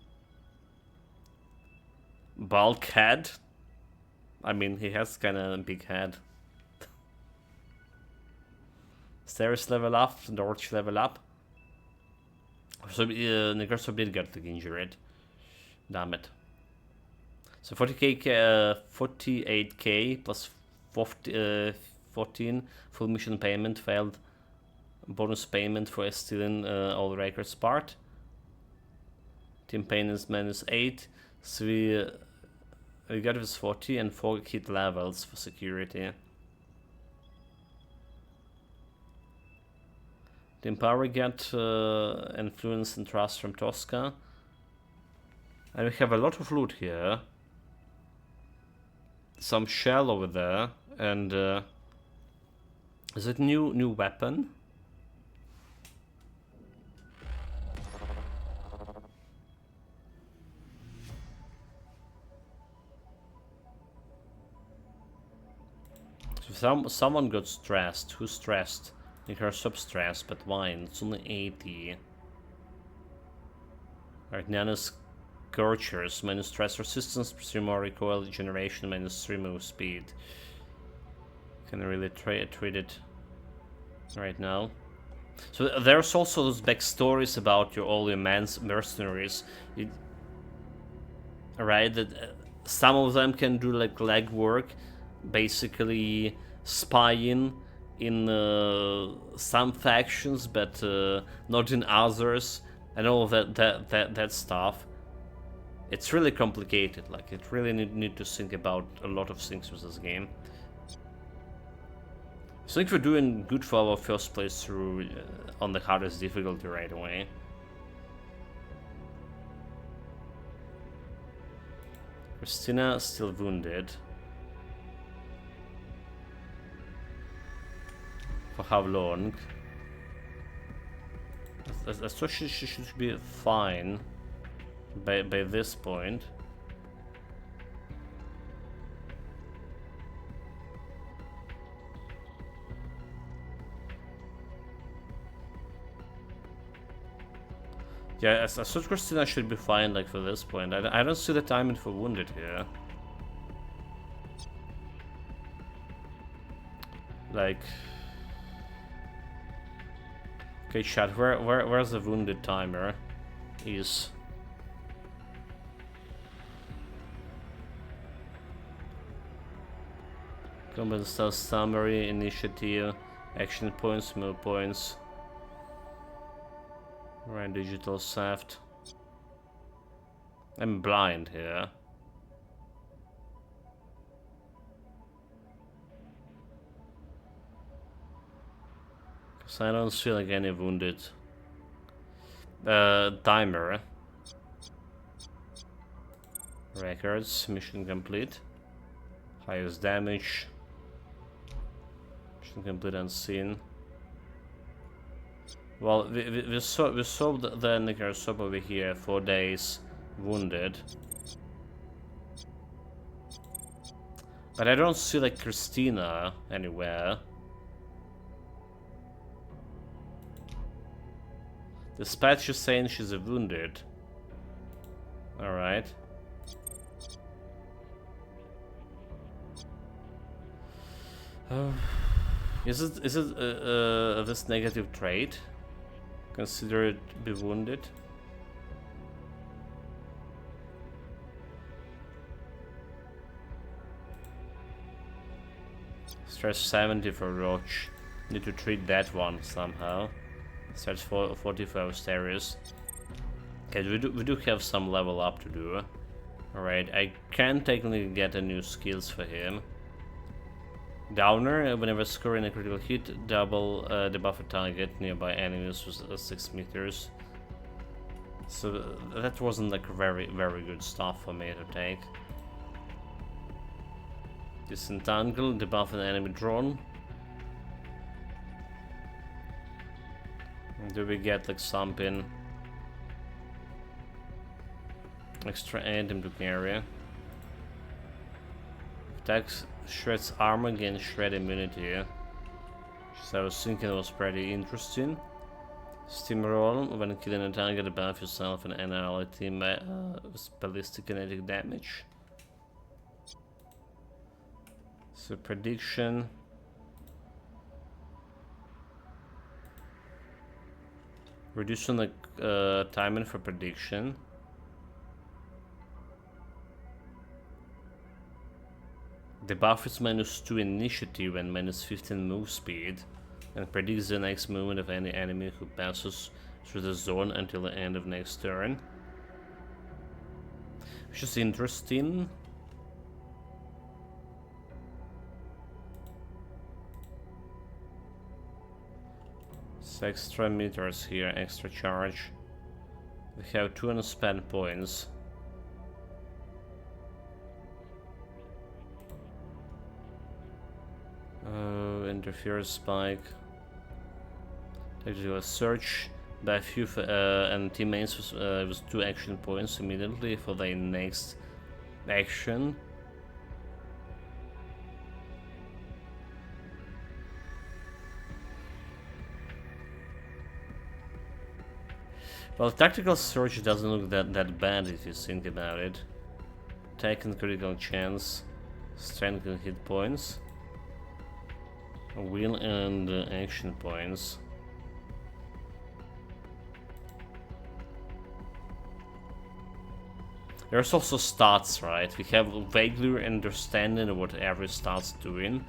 Bulkhead. I mean, he has kind of a big head. Stairs level up, Dorch level up. So Negrosov did get injured. Damn it. So 48k plus 14 full mission payment failed. Bonus payment for stealing all records part. Team pain is -8. So we got this 40 and 4 hit levels for security. Team power got influence and trust from Tosca. And we have a lot of loot here. Some shell over there, and is it new weapon? So someone got stressed. Who stressed? Like her sub-stressed, but why? It's only 80. Right, Nana's Scorchers, minus stress resistance, 3 more recoil generation, minus 3 move speed. Can really treat it right now. So there's also those backstories about all your mercenaries. Right, that some of them can do like legwork, basically spying in some factions, but not in others, and all of that stuff. It's really complicated. Like, it really need to think about a lot of things with this game. I think we're doing good for our first playthrough on the hardest difficulty right away. Christina still wounded. For how long? I thought she should be fine by this point. Yeah, I thought Christina should be fine, like, for this point. I don't see the timing for wounded here. Like... Okay, chat, where's the wounded timer? Is combat stuff summary, initiative, action points, move points. Right, digital theft. I'm blind here. Cause I don't see like any wounded. Timer. Records, mission complete. Highest damage. Mission complete unseen. Well, we saw the Nicaragua over here, 4 days wounded. But I don't see like Christina anywhere. Dispatch is saying she's a wounded. Alright. Is it this negative trait? Consider it be wounded? Stress 70 for Roach. Need to treat that one somehow. Stress 40 for Asterius. Okay, we do have some level up to do. Alright, I can technically get a new skills for him. Downer, whenever scoring a critical hit, double the buffer target nearby enemies with 6 meters. So that wasn't like very good stuff for me to take. Disentangle, debuff an enemy drone. Do we get like something extra item to carry? Attacks shreds armor, gains shred immunity. So I was thinking it was pretty interesting. Steamroll, when killing a target, buff yourself and an ally team with ballistic kinetic damage. So prediction. Reducing the timing for prediction. The buff is -2 initiative and -15 move speed, and predicts the next movement of any enemy who passes through the zone until the end of next turn. Which is interesting. It's extra meters here, extra charge. We have 2 unspent points. Interference spike. Actually, a search by a few and teammates with 2 action points immediately for their next action. Well, tactical search doesn't look that bad if you think about it. Attack and critical chance, strength and hit points. Will and action points. There's also stats, right? We have vaguely understanding of what every stat's doing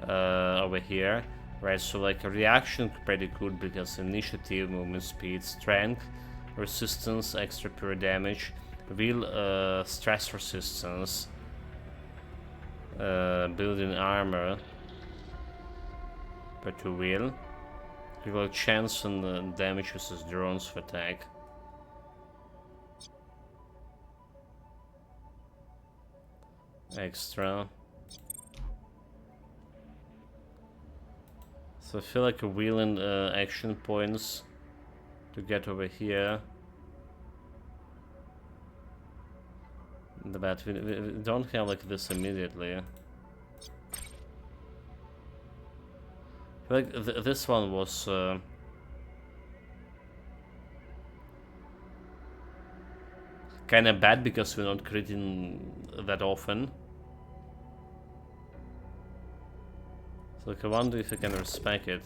over here, right? So like a reaction pretty good because initiative, movement speed, strength, resistance, extra pure damage, will stress resistance, building armor. To will. Critical chance on the damage versus drones for attack. Extra. So I feel like a wheel and action points to get over here. But we don't have like this immediately. Like this one was kind of bad because we're not critting that often. Look, I wonder if I can respec it.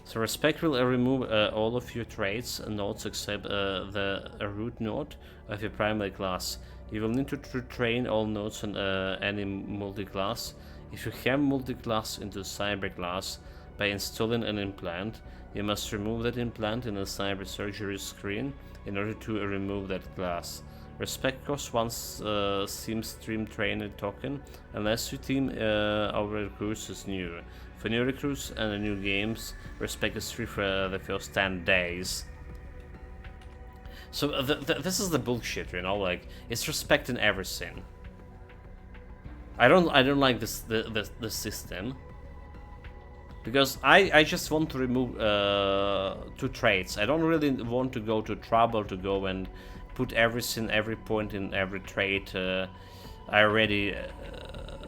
So respec will remove all of your traits and nodes except the root node of your primary class. You will need to train all nodes on any multi-class. If you have multi-class into cyber class by installing an implant, you must remove that implant in a cyber surgery screen in order to remove that class. Respect costs one Steam Stream Trainer token unless your team of recruits is new. For new recruits and new games, respect is free for the first 10 days. So this is the bullshit, you know, like it's respecting everything. I don't like this the system. Because I just want to remove 2 traits. I don't really want to go to trouble to go and put everything, every point in every trait. I already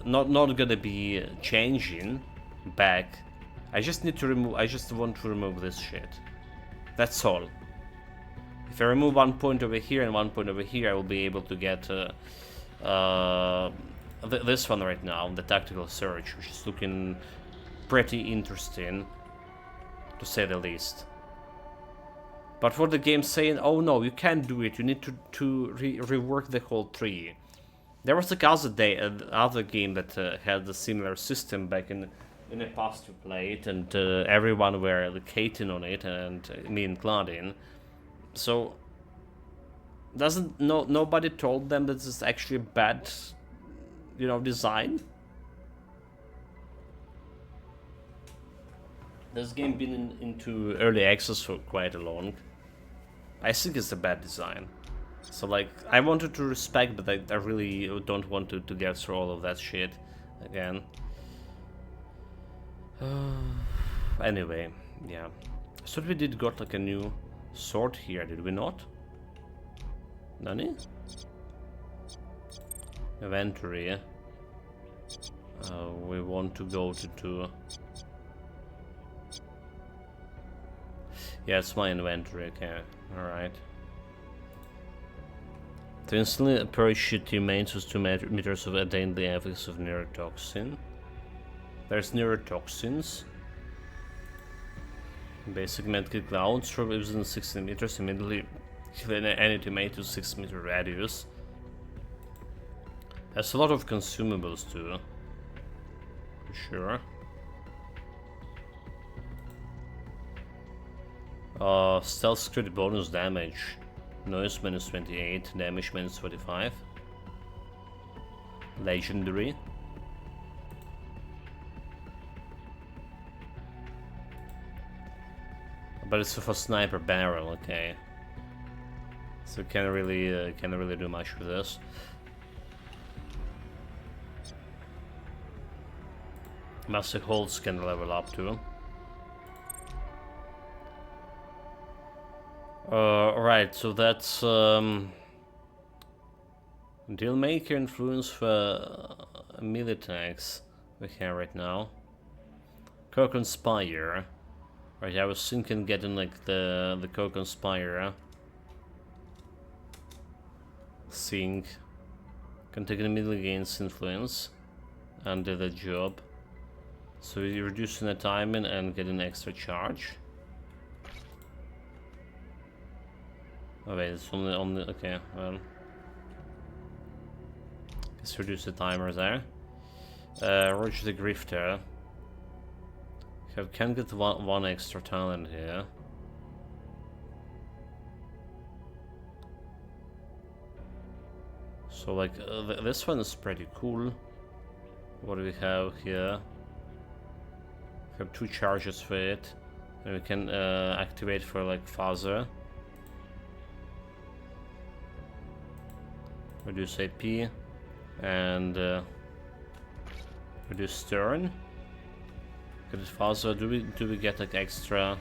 not gonna be changing back. I just need to remove. I just want to remove this shit. That's all. If I remove 1 point over here and 1 point over here, I will be able to get this one right now, the tactical search, which is looking pretty interesting, to say the least. But for the game saying, oh no, you can't do it, you need to rework the whole tree. There was like other game that had a similar system back in the past you played, and everyone were like hating on it, and me including. So nobody told them that this is actually a bad, you know, design? This game been into early access for quite a long. I think it's a bad design. So like, I wanted to respect, but I really don't want to get through all of that shit again. Anyway, yeah. I thought we did got like a new sword here, did we not? Nani? Inventory. We want to go to yeah, it's my inventory, okay, alright. To instantly parachute remains with 2 meters of attain the effects of neurotoxin. There's neurotoxins. Basic medical clouds from within 16 meters immediately kill any teammate to 6 meter radius. There's a lot of consumables too. For sure. Stealth crit bonus damage. Noise minus 28, damage minus 45. Legendary. But it's for sniper barrel, okay. So can't really do much with this. Massive holds can level up too. Right, so that's deal maker influence for melee attacks we have right now. Co-conspire. Right, I was thinking getting like the co-conspire sync. Can take immediately gains influence and do the job. So you're reducing the timing and getting extra charge. Oh wait, it's only okay, well. Let's reduce the timer there. Roger the Grifter. Can get one extra talent here. So like, this one is pretty cool. What do we have here? We have 2 charges for it. And we can activate for like Father. Reduce AP and reduce Stern. Good Father, do we get like extra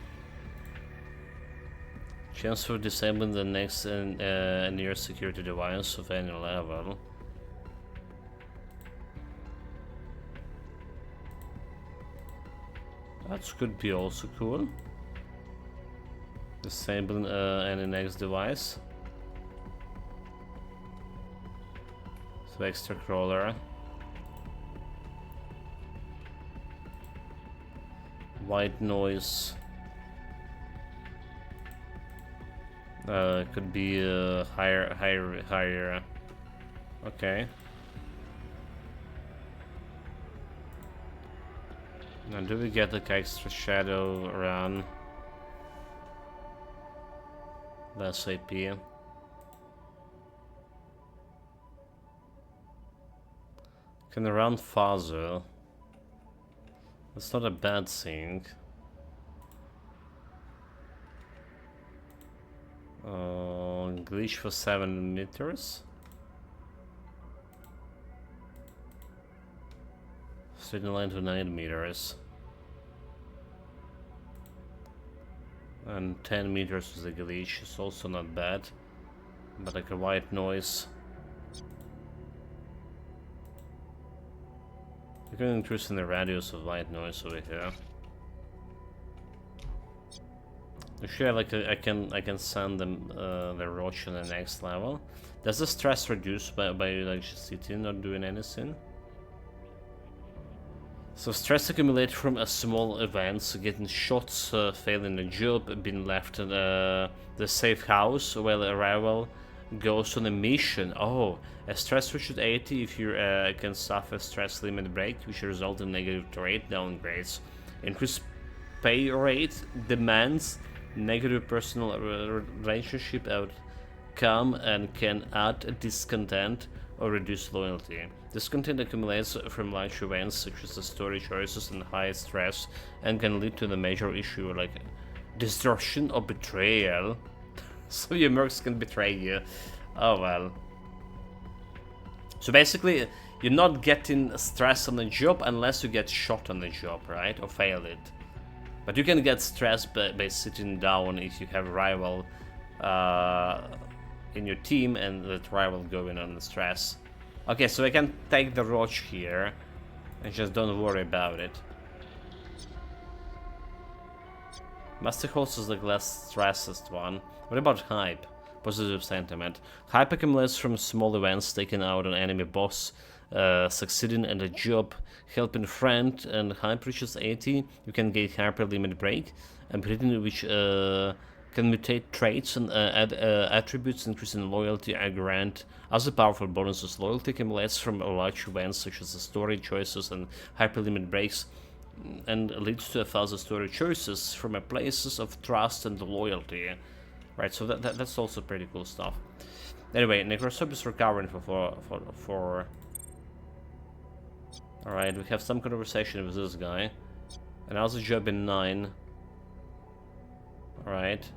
chance for disabling the next near security device of any level? That could be also cool. Disabling any next device. So extra crawler. white noise. Could be higher. Okay. Now, do we get like extra shadow run? Less AP. Can run faster. That's not a bad thing. Glitch for 7 meters. Straight line to 9 meters. And 10 meters with a glitch is also not bad. But like a white noise. You can increase in the radius of white noise over here. Actually, like I can send them the roach on the next level. Does the stress reduce by like just sitting, not doing anything? So stress accumulated from a small events, getting shots, failing a job, being left in the safe house while a rival goes on a mission. Oh, a stress reached 80 if you can suffer stress limit break, which result in negative rate downgrades. Increased pay rate demands negative personal relationship outcome and can add discontent or reduce loyalty. Discontent accumulates from large events such as the story choices and high stress and can lead to the major issue like distortion or betrayal. So your mercs can betray you. Oh well. So basically, you're not getting stress on the job unless you get shot on the job, right? Or fail it. But you can get stressed by sitting down if you have a rival in your team and that rival going on the stress. Okay, so I can take the roach here and just don't worry about it. Master Horse is the less stressed one. What about hype? Positive sentiment. Hype accumulates from small events taken out an enemy boss, succeeding at a job, helping friend, and hype reaches 80. You can gain hyper limit break, ability which can mutate traits and add attributes, increasing loyalty are grant. Other powerful bonuses. Loyalty accumulates from large events such as the story choices and hyper limit breaks, and leads to 1,000 story choices from a places of trust and loyalty. Right, so that's also pretty cool stuff. Anyway, Necrosub is recovering for Alright, we have some conversation with this guy. Another job in 9. Alright.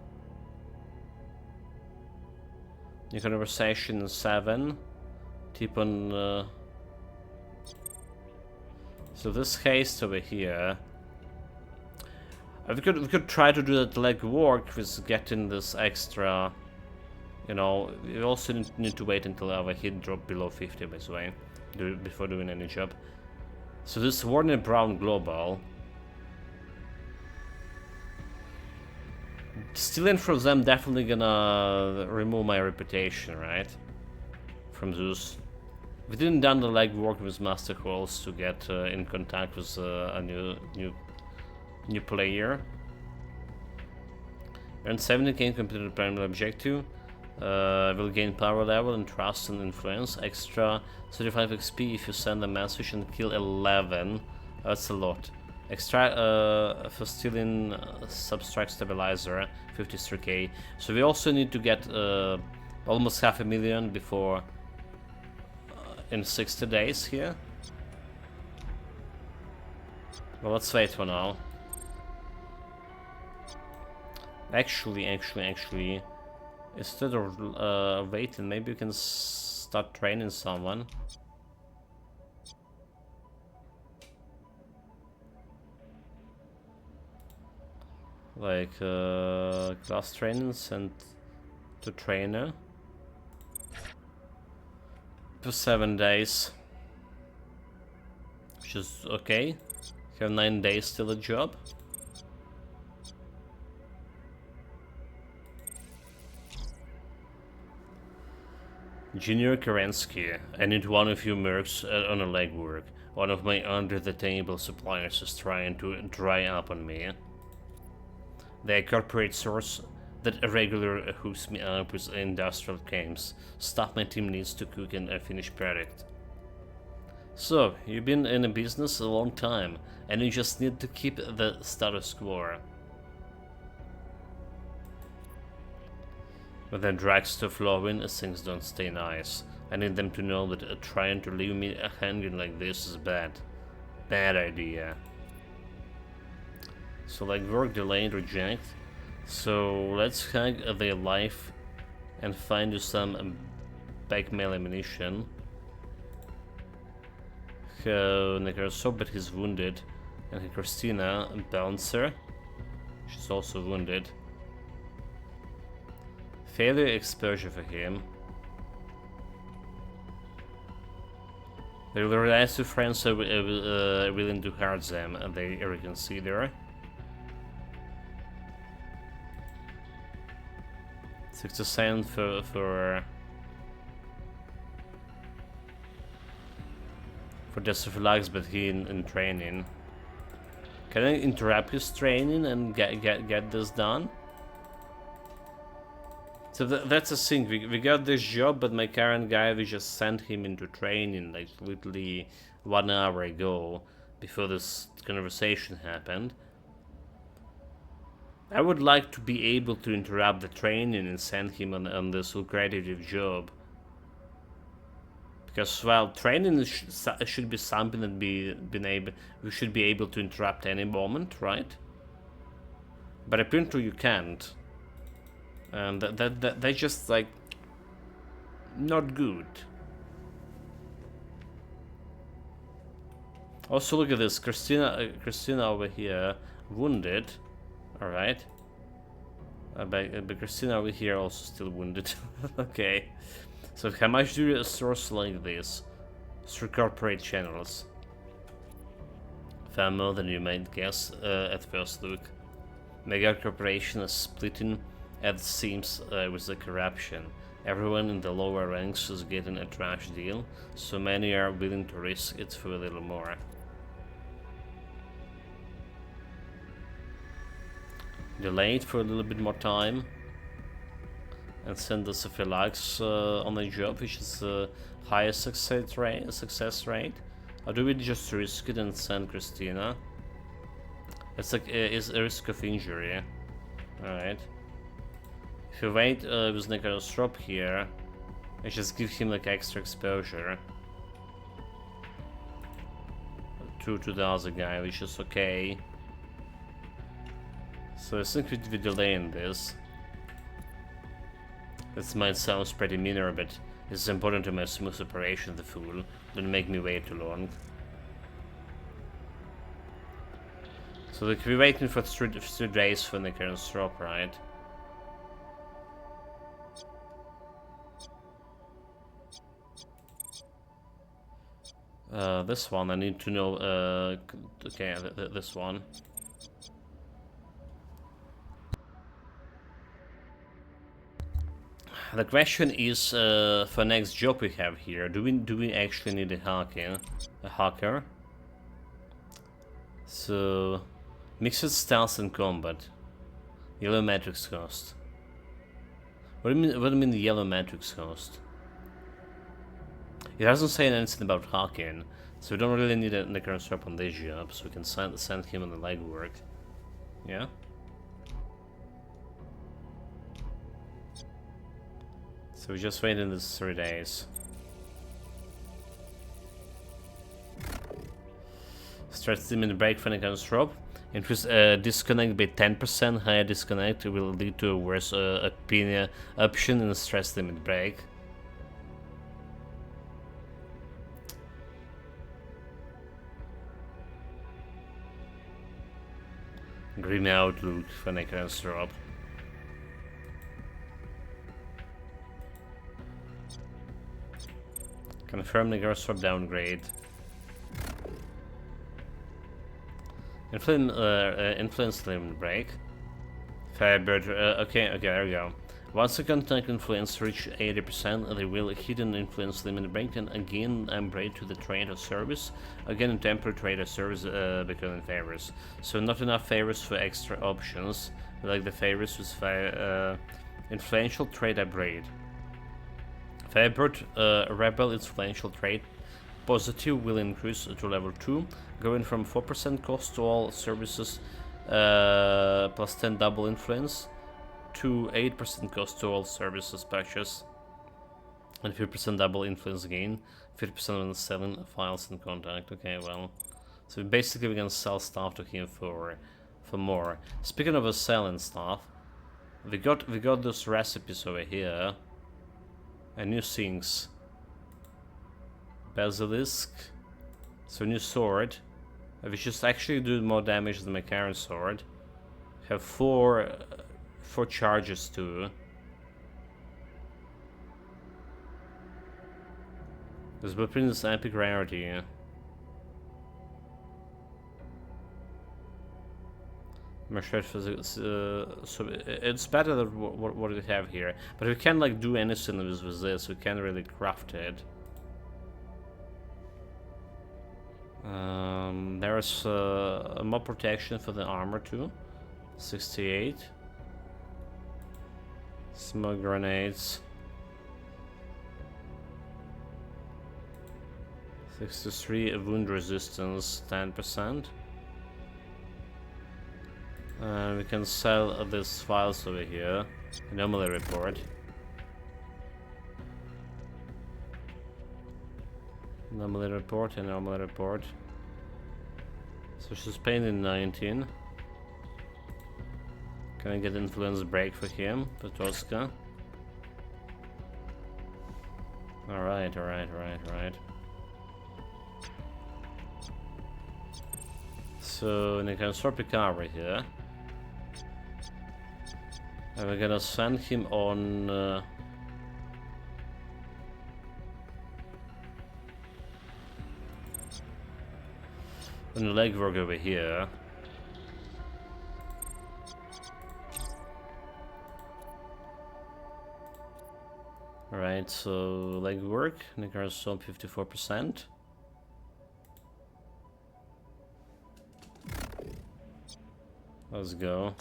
New conversation in 7. Tip on so this haste over here. We could try to do that leg work with getting this extra, you know. We also need to wait until our hit drop below 50, by the way, before doing any job. So this Warner Brown Global, stealing from them definitely gonna remove my reputation, right? From Zeus. We didn't done the leg work with Master Halls to get in contact with a new player. Earn 70k completed the primary objective. Will gain power level and trust and influence. Extra 35 XP if you send a message and kill 11. That's a lot. Extra for stealing subtract stabilizer 53k. So we also need to get almost 500,000 before in 60 days here. Well, let's wait for now. Actually, instead of waiting, maybe you can start training someone. Like class training sent to trainer for 7 days, which is okay. Have 9 days till a job. Junior Kerensky, I need one of you mercs on a legwork. One of my under-the-table suppliers is trying to dry up on me. They are corporate source that regularly hooks me up with industrial claims. Stuff my team needs to cook and a finished product. So, you've been in a business a long time, and you just need to keep the status quo. When the drugs stop flowing, things don't stay nice. I need them to know that trying to leave me hanging like this is bad. Bad idea. So like work delayed, reject. So let's hack their life and find you some backmail ammunition. Necrosop, but he's wounded. And Christina, bouncer. She's also wounded. Failure exposure for him. The last two friends are willing to hurt them, and they reconsider. 6% for Desophilax, but he in training. Can I interrupt his training and get this done? So that's the thing, we got this job, but my current guy, we just sent him into training like literally 1 hour ago, before this conversation happened. I would like to be able to interrupt the training and send him on this lucrative job. Because, well, training should be something that we should be able to interrupt any moment, right? But apparently you can't. And that's just like not good. Also, look at this, Christina over here, wounded. All right. But Christina over here also still wounded. Okay. So how much do you source like this through corporate channels? Far more than you might guess at first look. Mega corporation is splitting at the seams with the corruption. Everyone in the lower ranks is getting a trash deal, so many are willing to risk it for a little more. Delayed for a little bit more time and send us a Philax on the job, which is a higher success rate. Or do we just risk it and send Christina? It's like it's a risk of injury. Alright. If you wait with Necrosrop here, I just give him like extra exposure to the other guy, which is okay. So I think we'd be delaying this. This might sound pretty minor, but it's important to my smooth operation, the fool. Don't make me wait too long. So like we're waiting for 3 days for Necrosrop, right? This one, I need to know, okay, this one. The question is, for next job we have here, do we actually need a hacker? So, mixed stealth and combat. Yellow matrix host. What do you mean the yellow matrix host? It doesn't say anything about hacking, so we don't really need a Necrosrop on this job, so we can send him on the legwork. Yeah? So we just wait in this 3 days. Stretch limit break for Necrosrop. Increase disconnect by 10%. Higher disconnect will lead to a worse option in stress limit break. Grim outlook for Necrosrop. Confirm Necrosrop downgrade. Influence limit break. Firebird. Okay, there we go. Once a contact influence reach 80%, they will hidden influence limit break and again upgrade to the trade or service. Again, in temporary trade or service becoming favors. So not enough favors for extra options, like the favors with influential trade upgrade. Favorite rebel influential trade positive will increase to level 2, going from 4% cost to all services plus 10 double influence to 8% cost to all services purchase, and 50% double influence gain, 50% on the 7 files in contact. Okay, well, so basically we can sell stuff to him for more. Speaking of selling stuff, we got those recipes over here, and new things. Basilisk, so new sword, which just actually do more damage than my current sword. Have four charges too. This blueprint is epic rarity. So it's better than what we have here, but we can't like do anything with this. We can't really craft it. There's more protection for the armor too. 68. Smoke grenades. 63 wound resistance, 10%. We can sell these files over here. Anomaly report. Anomaly report, anomaly report. So she's paying in 19. Can I get influence break for him, Petoska? Alright. So we can swap recovery here. And we're gonna send him on the legwork over here. Alright, so legwork, Nicarason 54%. Let's go.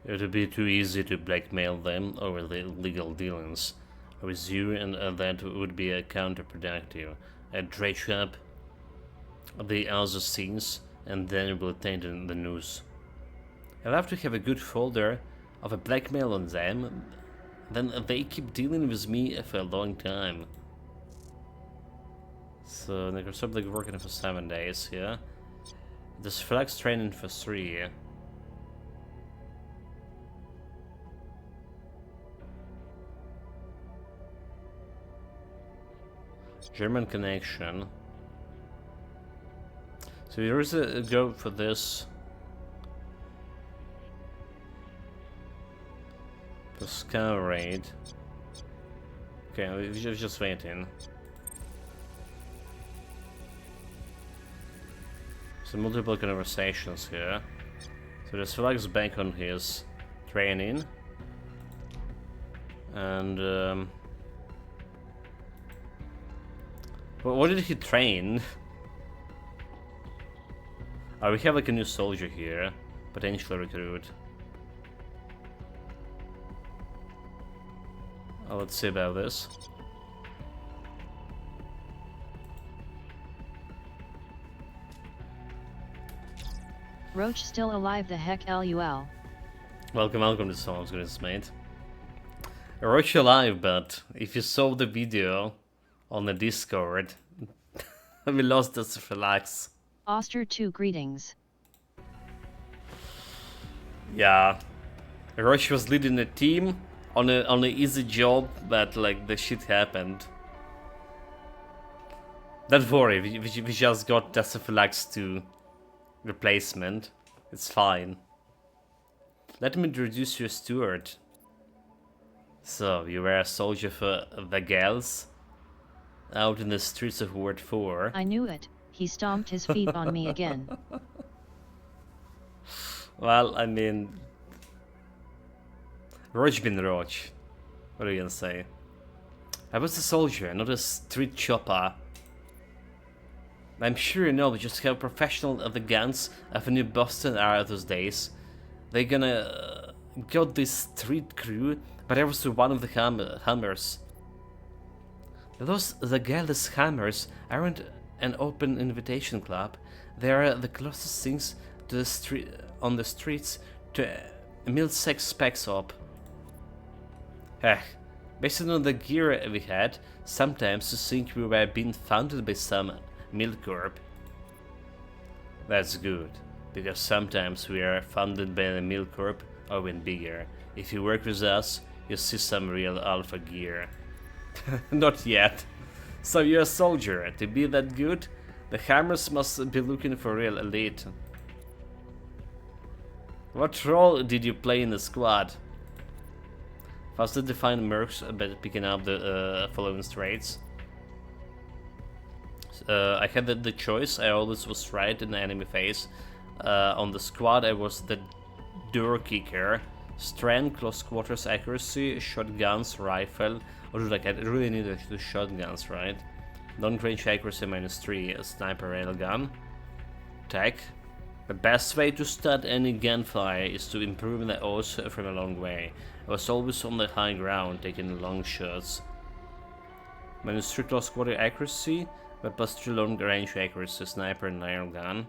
It would be too easy to blackmail them over the legal dealings with you, and that would be counterproductive. I'd dredge up the other scenes and then we'll attend in the news. I'll have to have a good folder of a blackmail on them, then they keep dealing with me for a long time. So Necrosub like working for 7 days here. This flex training for 3. German connection. So there is a go for this. For scout raid. Okay, we're just waiting. So multiple conversations here. So there's Flags back on his training. And what did he train? Oh, we have like a new soldier here. Potential recruit. Oh, let's see about this. Roach still alive, the heck LUL. Welcome to Someone's Goodness, mate. Roach alive, but if you saw the video on the Discord, we lost this relax. Oster 2 greetings. Yeah. Roach was leading the team on an easy job, but like the shit happened. Don't worry, we just got Decipherlax 2 replacement. It's fine. Let me introduce you, Stuart. So, you were a soldier for the Gals? Out in the streets of Ward 4. I knew it, he stomped his feet on me again. Well, I mean, Roach been Roach. What are you gonna say? I was a soldier, not a street chopper. I'm sure you know just how professional the guns of New Boston are those days. They're gonna got this street crew, but I was one of the hammers. The Gallus Hammers aren't an open invitation club. They are the closest things to the street on the streets to Middlesex specs up. Heck, based on the gear we had, sometimes you think we were being founded by some milk corp. That's good, because sometimes we are funded by the milk corp or even bigger. If you work with us, you see some real alpha gear. Not yet. So you're a soldier. To be that good, the Hammers must be looking for real elite. What role did you play in the squad? Faster defined mercs by picking up the following traits. I had the choice. I always was right in the enemy phase. On the squad, I was the door kicker. Strength, close quarters accuracy, shotguns, rifle. Or like I really needed the shotguns, right? Long range accuracy -3, a sniper railgun. Tech. The best way to start any gunfire is to improve the odds from a long way. I was always on the high ground, taking long shots. -3 close quarter accuracy, but +3 long range accuracy, sniper and railgun.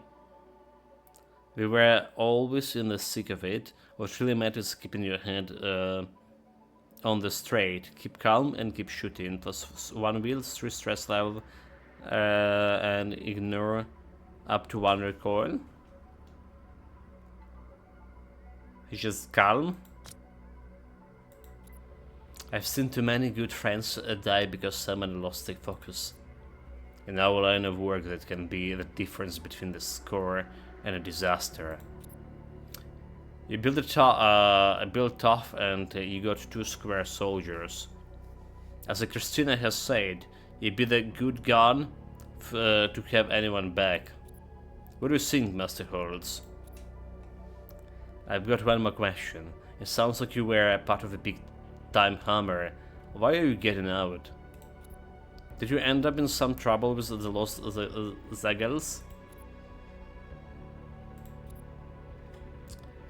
We were always in the thick of it. What really matters is keeping your head on the straight. Keep calm and keep shooting. +1 wheel, 3 stress level, and ignore up to 1 recoil. He's just calm. I've seen too many good friends die because someone lost their focus. In our line of work, that can be the difference between the score and a disaster. You build tough, and you got 2 square soldiers. As Christina has said, you be the good gun to have anyone back. What do you think, Master Holtz? I've got one more question. It sounds like you were a part of a big-time hammer. Why are you getting out? Did you end up in some trouble with the Lost Zagels?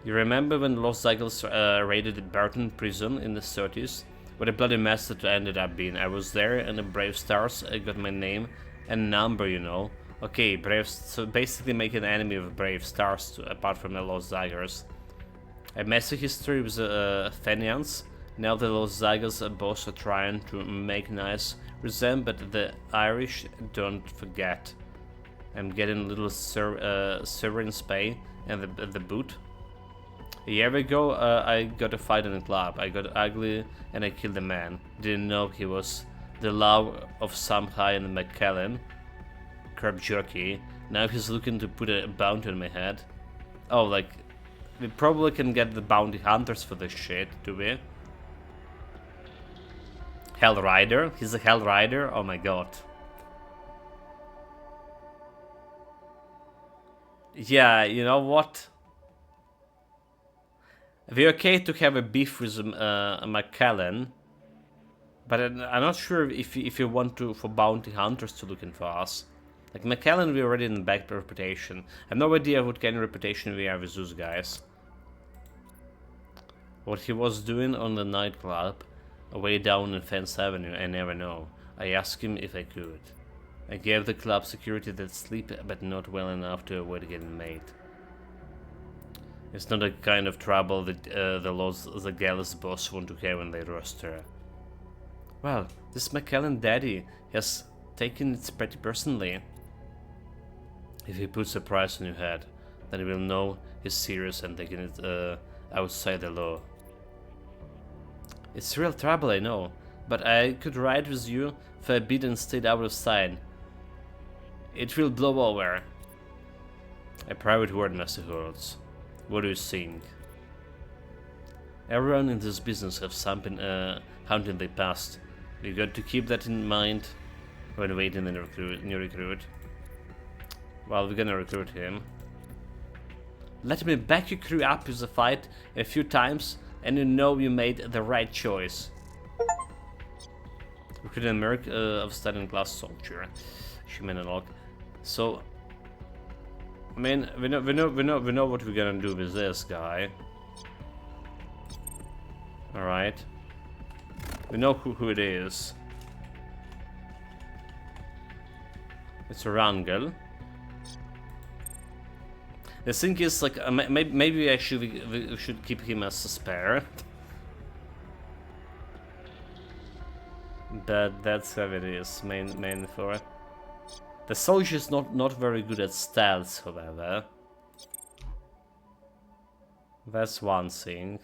You remember when Lost Zagels raided Burton prison in the 30s? What a bloody mess that ended up being. I was there, and the Brave Stars got my name and number, you know. Okay, so basically make an enemy of Brave Stars, apart from the Lost Zagels. A messy history with Fenians. Now the Lost Zagels boss are trying to make nice with them, but the Irish don't forget. I'm getting a little severance pay and the boot. A year ago, I got a fight in a club. I got ugly and I killed a man. Didn't know he was the love of some high in McKellen. Curb jerky. Now he's looking to put a bounty on my head. Oh, like, we probably can get the bounty hunters for this shit, do we? Hell Rider? He's a Hell Rider? Oh my god. Yeah, you know what? We're okay to have a beef with McKellen, but I'm not sure if you want to for bounty hunters to look in for us. Like McKellen, we're already in bad reputation. I have no idea what kind of reputation we have with those guys. What he was doing on the nightclub, way down in Fence Avenue, I never know. I asked him if I could. I gave the club security that sleep, but not well enough to avoid getting made. It's not the kind of trouble that the Gallus boss want to have on their roster. Well, this McKellen daddy has taken it pretty personally. If he puts a price on your head, then we'll know he's serious and taking it outside the law. It's real trouble, I know, but I could ride with you for a bit and stay out of sight. It will blow over. A private word, Master Holtz. What do you think? Everyone in this business has something haunting their past. We got to keep that in mind when waiting the new recruit. Well, we're gonna recruit him. Let me back your crew up with the fight a few times, and you know you made the right choice. Recruit an outstanding glass soldier. Human analog. So, I mean, we know what we're gonna do with this guy. All right. We know who it is. It's a Rangel. The thing is, like, maybe actually we should keep him as a spare. That's how it is, main for it. The soldier is not very good at stealth, however. That's one thing.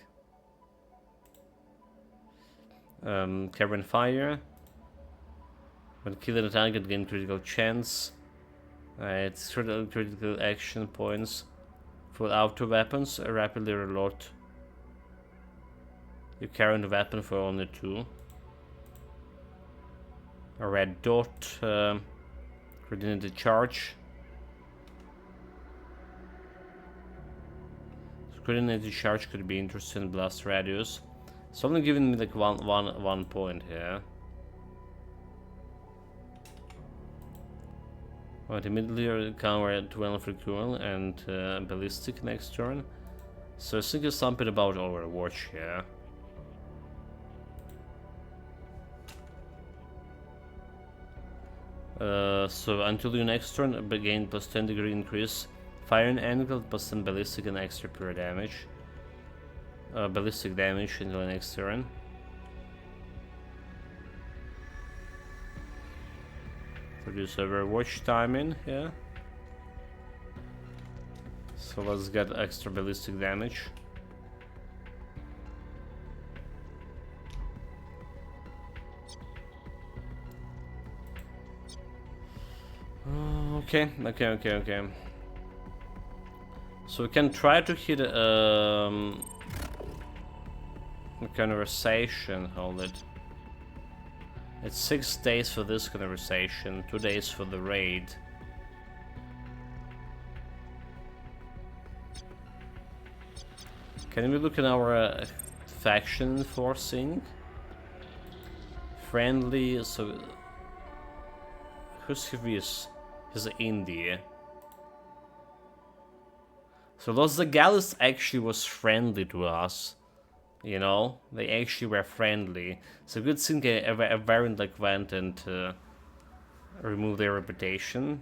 Carbon fire. When killing a target, gain critical chance. It's critical action points. For auto weapons, rapidly reload your current weapon for only 2. A red dot, coordinated charge. So coordinated charge could be interesting. Blast radius. It's only giving me like one point here. Right, immediately counter 12 recoil and ballistic next turn. So I think it's something about Overwatch here. So until your next turn, gain plus 10 degree increase firing angle plus 10 ballistic and extra pure damage. Ballistic damage until the next turn. Produce Overwatch timing here. So let's get extra ballistic damage. Okay. So we can try to hit a conversation, hold it. It's 6 days for this conversation, 2 days for the raid. Can we look at our faction enforcing? Friendly, so... Who's this? He's India. So Los Zagales actually was friendly to us. You know, they actually were friendly. It's a good thing a variant like went and removed their reputation.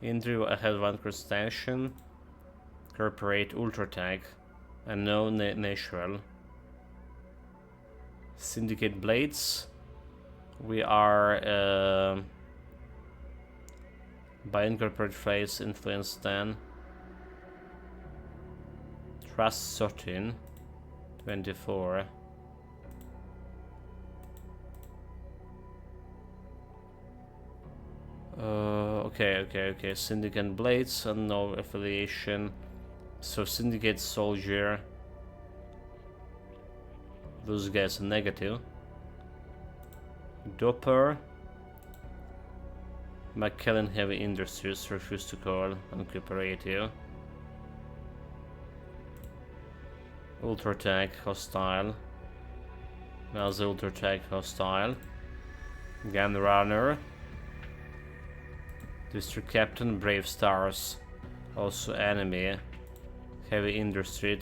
Injury, I had one crustacean. Corporate ultra tag. And no natural. Syndicate blades. We are by incorporate phrase influence 10. Trust 13. 24. Okay. Syndicate blades and no affiliation. So Syndicate soldier. Those guys are negative. Doper. McKellen Heavy Industries refuse to call uncooperative. Ultra Tech hostile. Now the Ultra Tech hostile. Gun Runner. District Captain Brave Stars. Also enemy. Heavy Industry.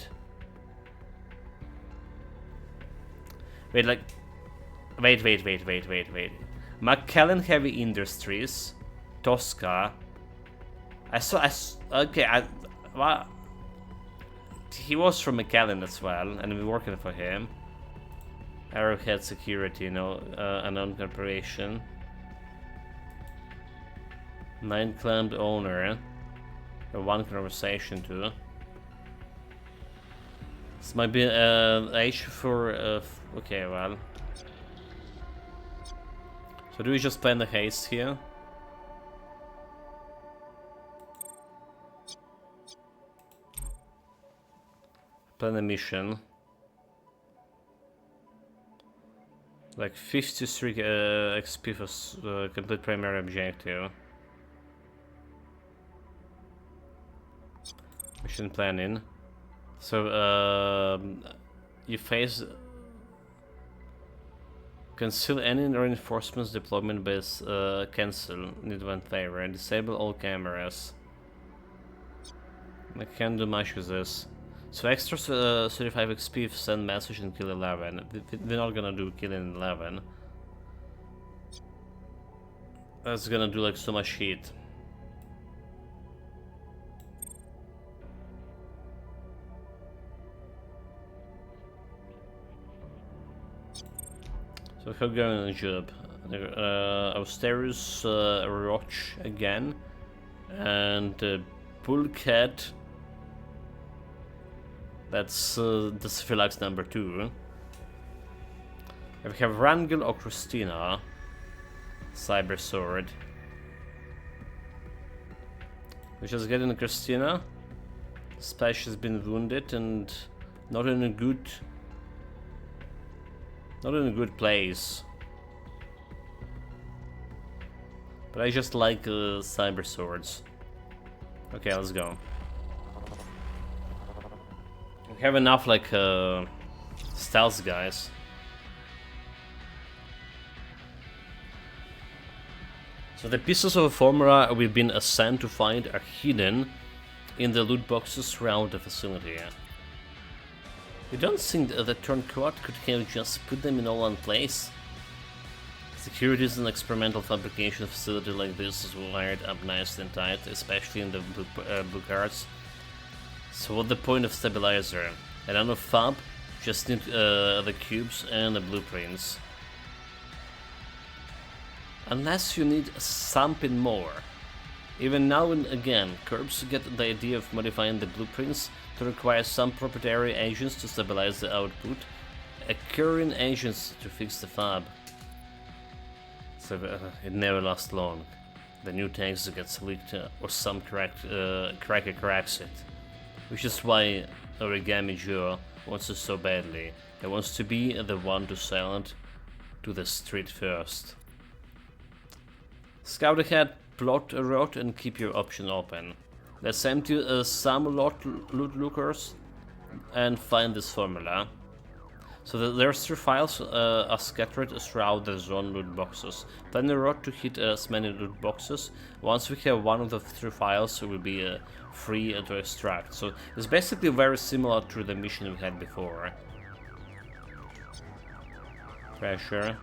Wait. McKellen Heavy Industries. Tosca. Well, he was from McAllen as well, and we're working for him. Arrowhead Security, unknown corporation. 9 claimed owner. 1 conversation too. This might be age for. Okay, well. So do we just plan the haste here? Plan a mission. Like 53 XP for complete primary objective. Mission planning. So, you face... Cancel any reinforcements deployment base, cancel, need one favor, and disable all cameras. I can't do much with this. So extra 35 XP if send message and kill 11. We're not gonna do killing 11. That's gonna do like so much heat. So how going on the job? Austerius Roach again, and Bulkhead. That's Phylax number 2. We have Rangel or Christina. Cyber Sword. We just get in Christina. Splash has been wounded and not in a good place. But I just like cyber swords. Okay, let's go. We have enough like stealth guys. So the pieces of a formula we've been assigned to find are hidden in the loot boxes throughout the facility. You don't think the turncoat could have just put them in all one place? Security is an experimental fabrication facility like this is wired up nice and tight, especially in the blue cards. So what's the point of stabilizer? I don't know, fab, just need the cubes and the blueprints. Unless you need something more. Even now and again, Curbs get the idea of modifying the blueprints to require some proprietary agents to stabilize the output, occurring agents to fix the fab. So it never lasts long. The new text gets leaked or some cracker cracks it. Which is why Origami Joe wants it so badly. He wants to be the one to sell it to the street first. Scout ahead, plot a route and keep your option open. Let's empty some loot lookers and find this formula. So there's 3 files are scattered throughout the zone loot boxes. Plan a route to hit as many loot boxes. Once we have one of the 3 files, we will be free to extract. So it's basically very similar to the mission we had before. Pressure.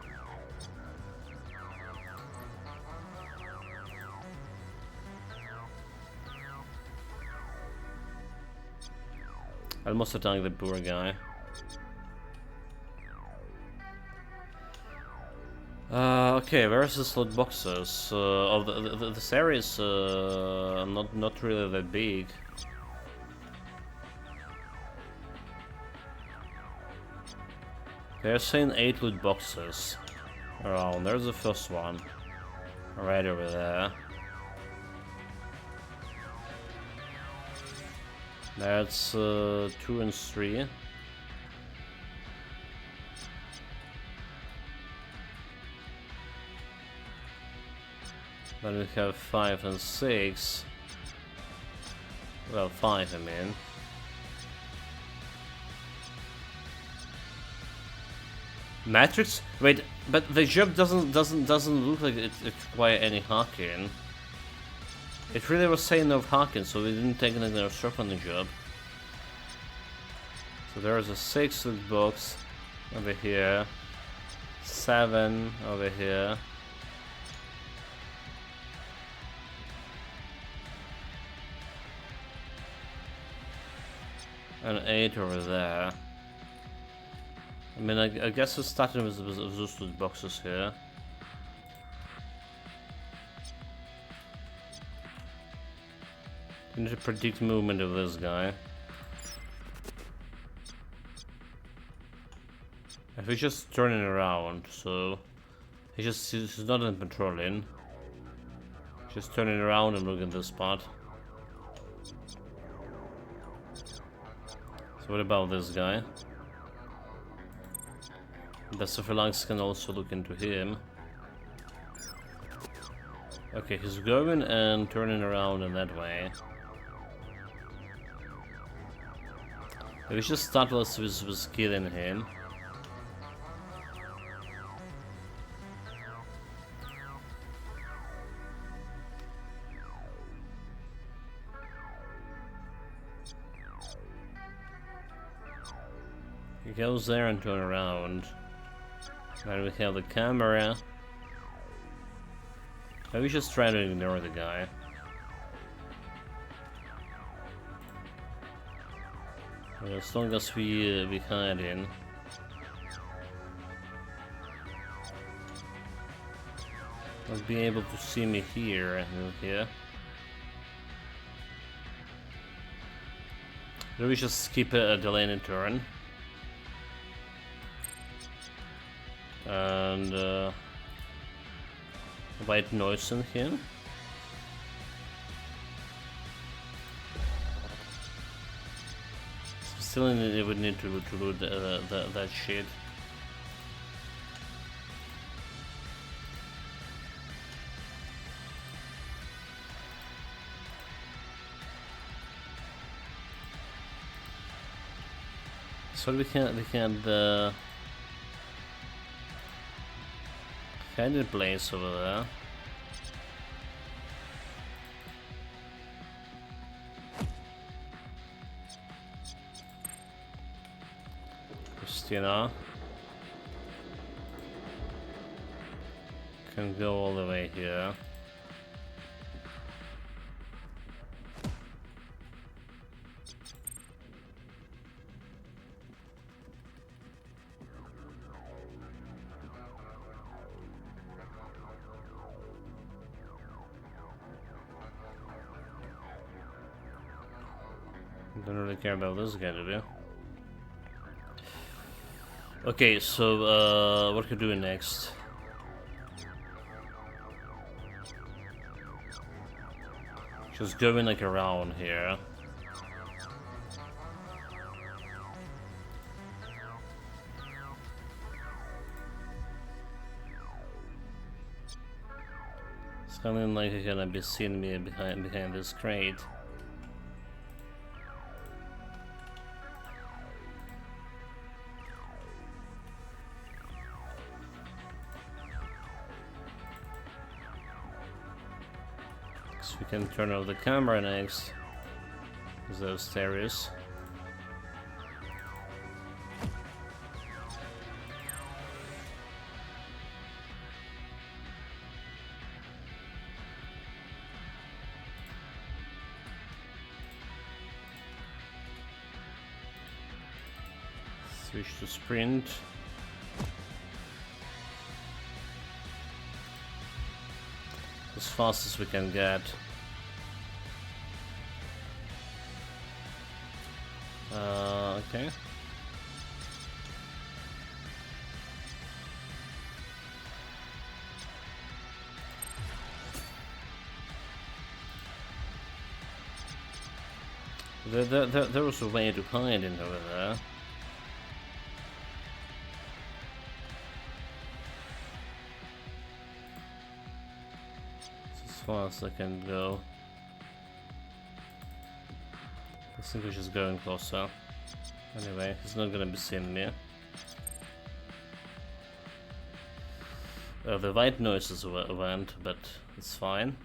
Almost attacking the poor guy. Okay, where's the slot boxes? This area is not really that big. They're saying 8 loot boxes around. There's the first one, right over there. That's 2 and 3. Then we have 5 and 6. Well, 5 I mean. Matrix? Wait, but the job doesn't look like it requires any hacking. It really was saying no hacking, so we didn't take another surf on the job. So there's a 6 loot box over here, 7 over here. And 8 over there. I mean, I guess we're starting with those loot boxes here. We need to predict movement of this guy. If he's just turning around, so he's not in patrolling. Just turning around and looking at this spot. So what about this guy? The Phalanx can also look into him. Okay, he's going and turning around in that way. We should start with killing him. He goes there and turn around. Then we have the camera. Maybe we just try to ignore the guy. Well, as long as we hide in. I'll be able to see me here and here. Maybe we just skip a delay turn. And white noise in him. Still, it would need to load that shit. So we can hide in place over there. Christina can go all the way here. Don't really care about this guy, do you? Okay, so what are we doing next? Just going like around here. It's something like you're gonna be seeing me behind this crate. We can turn off the camera next, because those stereos. Switch to sprint. As fast as we can get. Okay. There was a way to hide in over there. As far as I can go. I think we're just going closer. Anyway, he's not gonna be seeing me. The white noises went, but it's fine.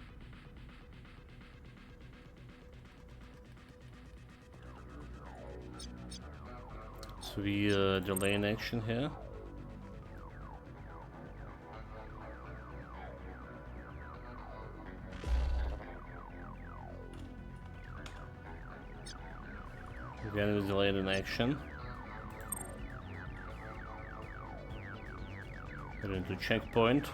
So we delay in action here. Again, we delayed in action. Get into checkpoint.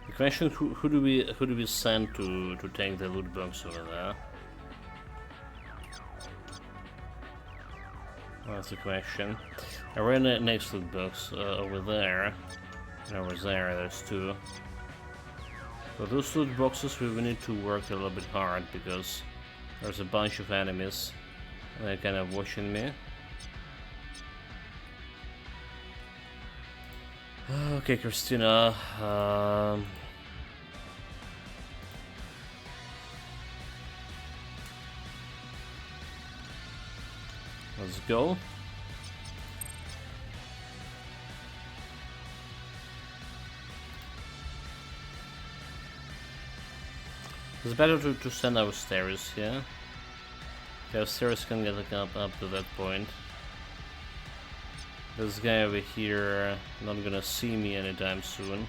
The question: who do we send to take the loot box over there? Well, that's the question. I ran the next loot box over there, and over there. There's two. For those loot boxes we will need to work a little bit hard because there's a bunch of enemies and they're kind of watching me. Okay, Christina. Let's go. It's better to send our stairs here. Okay, our stairs can get like, up to that point. This guy over here not gonna see me anytime soon.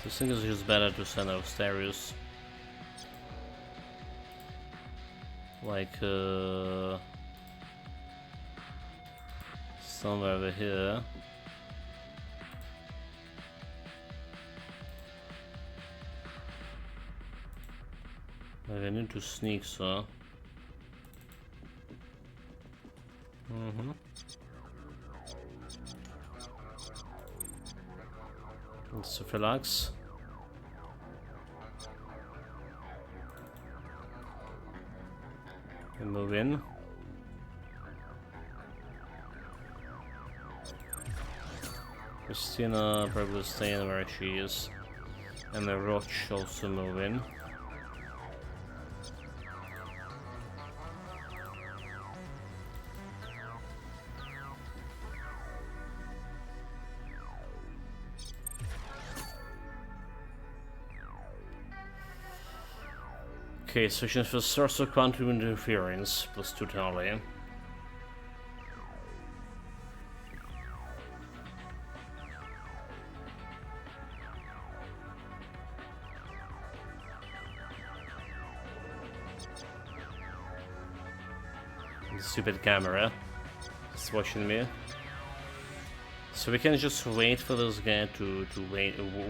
So I think it's just better to send our stairs. Like somewhere over here. I need to sneak, so. Let's relax. And move in. Christina probably staying where she is. And the Roach also move in. Okay, switching for source of quantum interference, plus 2 tally. The stupid camera is watching me. So we can just wait for this guy to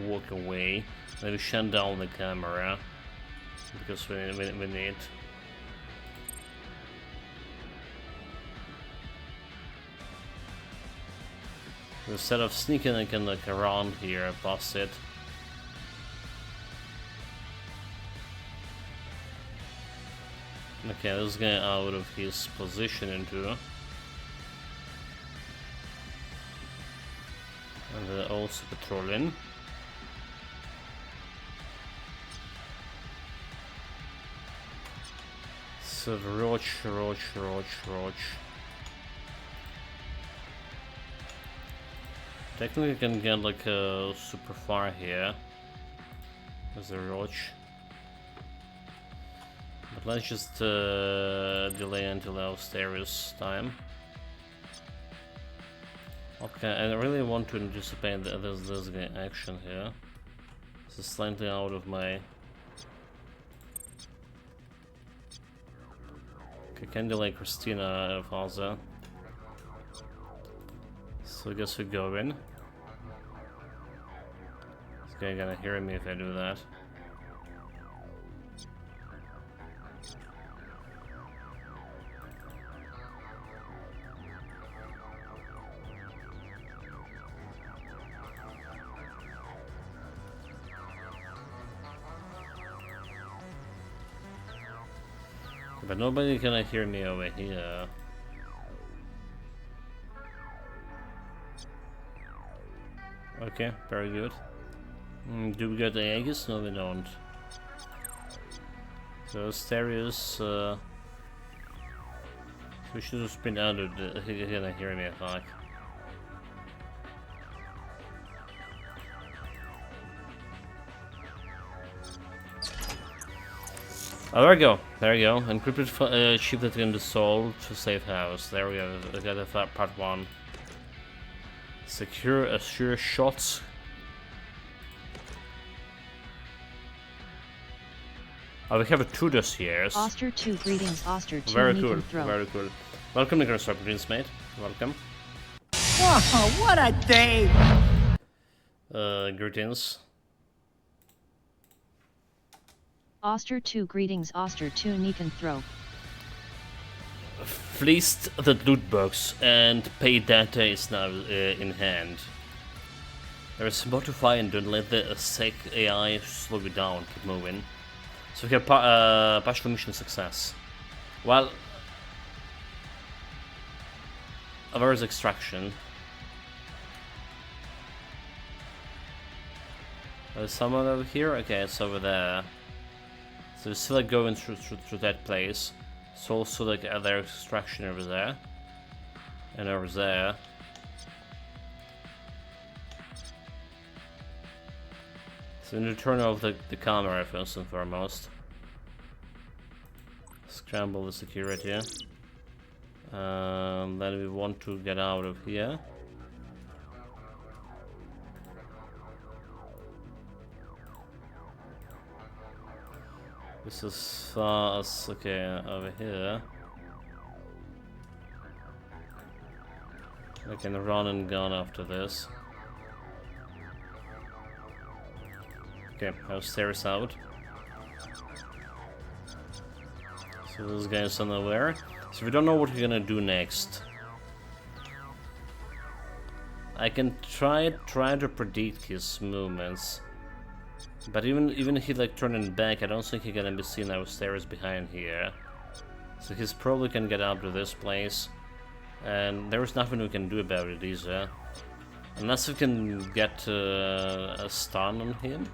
walk away. Then we shut down the camera. Because we need. Instead of sneaking, I can look around here, past it. Okay, this guy out of his position into. And they're also patrolling. So Roach. Technically I can get like a super far here. There's a Roach. But let's just delay until our stairs time. Okay, I really want to anticipate that there's this action here. This is slightly out of my... I can delay Christina Falza. So I guess we go in. This guy gonna hear me if I do that. But nobody can hear me over here. Okay, very good. Do we get the Aegis? No, we don't. So Asterius, we should have been out of the... He can hear me, fuck. Oh, there we go. There we go. Encrypted chip that can be sold to safe house. There we go. We got the part 1. Secure, assure shots. Oh, we have 2 dossiers. Oster 2, greetings, Oster 2. Very cool. Very cool. Welcome, Nicholas Prince, mate. Welcome. Oh, what a day! Greetings. Oster 2, greetings, Oster 2, Nikan Throw. Fleeced the loot box and paid data is now in hand. There is more to fly, and don't let the sick AI slow you down. Keep moving. So we have partial mission success. Well, where is extraction? There's someone over here? Okay, it's over there. So it's still like going through that place. It's also like other extraction over there. And over there. So we need to turn off the camera first and foremost. Scramble the security. Then we want to get out of here. This is far as okay over here. I can run and gun after this. Okay, I'll stairs out. So this guy is unaware. So we don't know what we're gonna do next. I can try to predict his movements. But even if he like turning back, I don't think he's gonna be seen upstairs behind here. So he's probably can get up to this place. And there's nothing we can do about it either. Unless we can get a stun on him.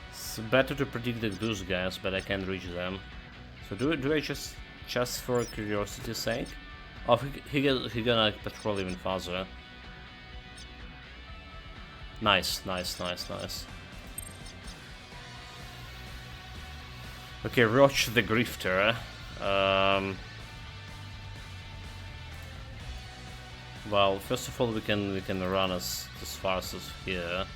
It's better to predict those guys, but I can't reach them. So do I just for curiosity's sake? Oh, he gonna patrol even faster. Nice. Okay, Roach the Grifter. Well, first of all, we can run as fast as here.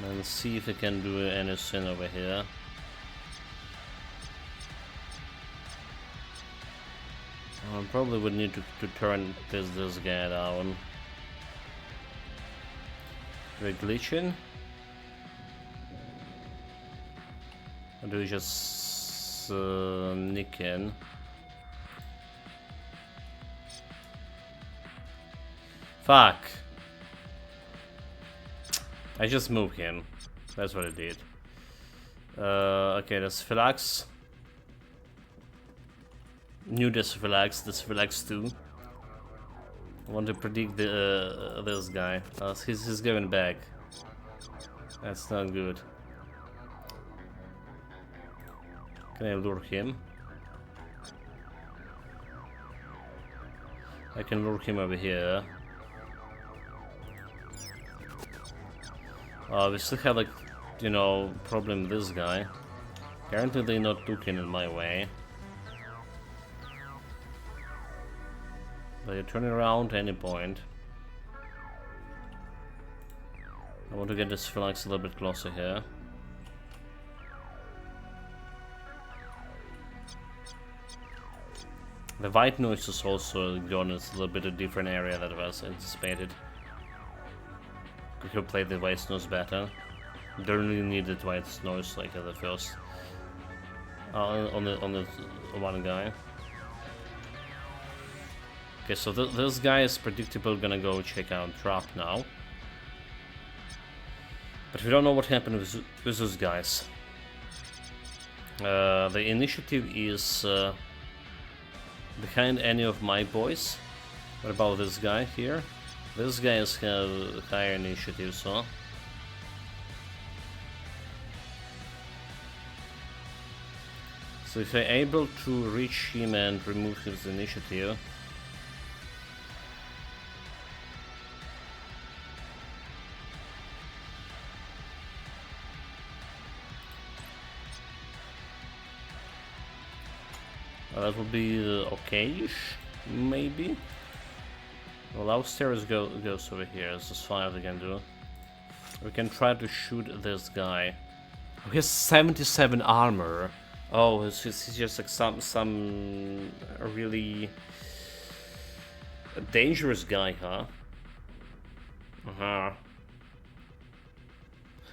And see if we can do anything over here. Probably would need to turn this guy down. Do we glitching? Or do we just nick in? Fuck! I just moved him. That's what I did. Okay, that's Philax. New Phylax, this Phylax 2. I want to predict the this guy. He's going back. That's not good. Can I lure him? I can lure him over here. We still have like, you know, problem with this guy. Apparently they're not looking in my way. They're turning around at any point. I want to get this Phylax a little bit closer here. The white noise is also gone. It's a little bit a different area that was anticipated. We could play the white noise better. Don't really need the white noise like at the first. On the one guy. Okay, so this guy is predictable gonna go check out trap now. But we don't know what happened with those guys. The initiative is behind any of my boys. What about this guy here? This guy has higher initiative, so... So if I'm able to reach him and remove his initiative... that would be okay-ish, maybe? Well, upstairs goes over here, it's as far as we can do. We can try to shoot this guy. Oh, he has 77 armor. Oh, he's just like some really dangerous guy, huh?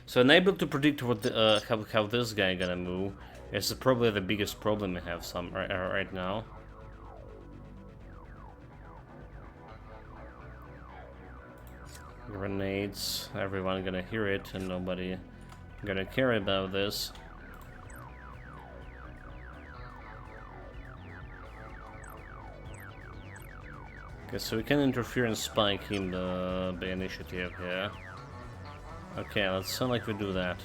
So unable to predict what the, how this guy gonna move. It's probably the biggest problem I have right now. Grenades. Everyone gonna hear it and nobody gonna care about this. Okay, so we can interfere and spike him by initiative here. Okay, let's sound like we do that.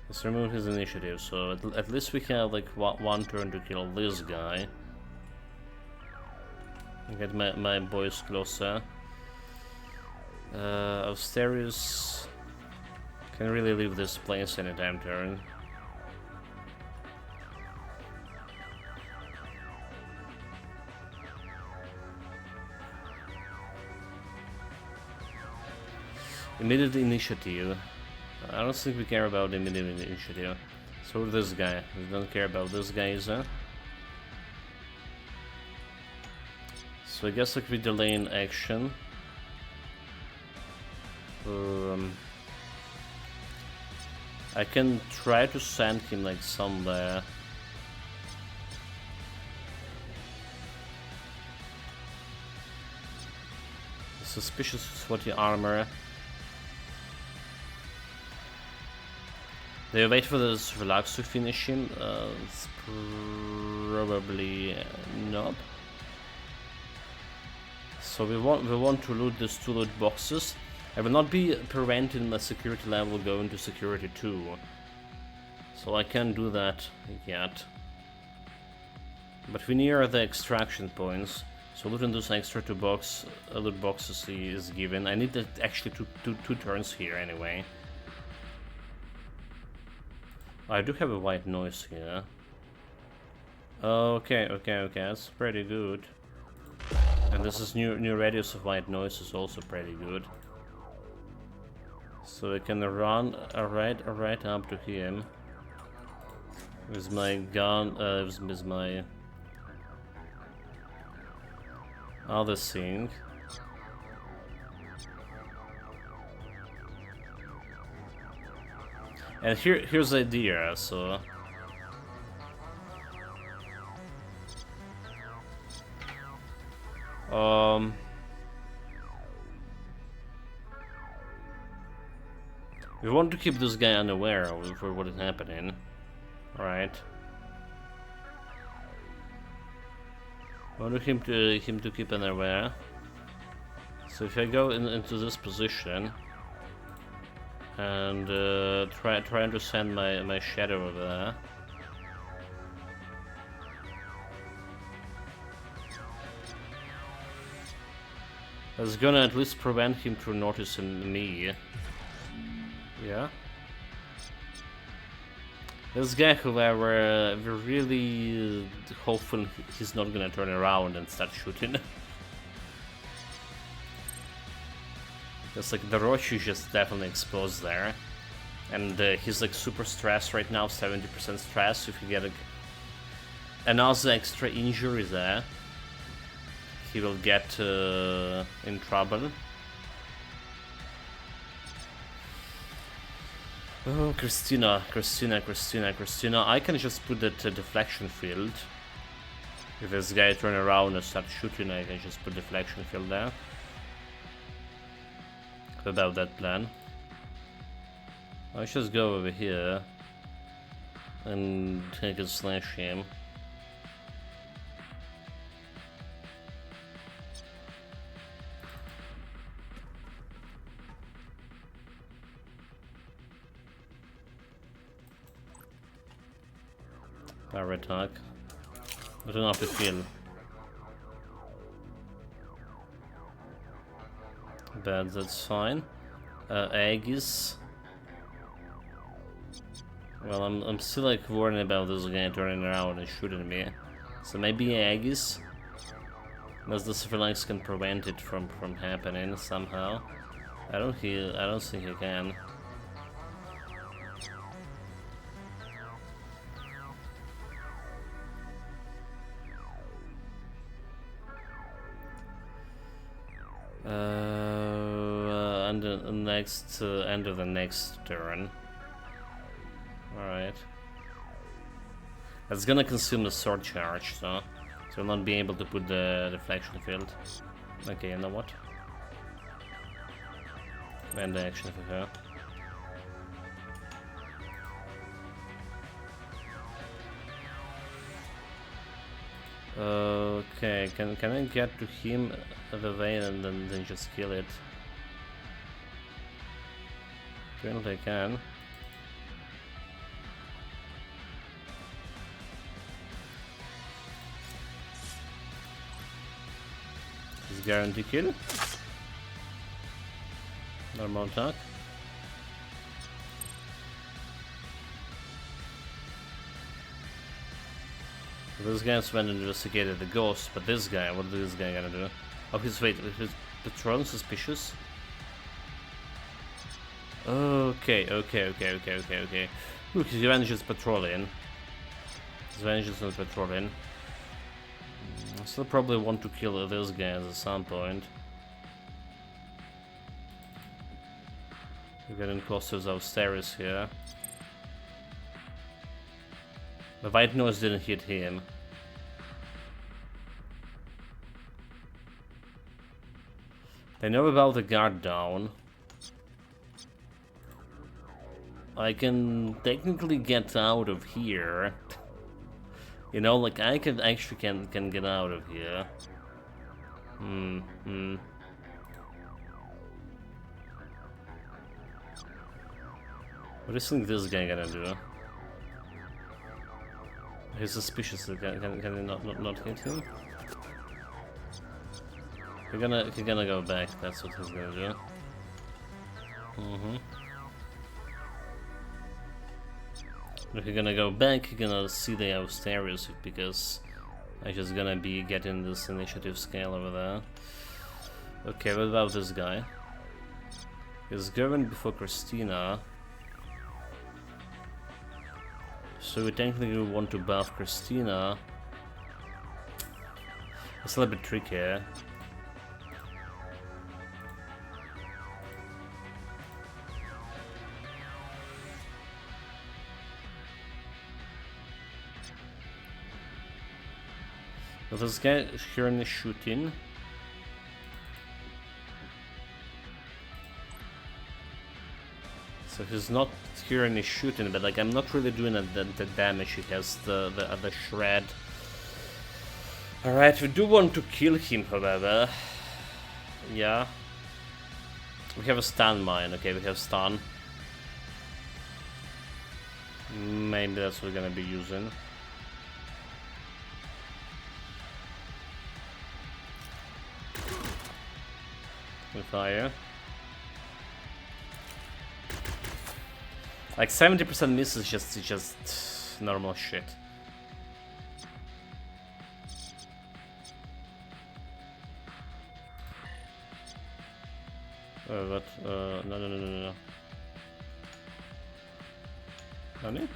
Let's remove his initiative, so at least we have like one turn to kill this guy. Get my boys closer. Asterius can really leave this place anytime turn. Immediate initiative. I don't think we care about immediate initiative. So this guy. We don't care about this guy either. So I guess like we delay in action. I can try to send him like somewhere. Suspicious sweaty armor. They wait for this relax to finish him. It's probably not. So we want to loot these 2 loot boxes. I will not be preventing my security level going to security 2. So I can't do that yet. But we near the extraction points. So looting those extra 2 loot boxes is given. I need actually two turns here anyway. I do have a white noise here. Okay, that's pretty good. And this is new radius of white noise is also pretty good. So I can run right up to him with my gun, with my other thing. And here's the idea, so we want to keep this guy unaware of what is happening, right? I want him to keep unaware. So if I go into this position and trying to send my shadow over there. That's gonna at least prevent him from noticing me. Yeah. This guy, however, we're really hoping he's not gonna turn around and start shooting. Because like the Roshi just definitely exposed there, and he's like super stressed right now, 70% stress. If you get another extra injury there, he will get in trouble. Oh, Christina. I can just put that deflection field. If this guy turn around and start shooting, I can just put deflection field there. About that plan. Let's just go over here and take a slash him. Power attack. I don't have to feel. But that's fine. Aegis. Well, I'm still like worried about this guy turning around and shooting me. So maybe Aegis. Unless the Phalanx can prevent it from happening somehow. I don't think he can. And the next end of the next turn. All right. That's gonna consume the sword charge, so So I'll not be able to put the deflection field. Okay, you know what? And the action for her. Okay, can I get to him the way and then just kill it? Apparently I can. Is guarantee kill? Normal attack. This guy's went and investigated the ghost, but this guy, what is this guy gonna do? Oh, wait, his patrol suspicious? Okay. Look, his revenge is patrolling. His revenge is not patrolling. I still probably want to kill this guy at some point. We're getting close to those stairs here. The white noise didn't hit him. They know about the guard down. I can technically get out of here. You know, like I can actually can get out of here. What do you think this guy gonna do? He's suspicious. Can he not hit him? He's gonna go back. That's what he's gonna do. If you're gonna go back, you're gonna see the upstairs because I'm just gonna be getting this initiative scale over there. Okay, what about this guy? He's going before Christina. So we technically want to buff Christina. It's a little bit trickier. But this guy is currently shooting. So he's not currently shooting, but like I'm not really doing the damage he has the shred. Alright, we do want to kill him, however. Yeah. We have a stun mine, okay, we have stun. Maybe that's what we're gonna be using. We fire. Like 70% miss is just normal shit. What? No. Nani?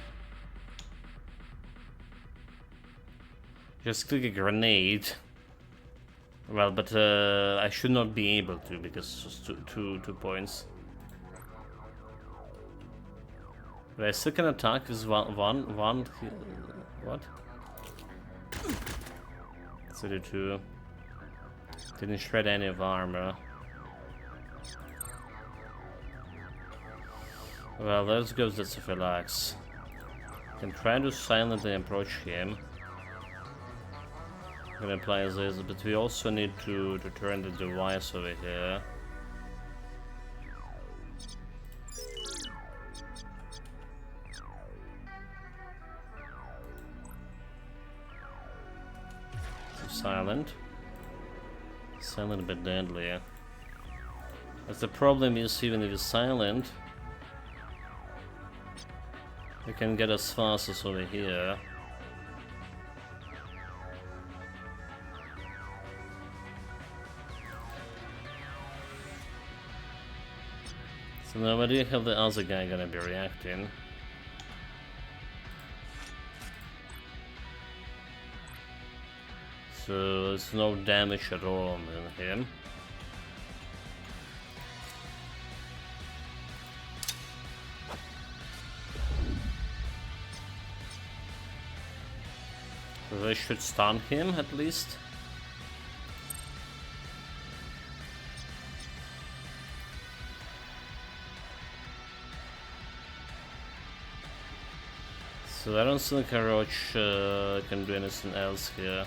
Just click a grenade. Well, but I should not be able to because it's just two points. But I still can attack is one. What? 32. Didn't shred any of armor. Well, let's go to the relax. Can try to silently approach him. I'm gonna apply this, but we also need to turn the device over here. Silent. Silent but deadly. But the problem is, even if it's silent, we can get as fast as over here. So now where do you have the other guy gonna be reacting? So there's no damage at all on him. So they should stun him at least. So I don't think a roach can do anything else here.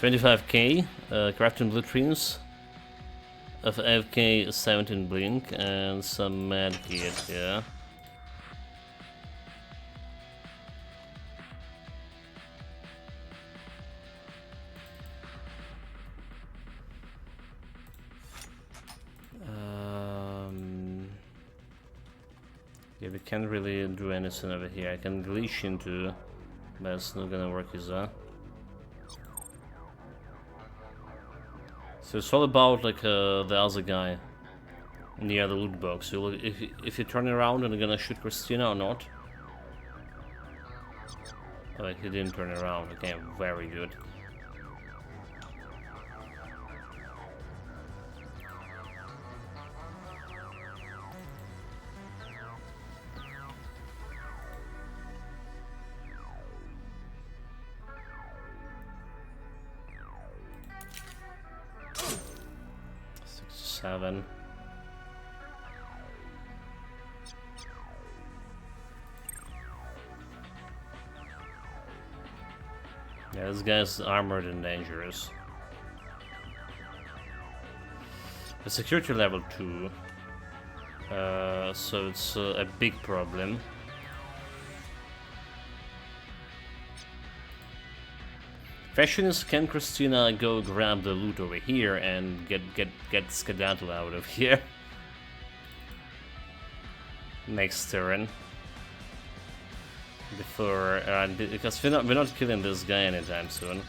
$25k, crafting blueprints of FK 17 blink and some med kit here. Yeah, we can't really do anything over here. I can glitch into, but it's not gonna work either. So it's all about like the other guy near the loot box. So if you turn around and you're gonna shoot Christina or not. Oh, he didn't turn around. Okay, very good. Seven. Yeah, this guy's armored and dangerous. The security level 2, so it's a big problem. Question is, can Christina go grab the loot over here and get skedaddle out of here? Next turn. Before, because we're not killing this guy anytime soon.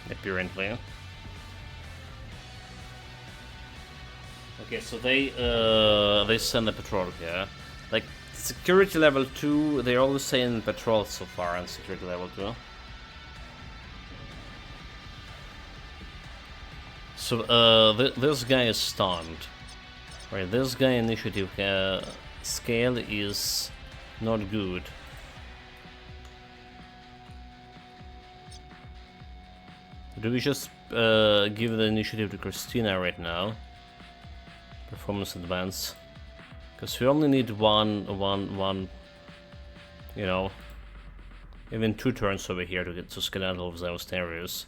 Apparently. Okay, so they send a patrol here. Like security level 2, they're always saying patrol so far on security level 2. So this guy is stunned. Right, this guy initiative scale is not good. Do we just give the initiative to Christina right now? Performance advance. Because we only need one, you know, even 2 turns over here to get to skedaddle of those areas.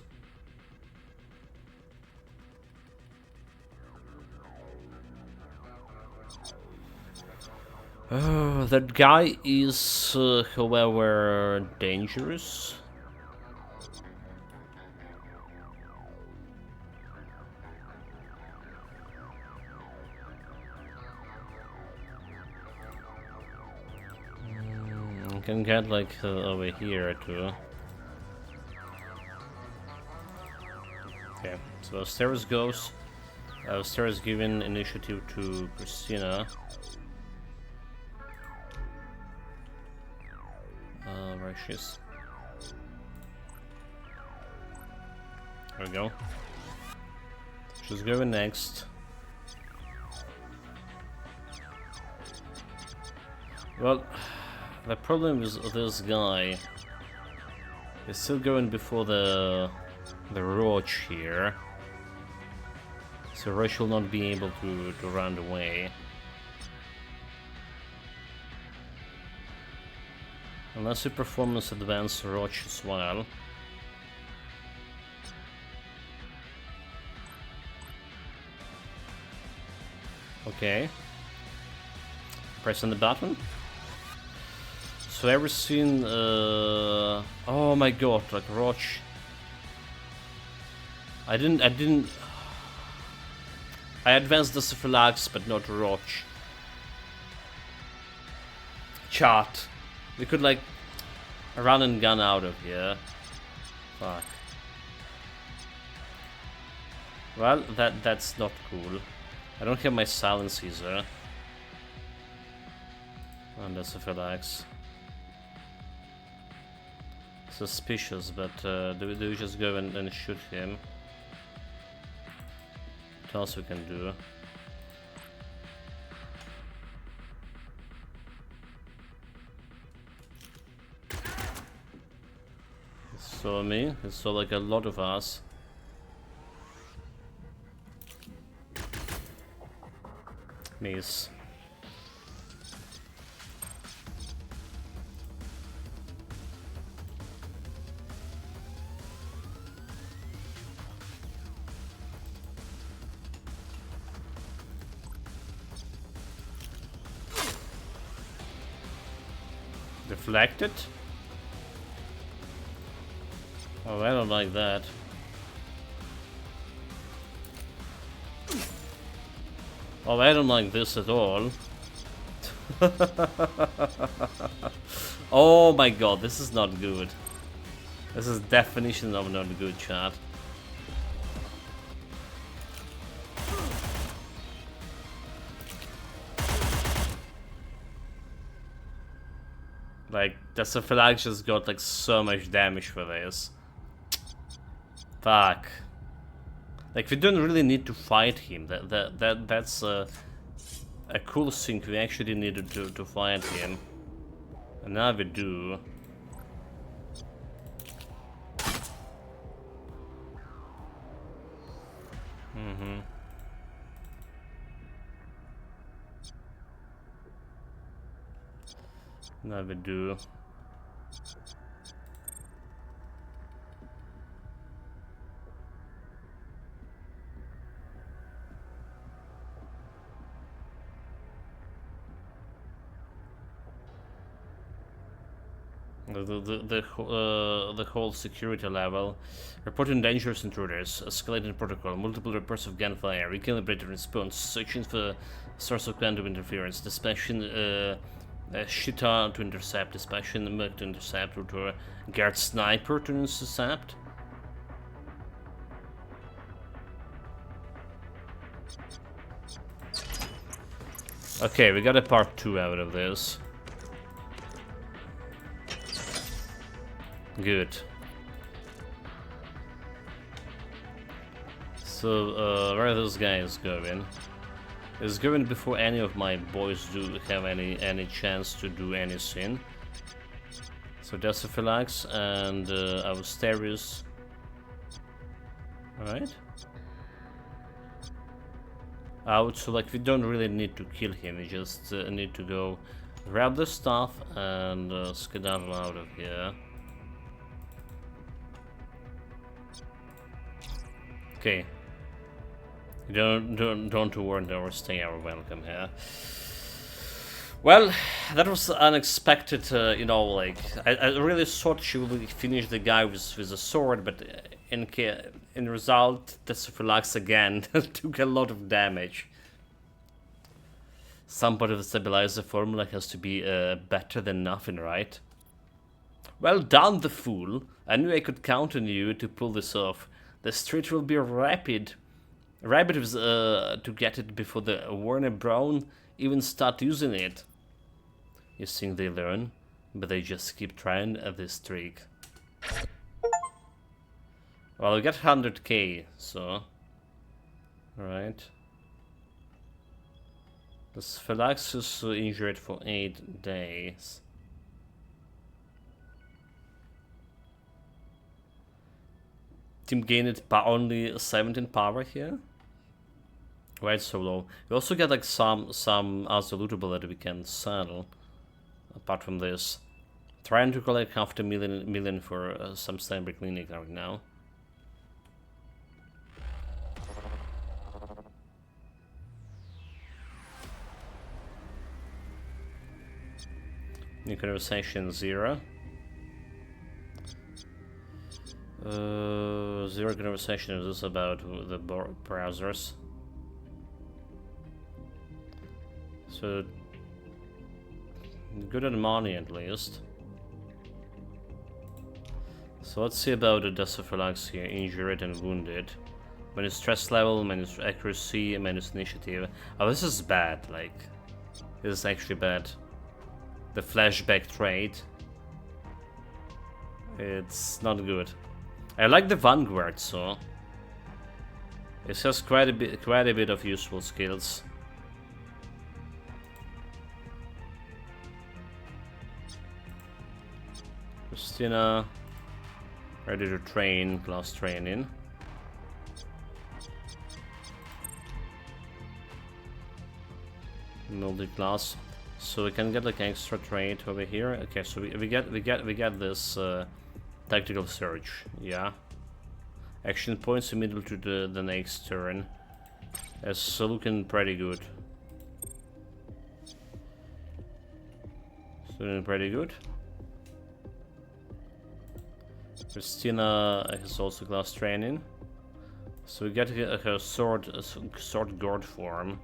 That guy is, however, dangerous. I can get like over here too. Okay, so stairs goes. Stairs given initiative to Christina. Where she is. There we go. She's going next. Well, the problem is this guy is still going before the roach here, so roach will not be able to run away. Unless you performance advance roach as well. Okay. Pressing the button. So ever seen oh my god, like roach. I advanced the Syphilax, but not roach. Chat. We could like run and gun out of here. Fuck. Well, that's not cool. I don't have my silence either. And that's a Syphilax. Suspicious, but do we just go and shoot him? What else we can do? saw me. He saw like a lot of us. Miss. Deflected? Oh, I don't like that. Oh, I don't like this at all. Oh my god, this is not good. This is definition of not good, chat. Like, Desophilax just got like so much damage for this. Fuck. Like, we don't really need to fight him. That's a cool thing. We actually needed to fight him. And now we do. Now we do. The whole security level. Reporting dangerous intruders. Escalating protocol. Multiple reports of gunfire. Recalibrated response. Searching for source of quantum interference. Dispatching Shita to intercept. Dispatching Merc to intercept. Or to guard sniper to intercept. Okay, we got a part 2 out of this. Good. So, where are those guys going? It's going before any of my boys do have any chance to do anything. So Desophilax and Austerius. Alright. Out, so like we don't really need to kill him, we just need to go grab the stuff and skedaddle out of here. Okay. Don't warn or stay our welcome here. Well, that was unexpected, you know, like, I really thought she would finish the guy with a sword, but in result, Desophilax again took a lot of damage. Some part of the stabilizer formula has to be better than nothing, right? Well done, the fool. I knew I could count on you to pull this off. The street will be rapid with, to get it before the Warner Brown even start using it. You think they learn, but they just keep trying at this trick. Well, we got 100k, so... Alright. This Phylax is injured for 8 days. Team gained only 17 power here. Why it's so low? We also get like some other lootable that we can sell. Apart from this, trying to collect half a million for some cyber clinic right now. New conversation 0. Zero conversation is this about the browsers. So good at money at least. So let's see about the Desophilax here. Injured and wounded. Minus stress level, minus accuracy, minus initiative. Oh, this is bad, like. This is actually bad. The flashback trait. It's not good. I like the Vanguard, so it has quite a bit of useful skills. Christina, Ready to train, class training. Multi-class. So we can get like extra trait over here. Okay, so we get this tactical surge, yeah. Action points immediately to the next turn. It's looking pretty good. It's looking pretty good. Christina has also class training. So we get her sword guard form.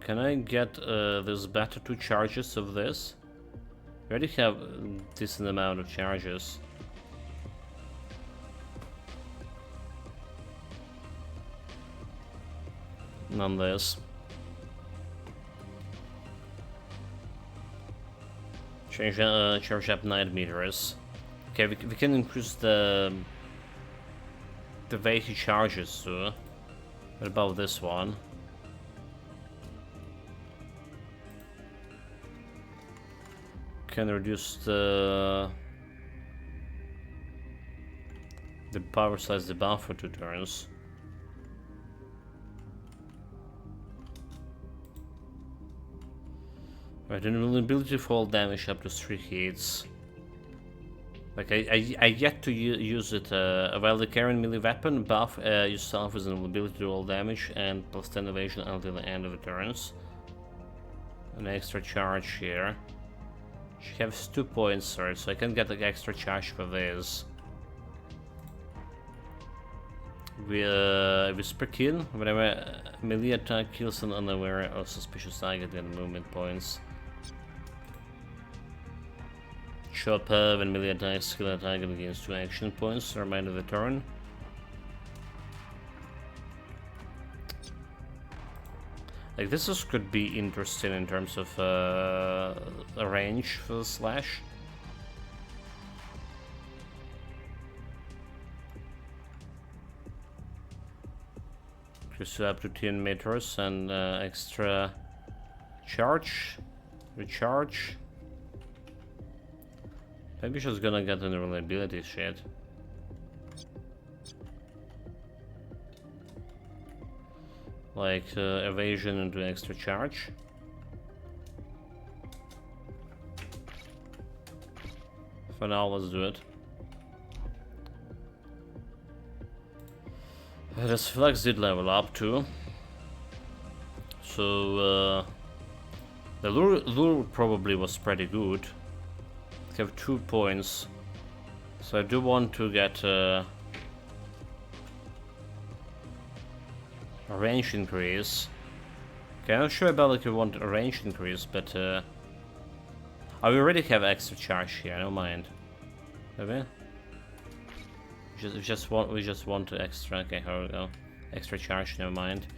Can I get this better 2 charges of this? We already have a decent amount of charges. On this. Charge up 9 meters. Okay, we can increase the way he charges too. What about this one? Can reduce the power size the buff for 2 turns. Right, invulnerability fall damage up to 3 hits. Like I yet to use it. While the current melee weapon buff yourself with invulnerability to all damage and +10 evasion until the end of the turns. An extra charge here. She has 2 points, right? So I can get like extra charge for this. With per kill, whenever melee attack kills an unaware or suspicious target, and movement points. Chopper, when melee attacks kill a target against 2 action points, remainder of the turn. Like this could be interesting in terms of a range for the slash. Increase up to 10 meters and extra charge, recharge. Maybe she's gonna get an reliability shit. Like evasion into extra charge. For now, let's do it. This flex did level up too. So the lure probably was pretty good. Have 2 points. So I do want to get a range increase. Okay, I'm not sure about like I want a range increase, but oh, we already have extra charge here. I don't mind. Maybe. We just want extra. Okay, here we go. Extra charge. Never mind.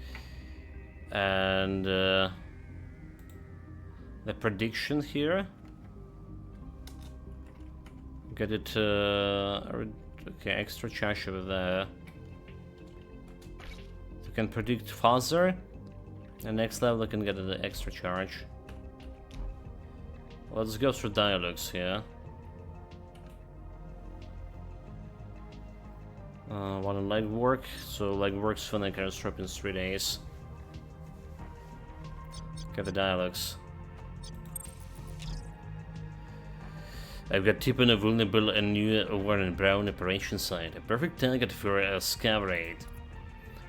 And the prediction here. Get it. Okay, extra charge over there. You can predict faster, and next level I can get the extra charge. Let's go through dialogues here. One on legwork, so legwork's fun. I can strip in 3 days. Get the dialogues. I've got tip on a vulnerable and new Warren Brown operation site, a perfect target for a scav raid.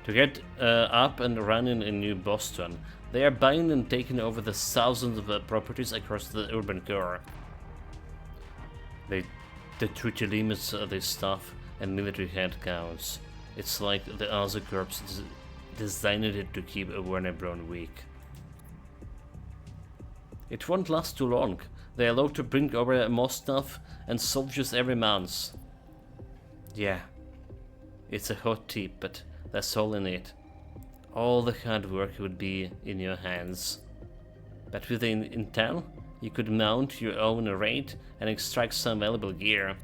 To get up and running in New Boston, they are buying and taking over the thousands of properties across the urban core. They treat limits their staff and military headcounts. It's like the other corps designed it to keep Warner Brown weak. It won't last too long. They are allowed to bring over more stuff and soldiers every month. Yeah, it's a hot tip, but that's all in it. All the hard work would be in your hands. But with the intel, you could mount your own raid and extract some valuable gear.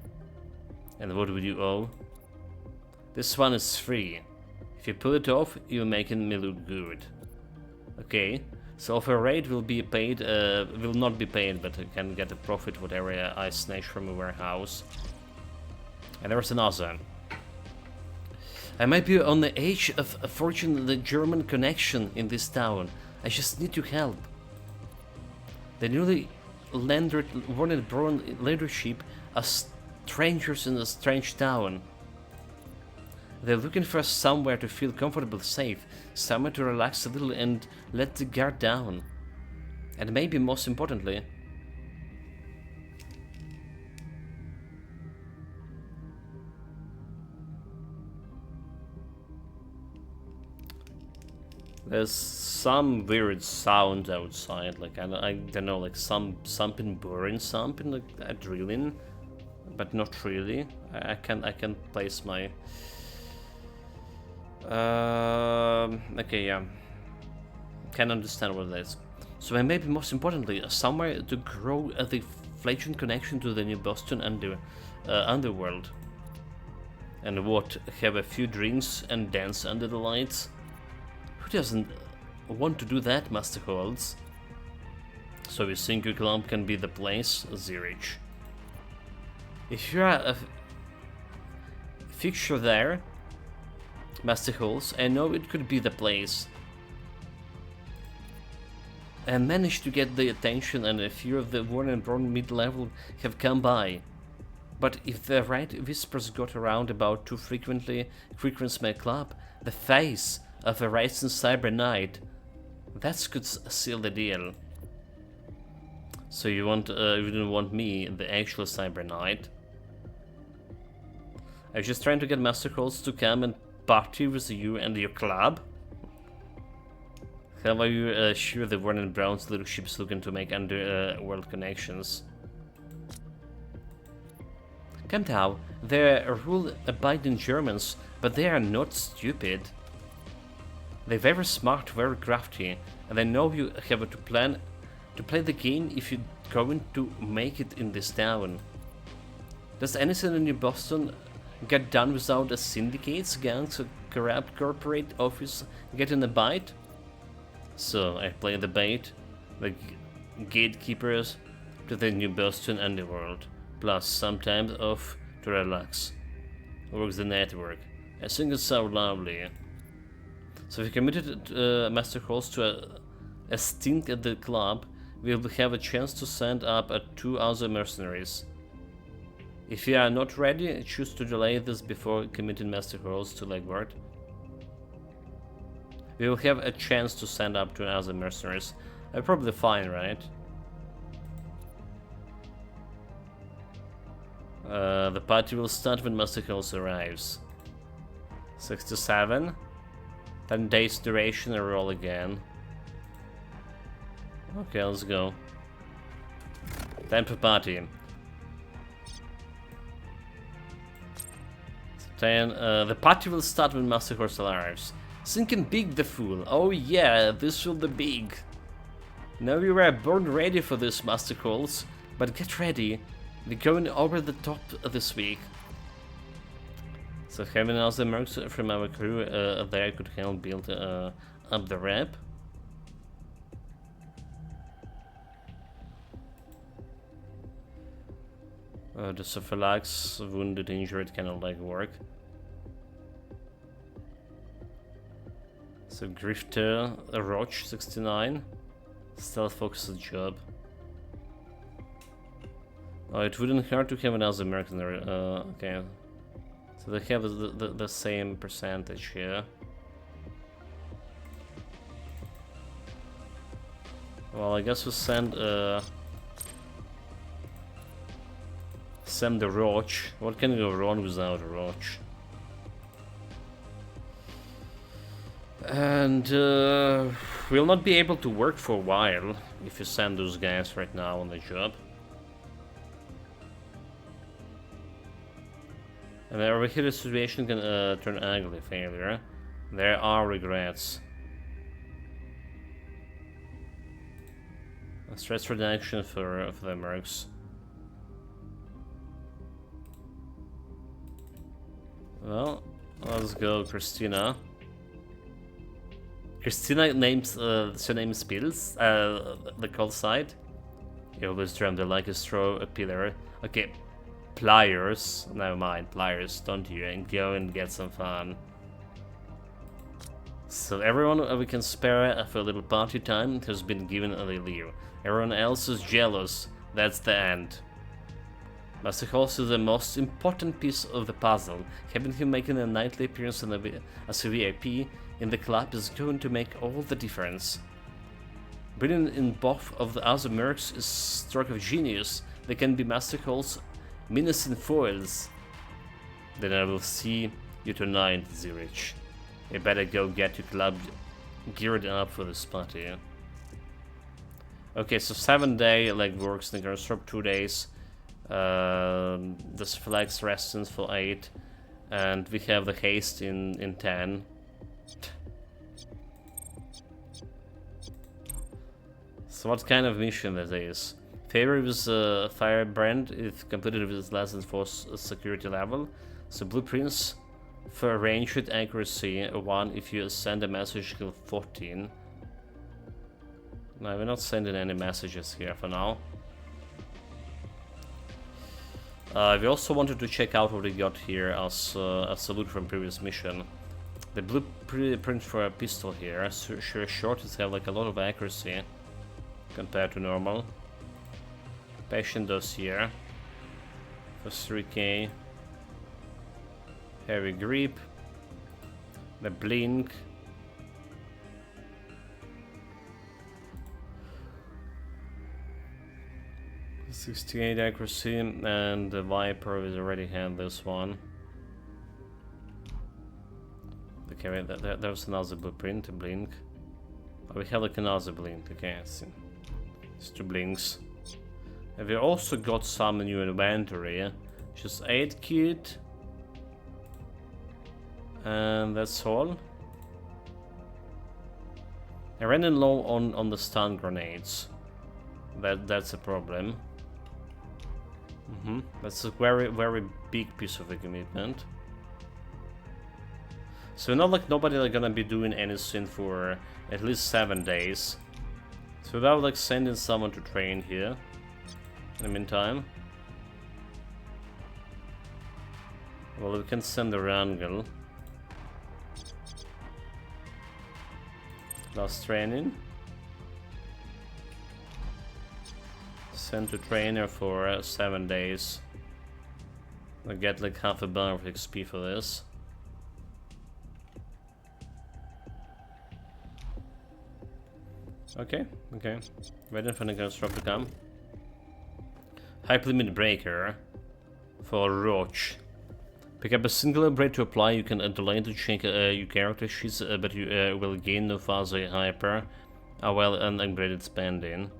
And what would you owe? This one is free. If you pull it off, you're making me look good. Okay, So if a raid will be paid, will not be paid, but I can get a profit whatever I snatch from a warehouse. And there's another. I might be on the edge of forging the German connection in this town. I just need your help. The newly landed Warren Brown leadership are strangers in a strange town. They're looking for somewhere to feel comfortable, safe, somewhere to relax a little and let the guard down. And maybe most importantly, there's some weird sound outside, like I don't know, like something boring, something like a drilling, but not really. I can place my. Okay, yeah. Can understand what it is. So and maybe most importantly, somewhere to grow the fledgling connection to the New Boston underworld. And what? Have a few drinks and dance under the lights? Who doesn't want to do that, Master Holtz? So you think your club can be the place, Zurich? If you're a fixture there, Master Holtz, I know it could be the place. I managed to get the attention and a few of the Warren Brown mid-level have come by. But if the right whispers got around about too frequents my club, the face of a rising cyber knight, that could seal the deal. So you didn't want me, the actual cyber knight? I was just trying to get Master Holtz to come and party with you and your club? How are you sure the Warren Brown's leadership's looking to make underworld connections? Come now, they're rule-abiding Germans, but they are not stupid. They're very smart, very crafty, and they know you have to plan to play the game if you're going to make it in this town. Does anything in New Boston get done without a syndicates, gangs, or corrupt corporate office getting a bite? So I play the bait, the gatekeepers to the New Boston underworld, plus sometimes off to relax. Works the network. I think it's so lovely. So if you committed Master Holtz to a stint at the club, we'll have a chance to send up 2 other mercenaries. If you are not ready, choose to delay this before committing Master Holtz to legwork. We will have a chance to send up 2 other mercenaries. I'm probably fine, right? The party will start when Master Holtz arrives. 67. 10 days duration, I roll again. Okay, let's go. Time for party. 10. The party will start when Master Holtz arrives. Thinking big, the fool. Oh yeah, this will be big. Now you were born ready for this, Master Holtz, but get ready. We're going over the top this week. So having other mercs from our crew there could help build up the rep. The Sophilax, wounded, injured, cannot like work. So Grifter, Roch, 69. Stealth focused job. Oh, it wouldn't hurt to have another mercenary. Okay. So they have the same percentage here. Well, I guess we'll send the Roch. What can go wrong without a Roch? And we'll not be able to work for a while if you send those guys right now on the job. And over here the situation can turn ugly, failure. There are regrets. A stress reduction for the mercs. Well, let's go, Christina. Christina names surname spills the call site. You always dreamed like a straw, a pillar. Okay, pliers. Never mind, pliers, don't you? And go and get some fun. So everyone we can spare for a little party time has been given a leave. Everyone else is jealous. That's the end. Master Horse is the most important piece of the puzzle. Having him making a nightly appearance as a VIP in the club is going to make all the difference. Bringing in both of the other mercs is stroke of genius. They can be Master Horse's menacing foils. Then I will see you tonight, Zurich. You better go get your club geared up for this party. Okay, so 7-day legworks, they're gonna stop 2 days. This flex resistance for 8, and we have the haste in 10. So what kind of mission that is? Favor with Firebrand if completed with less than 4 security level. So blueprints for ranged accuracy 1 if you send a message skill 14. No, we're not sending any messages here for now. We also wanted to check out what we got here as a loot from previous mission. The blueprint for a pistol here, sure shorties have like a lot of accuracy compared to normal. Patient dossier for 3k. Heavy grip. The blink. .68 accuracy, and the Viper is already had this one. Okay, wait, there's another blueprint, a blink. Oh, we have like another blink, okay, I see. It's 2 blinks. And we also got some new inventory. Just 8 kit. And that's all. I ran in low on the stun grenades. That's a problem. That's a very big piece of equipment. So not like nobody like gonna be doing anything for at least 7 days. So without like sending someone to train here in the meantime. Well, we can send the Wrangle. Last training. Send to trainer for 7 days. I get like half a bar of XP for this. Okay. Waiting for the construct to come. Hype limit breaker for Roach. Pick up a single upgrade to apply. You can delay to check your character sheets, but you will gain no further hyper while unupgraded spending.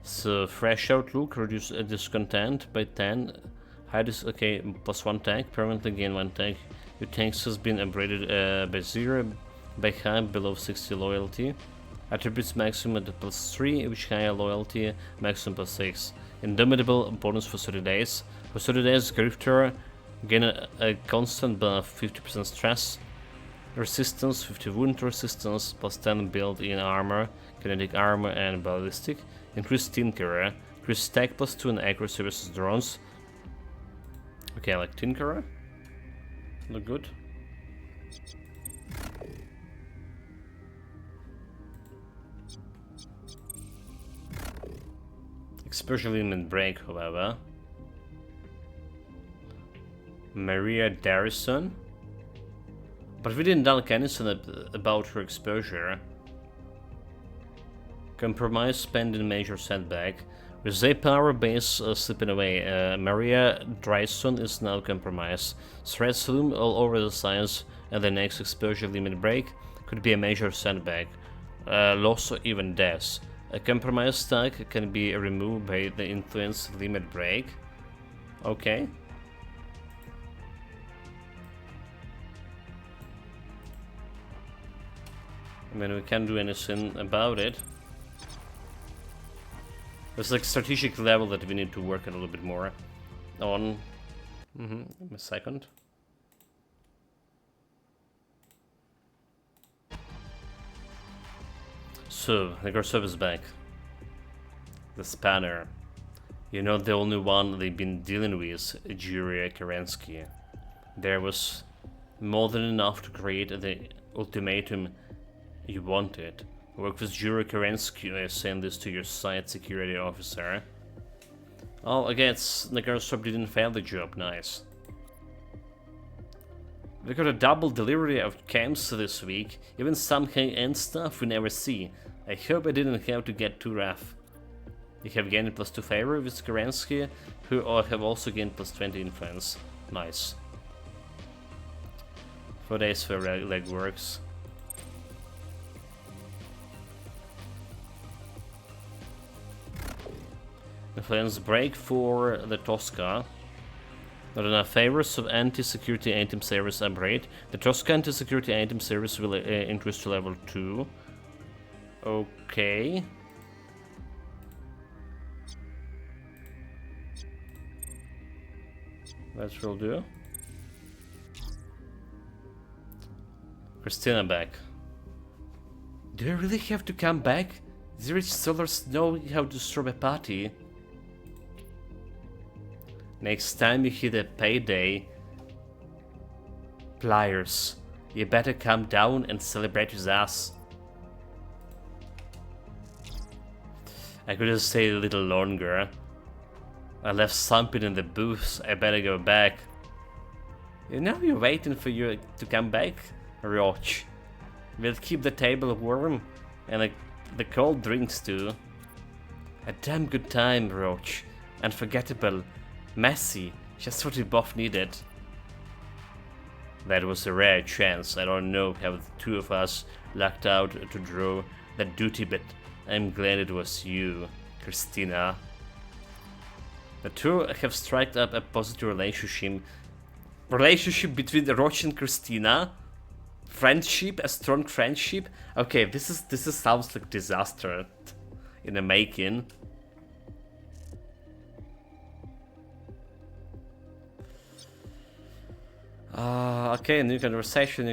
So fresh outlook, reduce discontent by 10. Hide is okay, plus 1 tag, permanently gain 1 tag. Your tanks has been upgraded by 0, by high below 60 loyalty. Attributes maximum at plus 3, which higher loyalty, maximum plus 6. Indomitable bonus for 30 days. For 30 days, Grifter gain a constant buff, 50% stress resistance, 50 wound resistance, plus 10 built-in armor, kinetic armor and ballistic. Increase Tinkerer, increase stack plus 2 and accuracy versus drones. Okay, I like Tinkerer. Look good. Exposure limit break, however. Maria Darrison. But we didn't tell anything about her exposure. Compromise spending major setback. With Z power base slipping away, Maria Darrison is now compromised. Threats loom all over the science, and the next exposure limit break could be a major setback. Loss or even death. A compromise stack can be removed by the influence limit break. Okay. I mean, we can't do anything about it. There's like strategic level that we need to work a little bit more on. Give me a second. So, Nekrasov is back. The spanner. You're not the only one they've been dealing with, Juria Kerensky. There was more than enough to create the ultimatum you wanted. Work with Juria Kerensky, I send this to your site security officer. Oh, I guess Nekrasov didn't fail the job, nice. We got a double delivery of camps this week, even some high-end stuff we never see. I hope I didn't have to get too rough. You have gained +2 favor with Kerensky, who have also gained +20 influence. Nice. 4 days for legworks. Influence break for the Tosca. Not enough favors of anti-security item service upgrade. The Tosca anti-security item service will increase to level 2. Okay. That will do. Christina back. Do I really have to come back? The rich sellers know how to throw a party. Next time you hit a payday, pliers, you better come down and celebrate with us. I could have stayed a little longer. I left something in the booth, I better go back. You know you're waiting for you to come back, Roach. We'll keep the table warm and the cold drinks too. A damn good time, Roach. Unforgettable. Messy, just what we both needed. That was a rare chance. I don't know how the two of us lucked out to draw that duty, but I'm glad it was you, Christina. The two have struck up a positive relationship between Roach and Christina. Friendship, a strong friendship. Okay, this is sounds like disaster in the making. Okay, new conversation,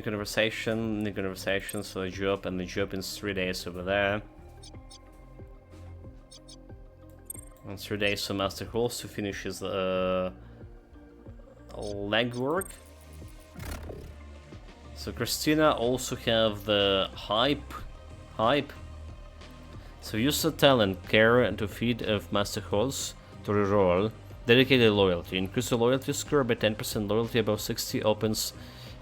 so the job, and the job in 3 days over there. And 3 days for Master Horse to finish his legwork. So Christina also have the hype. So use the talent, care to feed of Master Horse to reroll. Dedicated loyalty. Increase the loyalty score by 10%. Loyalty above 60 opens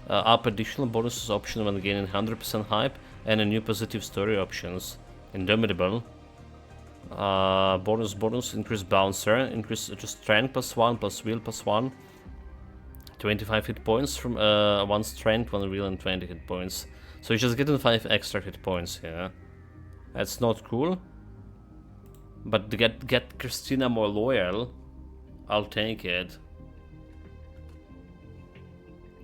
up additional bonuses option when gaining 100% hype and a new positive story options. Indomitable. Bonus. Increase bouncer. Increase to strength +1 plus will +1. 25 hit points from 1 strength, 1 will, and 20 hit points. So you're just getting 5 extra hit points here. That's not cool. But to get Christina more loyal, I'll take it.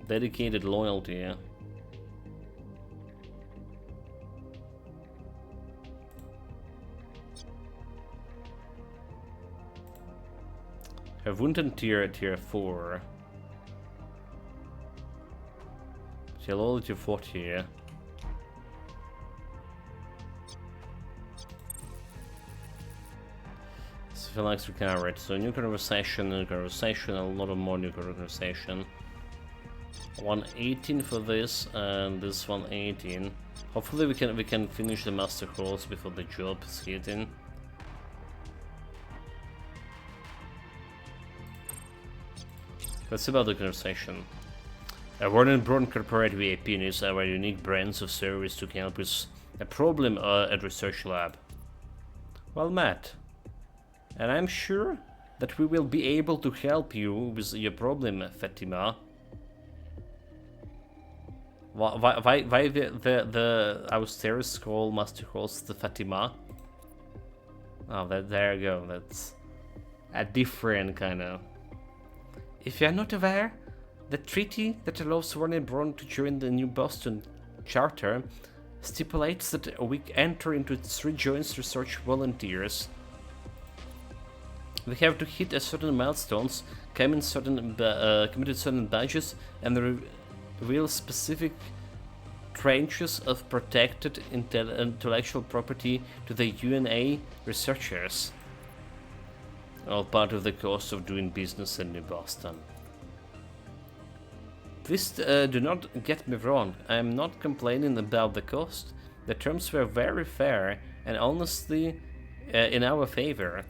Dedicated loyalty. Her Wunden tier 4. She loyalty 40 here. Phalanx recovered. So new conversation, a lot of more new conversation. 118 for this, and this 118. Hopefully we can finish the master course before the job is hitting. Let's see about the conversation. A Warren Brown corporate VIP needs our unique brands of service to help with a problem at research lab. Well met. And I'm sure that we will be able to help you with your problem, Fatima. Why the Austeris call Master Host the Fatima? Oh, there you go. That's a different kind of. If you are not aware, the treaty that allows Warren Brown to join the New Boston Charter stipulates that we enter into its rejoins research volunteers. We have to hit a certain milestones, committed certain badges, and reveal specific tranches of protected intellectual property to the UNA researchers. All part of the cost of doing business in New Boston. Please do not get me wrong, I am not complaining about the cost. The terms were very fair and honestly in our favor.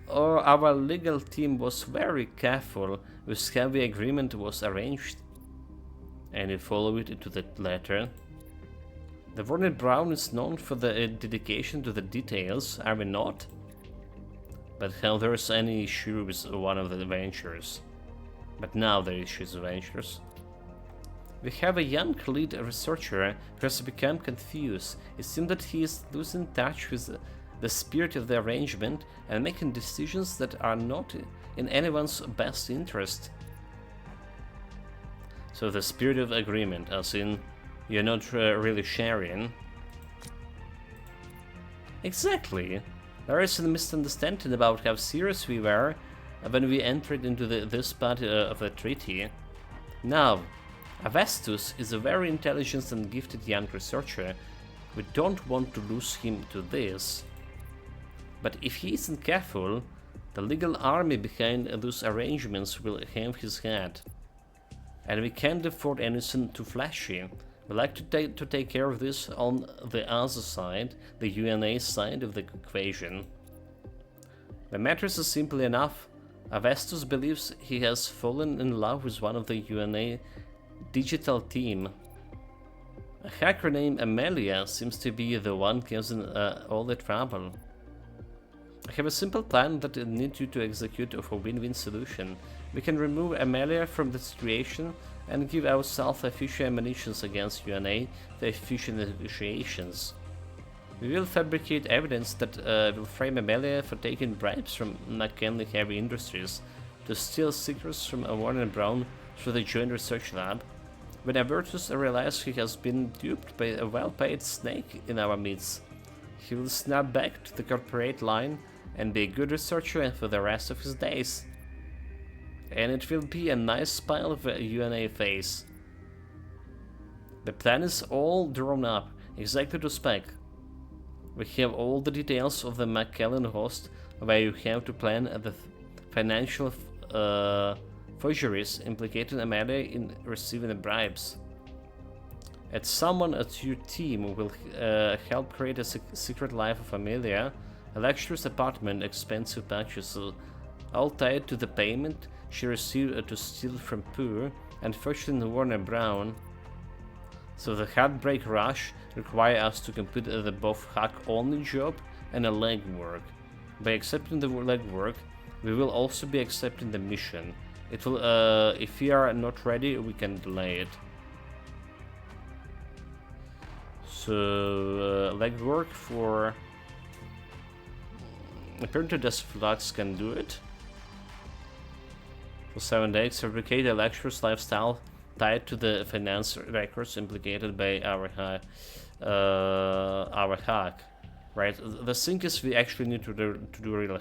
Our legal team was very careful with how the agreement was arranged. And we follow it into the letter. The Warner Brown is known for the dedication to the details, are we not? But how there's any issue with one of the ventures. But now there is ventures. We have a young lead researcher who has become confused. It seems that he is losing touch with the spirit of the arrangement and making decisions that are not in anyone's best interest. So the spirit of agreement, as in, you're not really sharing. Exactly. There is a misunderstanding about how serious we were when we entered into this part of the treaty. Now, Avestus is a very intelligent and gifted young researcher. We don't want to lose him to this. But if he isn't careful, the legal army behind those arrangements will have his head. And we can't afford anything too flashy. We like to take care of this on the other side, the UNA side of the equation. The matter is simple enough. Avestus believes he has fallen in love with one of the UNA digital team. A hacker named Amelia seems to be the one causing all the trouble. I have a simple plan that I need you to execute of a win-win solution. We can remove Amelia from the situation and give ourselves official ammunition against UNA, the official negotiations. We will fabricate evidence that will frame Amelia for taking bribes from McKinley Heavy Industries to steal secrets from Warner Brown through the Joint Research Lab. When Avertus realizes he has been duped by a well-paid snake in our midst, he will snap back to the corporate line and be a good researcher for the rest of his days. And it will be a nice smile of a UNA face. The plan is all drawn up, exactly to spec. We have all the details of the McKellen host, where you have to plan the financial forgeries implicating Amelia in receiving the bribes. And someone at your team will help create a secret life of Amelia, a luxurious apartment, expensive patches, all tied to the payment she received to steal from Poor and fortune Warner Brown. So the heartbreak rush requires us to complete the both hack-only job and a legwork. By accepting the legwork, we will also be accepting the mission. It will, if we are not ready, we can delay it. So legwork for. Apparently, this Flux can do it. For 7 days, fabricate a luxurious lifestyle tied to the finance records implicated by our hack. Right. The thing is, we actually need to do a real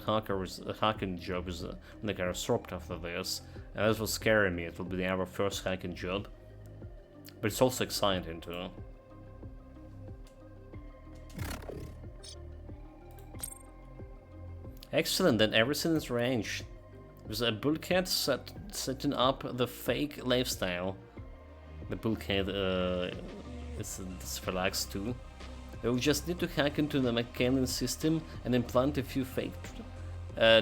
hacking job is like a sort after this, and that's what's scaring me. It will be our first hacking job, but it's also exciting too. Excellent, then everything is arranged. With a bulkhead setting up the fake lifestyle. The bulkhead is relaxed too. We'll just need to hack into the McKinley system and implant a few fake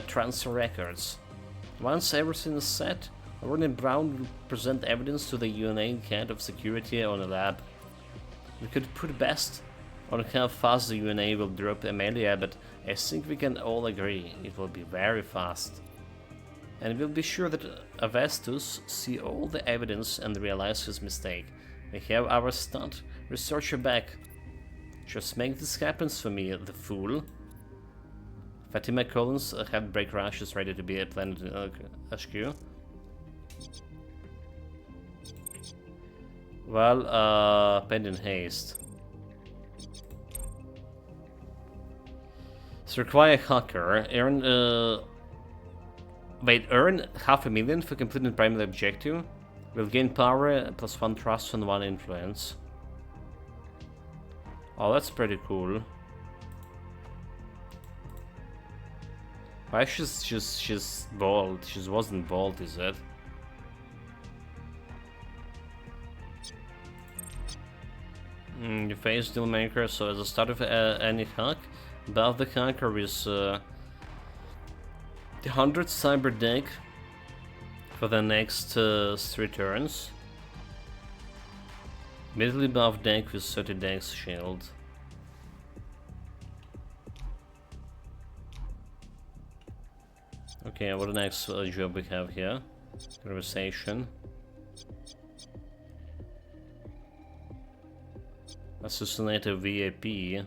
transfer records. Once everything is set, Warner Brown will present evidence to the UNA head of security on the lab. We could put best on how fast the UNA will drop Amelia, but I think we can all agree it will be very fast. And we'll be sure that Avestus see all the evidence and realize his mistake. We have our stunt researcher back. Just make this happen for me, the fool. Fatima Collins had break rushes ready to be a planet HQ. Well, pending haste. So require hacker. Earn earn $500,000 for completing primary objective. Will gain power +1 trust and 1 influence. Oh, that's pretty cool. Why she's bald? She wasn't bald, is it? You face Dealmaker, so at the start of any hack, above the hacker is the 100 cyber deck for the next 3 turns. Immediately above deck with 30 decks shield. Okay, what the next job we have here? Conversation. Assassinate a VIP.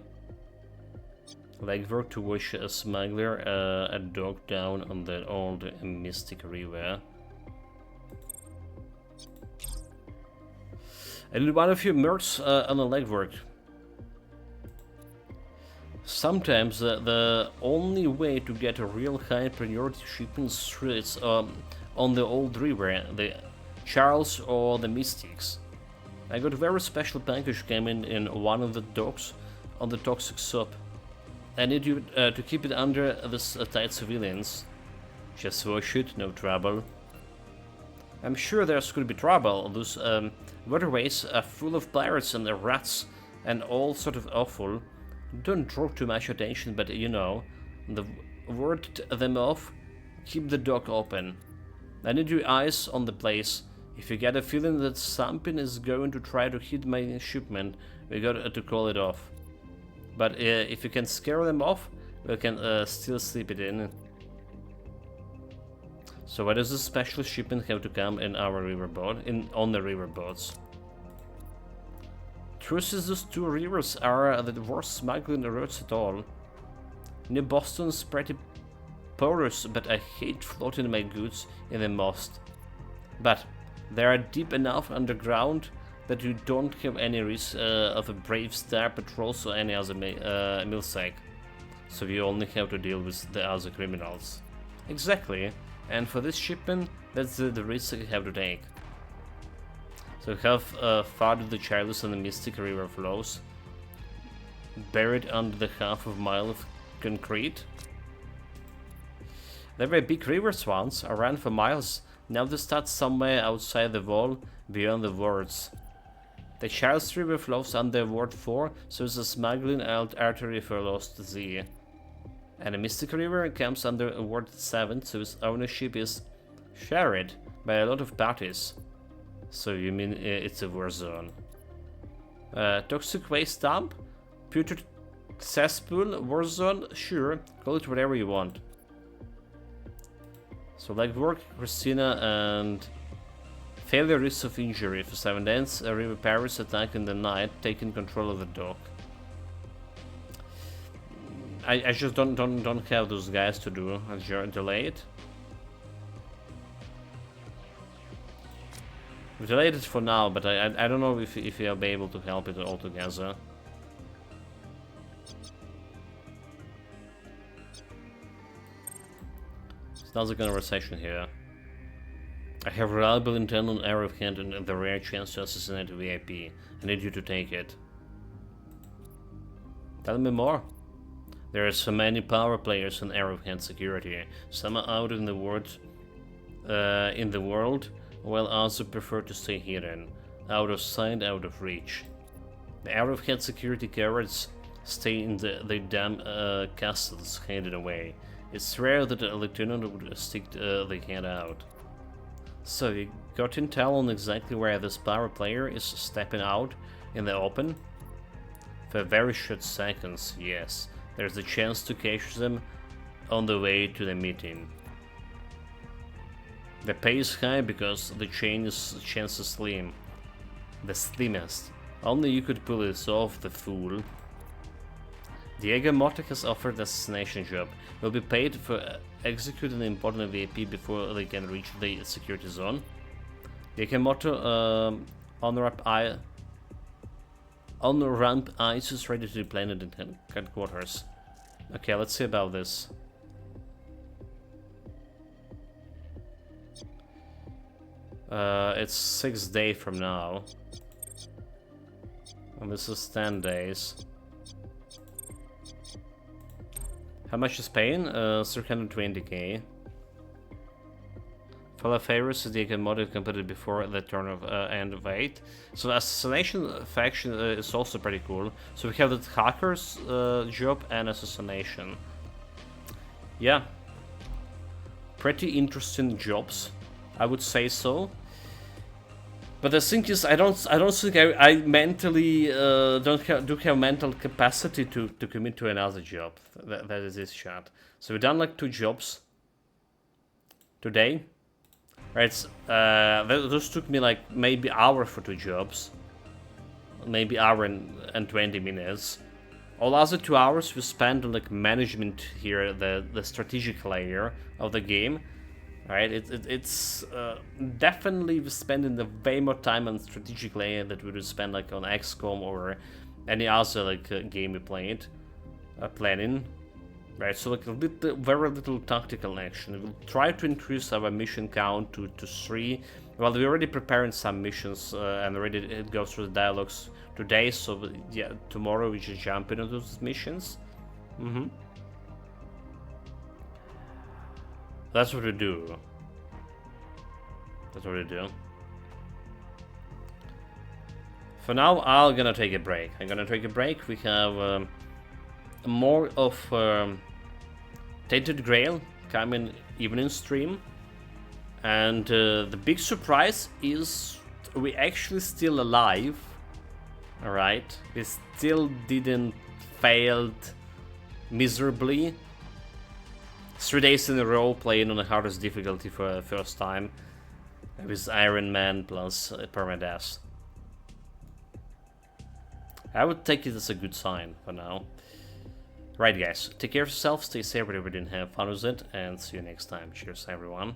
Legwork to watch a smuggler a dog down on the old Mystic River. I need one of you mercs on the legwork. Sometimes the only way to get a real high priority shipment is on the old river, the Charles or the Mystics. I got a very special package came in one of the docks on the toxic sub. I need you to keep it under this tight civilians. Just watch it, no trouble. I'm sure there's could be trouble. Those waterways are full of pirates and rats and all sort of awful. Don't draw too much attention, but you know, the ward them off, keep the dock open. I need your eyes on the place. If you get a feeling that something is going to try to hit my shipment, we got to call it off. But if you can scare them off, we can still slip it in. So why does this special shipment have to come in our riverboat, on the riverboats? Truth is, those 2 rivers are the worst smuggling routes at all. New Boston's pretty porous, but I hate floating my goods in the most. But they are deep enough underground that you don't have any risk of a Brave Star patrols or any other milsec. So you only have to deal with the other criminals. Exactly. And for this shipment, that's the risk you have to take. So we have far the Childless and the Mystic River flows, buried under the half of a mile of concrete. They were big rivers once, I ran for miles. Now they start somewhere outside the wall, beyond the wards. The Charles River flows under Ward 4, so it's a smuggling artery for Lost Z. And the Mystic River comes under Ward 7, so its ownership is shared by a lot of parties. So you mean it's a war zone. Toxic waste dump? Putrid cesspool? War zone? Sure, call it whatever you want. So legwork, Christina, and failure risks of injury. For 7 days, a river pirates attack in the night, taking control of the dock. I just don't have those guys to do. I'll delay it. We've delayed it for now, but I don't know if you'll be able to help it altogether. Another conversation here. I have reliable intel on Arrowhead and the rare chance to assassinate a VIP. I need you to take it. Tell me more. There are so many power players in Arrowhead security. Some are out in the world, while others prefer to stay hidden, out of sight, out of reach. The Arrowhead security guards stay in the damn castles hidden away. It's rare that a lieutenant would stick the head out. So you got intel on exactly where this power player is stepping out in the open? For very short seconds, yes. There's a chance to catch them on the way to the meeting. The pay is high because the chance is slim. The slimmest. Only you could pull this off, the fool. Diego Mota has offered an assassination job. Will be paid for executing an important VIP before they can reach the security zone. Diego Mota on-ramp ice is ready to be planted in headquarters. Okay, let's see about this. It's 6 days from now. And this is 10 days. How much is paying? 320k. Fellow favorites is the model completed before the turn of end of 8. So the assassination faction is also pretty cool. So we have the hackers job and assassination. Yeah, pretty interesting jobs, I would say so. But the thing is, I don't think I mentally do have mental capacity to commit to another job. That is this chat. So we've done like 2 jobs today. Right, those took me like maybe hour for 2 jobs, maybe hour and 20 minutes. All other 2 hours we spent on like management here, the strategic layer of the game. Right, it's definitely spending the way more time on strategic layer that we would spend like on XCOM or any other like game we played, planning. Right, so like very little tactical action. We'll try to increase our mission count to 3. Well, we're already preparing some missions and already go through the dialogues today. So yeah, tomorrow we just jump into those missions. That's what we do. That's what we do. For now, I'm gonna take a break. We have more of Tainted Grail coming evening stream, and the big surprise is we actually still alive. All right, we still didn't failed miserably. 3 days in a row playing on the hardest difficulty for the first time with Ironman plus permadeath. I would take it as a good sign for now. Right, guys, take care of yourself, stay safe, whatever you didn't have fun with it, and see you next time. Cheers, everyone.